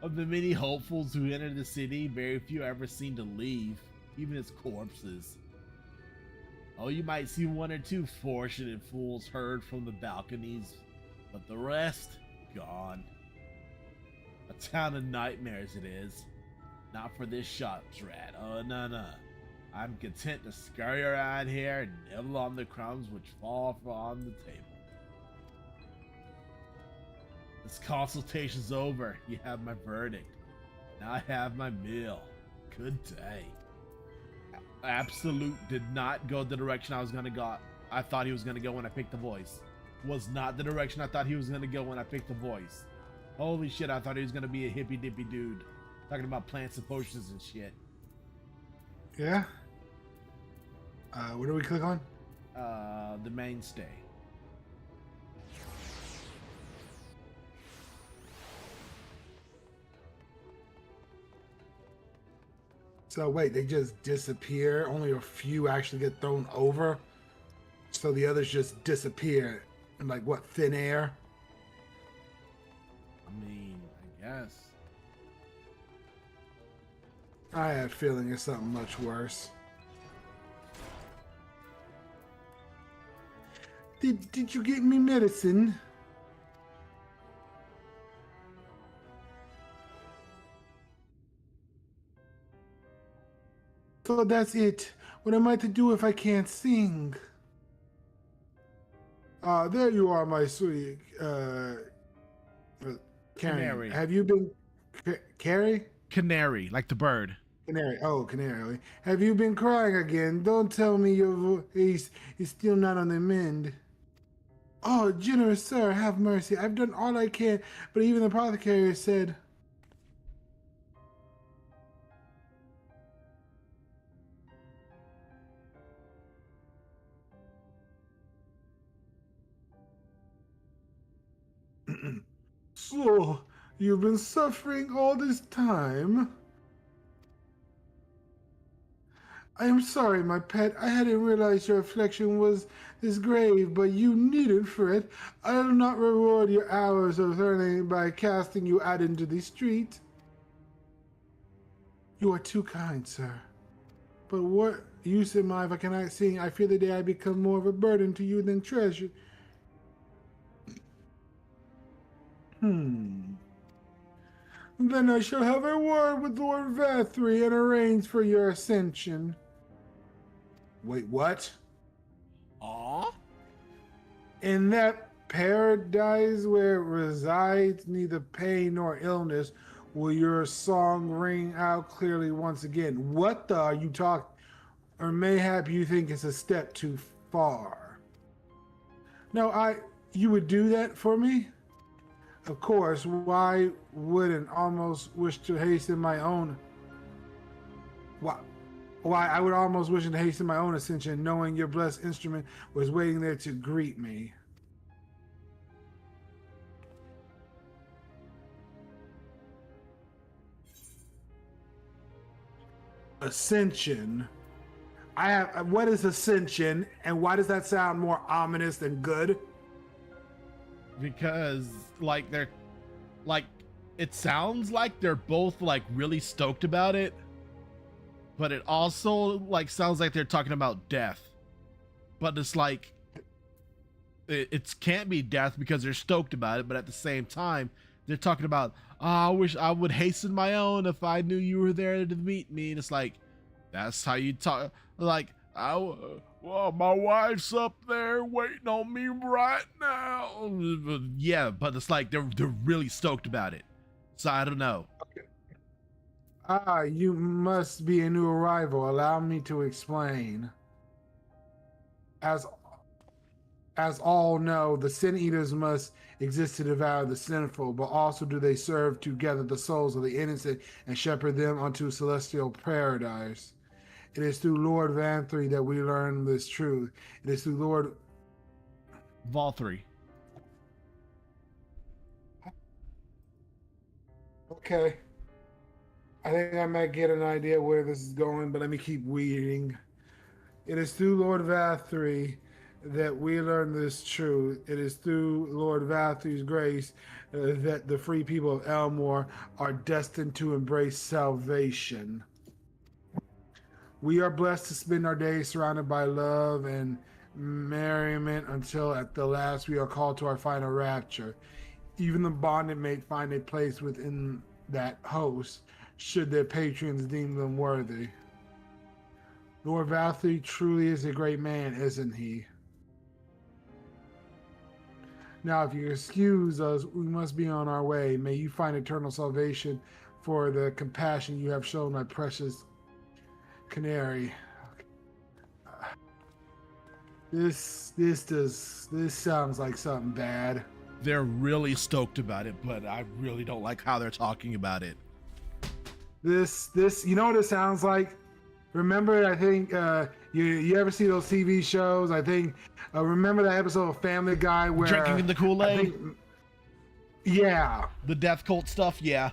Of the many hopefuls who entered the city, very few ever seem to leave, even as corpses. Oh, you might see one or two fortunate fools heard from the balconies, but the rest, gone. A town of nightmares it is. Not for this shop's rat. Oh, no. I'm content to scurry around here and nibble on the crumbs which fall from the table. This consultation's over. You have my verdict. Now I have my meal. Good day. Absolute did not go the direction I was gonna go. I thought he was gonna go when I picked the voice. Was not the direction I thought he was gonna go when I picked the voice. Holy shit, I thought he was gonna be a hippy dippy dude. Talking about plants and potions and shit. Yeah? What do we click on? The mainstay. So wait, they just disappear? Only a few actually get thrown over? So the others just disappear in like what, thin air? I mean, I guess. I had a feeling it's something much worse. Did you get me medicine? So that's it. What am I to do if I can't sing? There you are, my sweet Canary. Have you been Carrie? Canary, like the bird. Canary. Oh, canary. Have you been crying again? Don't tell me your voice is still not on the mend. Oh, generous sir, have mercy. I've done all I can, but even the apothecary said... So, you've been suffering all this time? I am sorry, my pet. I hadn't realized your affliction was this grave, but you needn't fret. I will not reward your hours of learning by casting you out into the street. You are too kind, sir. But what use am I if I cannot sing? I fear the day I become more of a burden to you than treasure. Then I shall have a word with Lord Vathry and arrange for your ascension. Wait, what? Aw? In that paradise where resides neither pain nor illness, will your song ring out clearly once again? What the are you talking? Or mayhap you think it's a step too far? No, you would do that for me? Of course, why wouldn't almost wish to hasten my own... Why I would almost wish to hasten my own ascension, knowing your blessed instrument was waiting there to greet me. Ascension? What is ascension, and why does that sound more ominous than good? Because it sounds like they're both like really stoked about it, but it also like sounds like they're talking about death. But it's like it can't be death because they're stoked about it, but at the same time they're talking about, oh, I wish I would hasten my own if I knew you were there to meet me. And it's like, that's how you talk. Like, well, my wife's up there waiting on me right now. Yeah, but it's like they're really stoked about it. So I don't know. Okay. You must be a new arrival. Allow me to explain. As all know, the Sin Eaters must exist to devour the sinful, but also do they serve to gather the souls of the innocent and shepherd them unto celestial paradise. It is through Lord Vathry that we learn this truth. It is through Lord... Vathry. Okay. I think I might get an idea where this is going, but let me keep reading. It is through Lord Vathry that we learn this truth. It is through Lord Vathry's grace that the free people of Elmore are destined to embrace salvation. We are blessed to spend our days surrounded by love and merriment until at the last we are called to our final rapture. Even the bonded may find a place within that host, should their patrons deem them worthy. Lord Valthy truly is a great man, isn't he? Now, if you excuse us, we must be on our way. May you find eternal salvation for the compassion you have shown my precious canary. This sounds like something bad. They're really stoked about it, but I really don't like how they're talking about it. This, you know what it sounds like? Remember, I think you ever see those TV shows? I think remember that episode of Family Guy where Drinking the Kool-Aid? Yeah. The death cult stuff, yeah.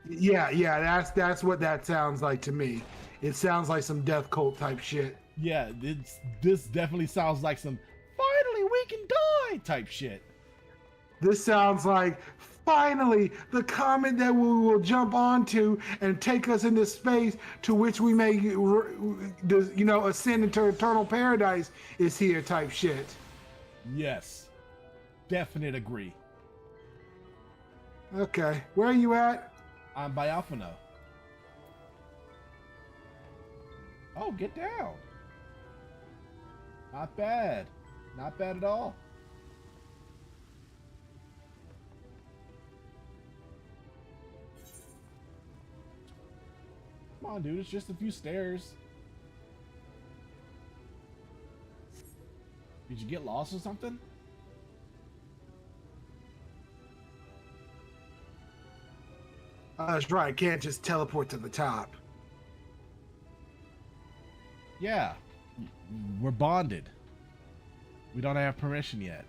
Yeah, that's what that sounds like to me. It sounds like some death cult type shit. Yeah, this definitely sounds like some finally we can die type shit. This sounds like finally the comet that we will jump onto and take us into space to which we may, ascend into eternal paradise is here type shit. Yes, definite agree. Okay, where are you at? I'm by Alphie. Oh, get down. Not bad. Not bad at all. Come on, dude. It's just a few stairs. Did you get lost or something? That's right. I can't just teleport to the top. Yeah. We're bonded. We don't have permission yet.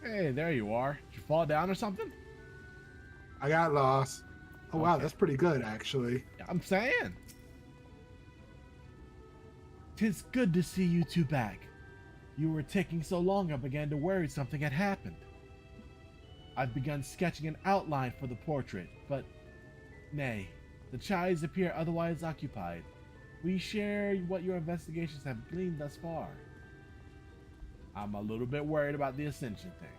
Hey, there you are. Did you fall down or something? I got lost. Oh, wow, Okay. that's pretty good, actually. I'm saying. 'Tis good to see you two back. You were taking so long I began to worry something had happened. I've begun sketching an outline for the portrait, but nay, the chies appear otherwise occupied. We share what your investigations have gleaned thus far. I'm a little bit worried about the Ascension thing.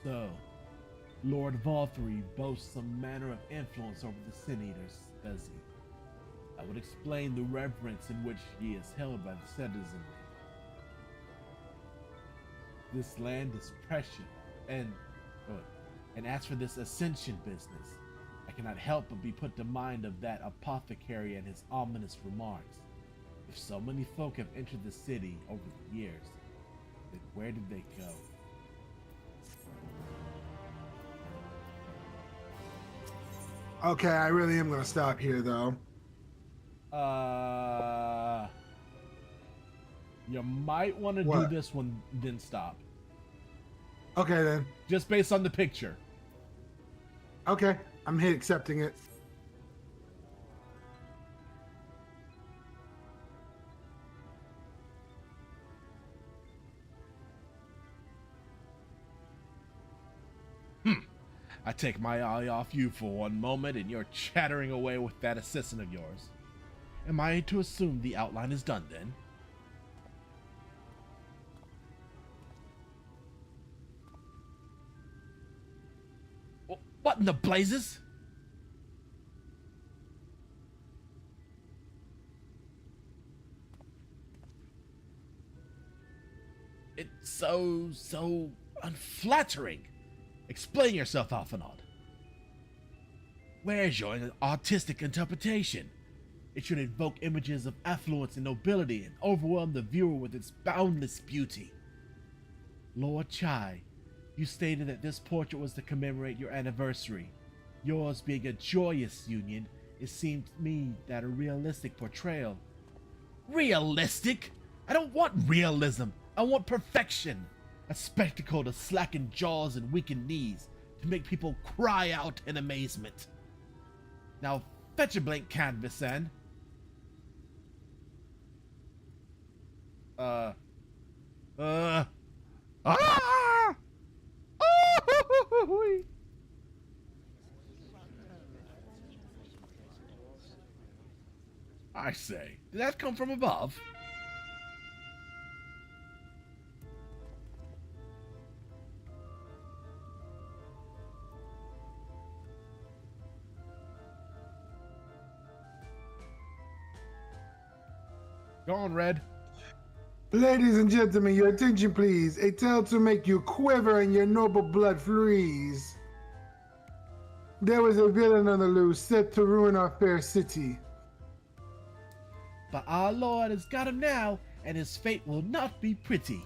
So, Lord Valthy boasts some manner of influence over the Sin Eaters, does he? That would explain the reverence in which he is held by the citizenry. This land is precious, and as for this Ascension business, I cannot help but be put to mind of that apothecary and his ominous remarks. If so many folk have entered the city over the years, then where did they go? Okay, I really am going to stop here, though. You might want to do What? this one, then stop. Okay, then. Just based on the picture. Okay, I'm accepting it. I take my eye off you for one moment and you're chattering away with that assistant of yours. Am I to assume the outline is done then? What in the blazes? It's so unflattering. Explain yourself, Alphie. Where's your artistic interpretation? It should evoke images of affluence and nobility and overwhelm the viewer with its boundless beauty. Lord Chai, you stated that this portrait was to commemorate your anniversary. Yours being a joyous union, it seemed to me that a realistic portrayal... Realistic? I don't want realism. I I want perfection. A spectacle to slacken jaws and weaken knees, to make people cry out in amazement. Now, fetch a blank canvas, and... Ah! Oh! I say, did that come from above? Go on, Red. Ladies and gentlemen, your attention please. A tale to make you quiver and your noble blood freeze. There was a villain on the loose set to ruin our fair city. But our Lord has got him now, and his fate will not be pretty.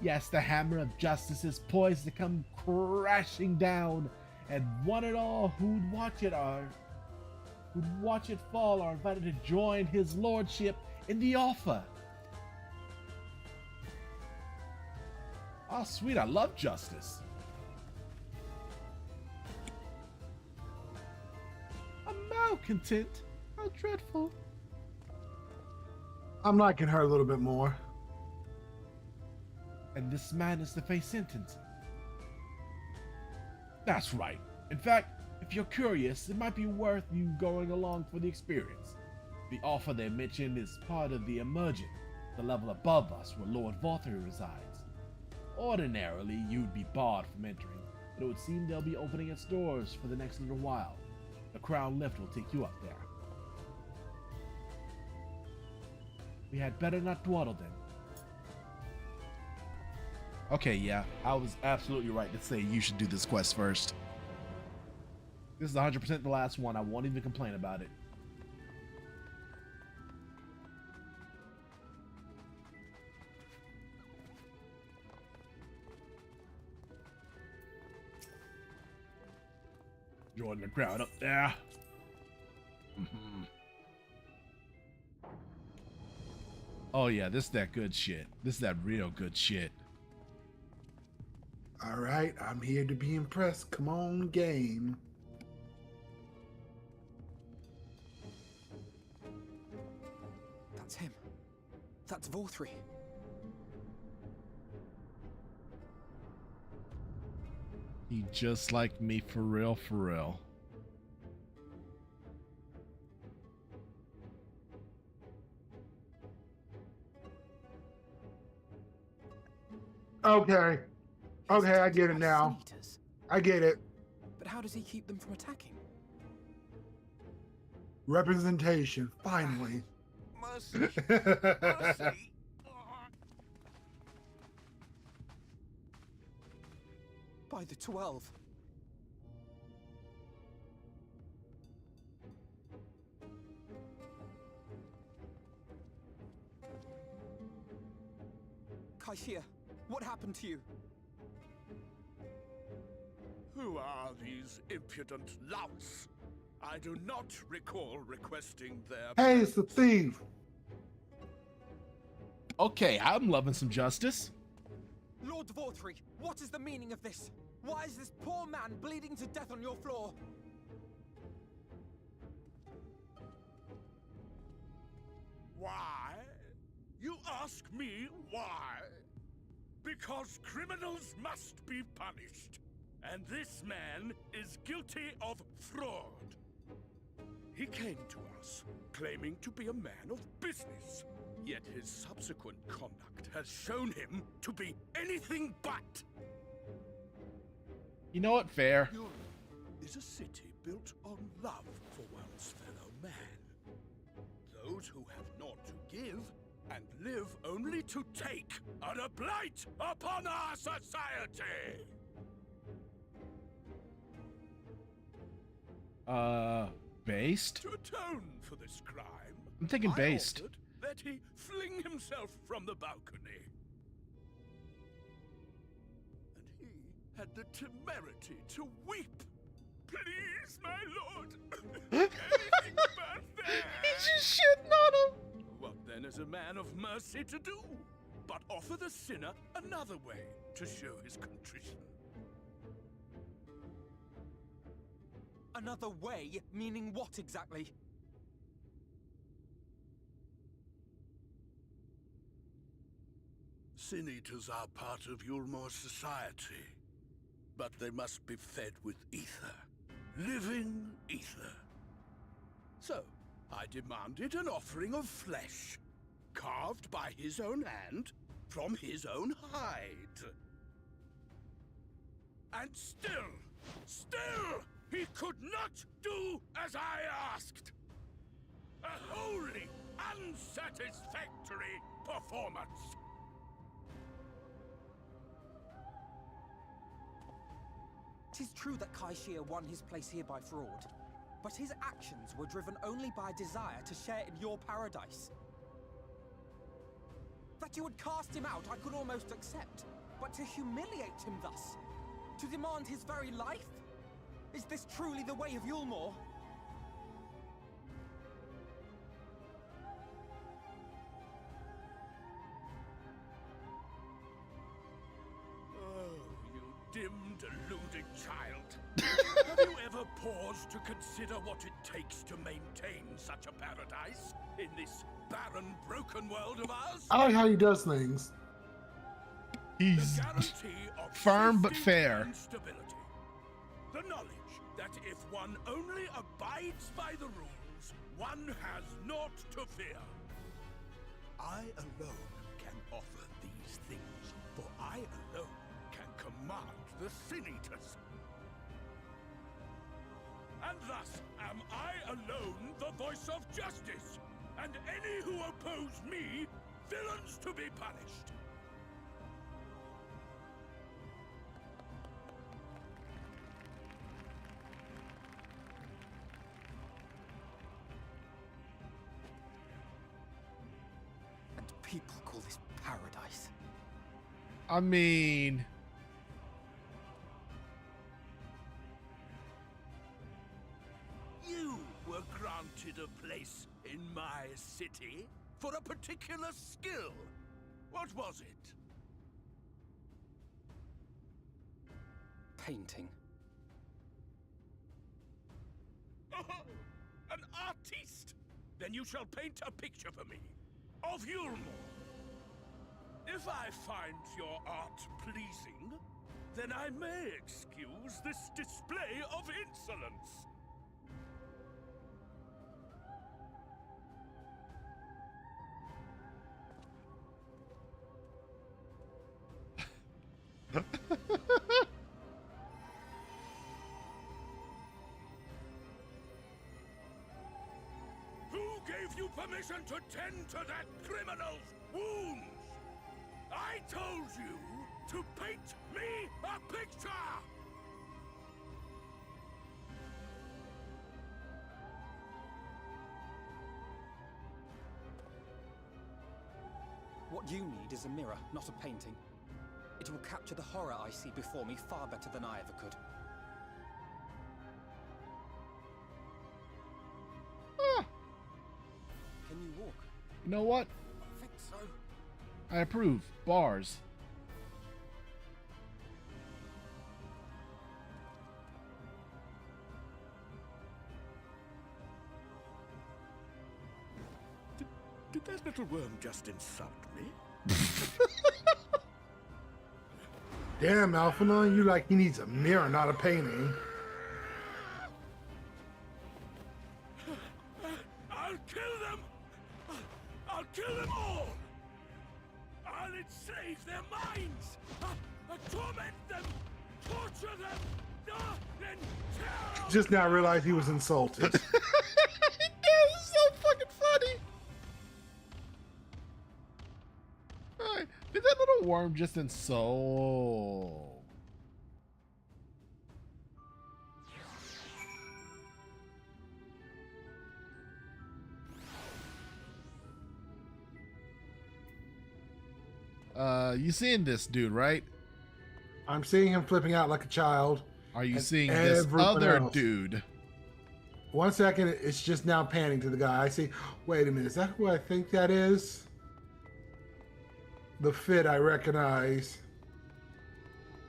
Yes, the hammer of justice is poised to come crashing down, and one and all who'd watch it fall are invited to join his lordship in the offer. Oh, sweet, I love justice. A malcontent? How dreadful. I'm liking her a little bit more. And this man is to face sentence. That's right. In fact, if you're curious, it might be worth you going along for the experience. The offer they mentioned is part of the Emergent, the level above us where Lord Vorther resides. Ordinarily, you'd be barred from entering, but it would seem they'll be opening its doors for the next little while. The Crown Lift will take you up there. We had better not dawdle then. Okay, yeah, I was absolutely right to say you should do this quest first. This is 100% the last one. I won't even complain about it. Join the crowd up there. Oh yeah, this is that good shit. This is that real good shit. All right, I'm here to be impressed. Come on, game. That's him. That's Vorthree. He just like me for real, for real. Okay. Okay, I get it now. Sun-eaters. I get it. But how does he keep them from attacking? Representation, finally. Mercy. Mercy. By the 12. Kaishia, what happened to you? Who are these impudent louts? I do not recall requesting their... Hey, it's the thief. Okay, I'm loving some justice. Lord Vorthree, what is the meaning of this? Why is this poor man bleeding to death on your floor? Why? You ask me why? Because criminals must be punished. And this man is guilty of fraud. He came to us, claiming to be a man of business. Yet his subsequent conduct has shown him to be anything but. You know what? Fair. Europe is a city built on love for one's fellow man. Those who have naught to give and live only to take are a blight upon our society. Based? To atone for this crime, I'm thinking based. I ordered that he fling himself from the balcony. And he had the temerity to weep. Please, my lord. Anything but that. He's just shitting on him. What then is a man of mercy to do? but offer the sinner another way to show his contrition. Another way? Meaning what exactly? Sin Eaters are part of Yulmore's society, but they must be fed with ether. Living ether. So, I demanded an offering of flesh, carved by his own hand, from his own hide. And still, he could not do as I asked. A wholly unsatisfactory performance. Tis true that Kaishia won his place here by fraud, but his actions were driven only by a desire to share in your paradise. That you would cast him out I could almost accept, but to humiliate him thus, to demand his very life? Is this truly the way of Yulmore? Oh, you dim, deluded child. Have you ever paused to consider what it takes to maintain such a paradise in this barren, broken world of ours? I like how he does things. He's The guarantee of firm but safety fair. and stability. The knowledge that if one only abides by the rules, one has naught to fear. I alone can offer these things, for I alone can command the Sin Eaters. And thus am I alone the voice of justice, and any who oppose me, villains to be punished. People call this paradise. I mean, You were granted a place in my city for a particular skill. What was it? Painting. Oh, an artiste! Then you shall paint a picture for me of Yulmore. If I find your art pleasing, then I may excuse this display of insolence. Who gave you permission to tend to that criminal's wounds? I told you to paint me a picture! What you need is a mirror, not a painting. It will capture the horror I see before me far better than I ever could. Can you walk? you know what? I think so. I approve. Bars. Did that little worm just insult me? Damn, Alphinaud, you like he needs a mirror, not a painting. I'll kill them! I'll kill them all! I'll enslave their minds! I'll torment them! Torture them! Then tear Just now realized he was insulted. That was so fucking funny. Alright, did that little worm just insult? You seeing this dude, right? I'm seeing him flipping out like a child. Are you And seeing this everyone other else. dude? 1 second, it's just now panning to the guy. I see, wait a minute, is that who I think that is? The fit I recognize.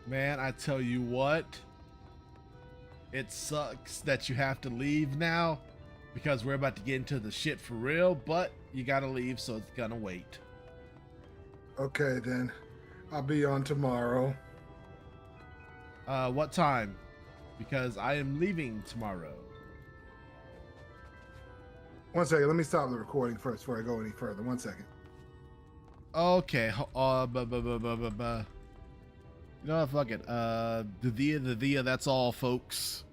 Man, I tell you what. It sucks that you have to leave now because we're about to get into the shit for real, but you gotta leave, so it's gonna wait. Okay, then. I'll be on tomorrow. What time? Because I am leaving tomorrow. One second. Let me stop the recording first before I go any further. 1 second. Okay. You know what? Fuck it. The Via, that's all, folks.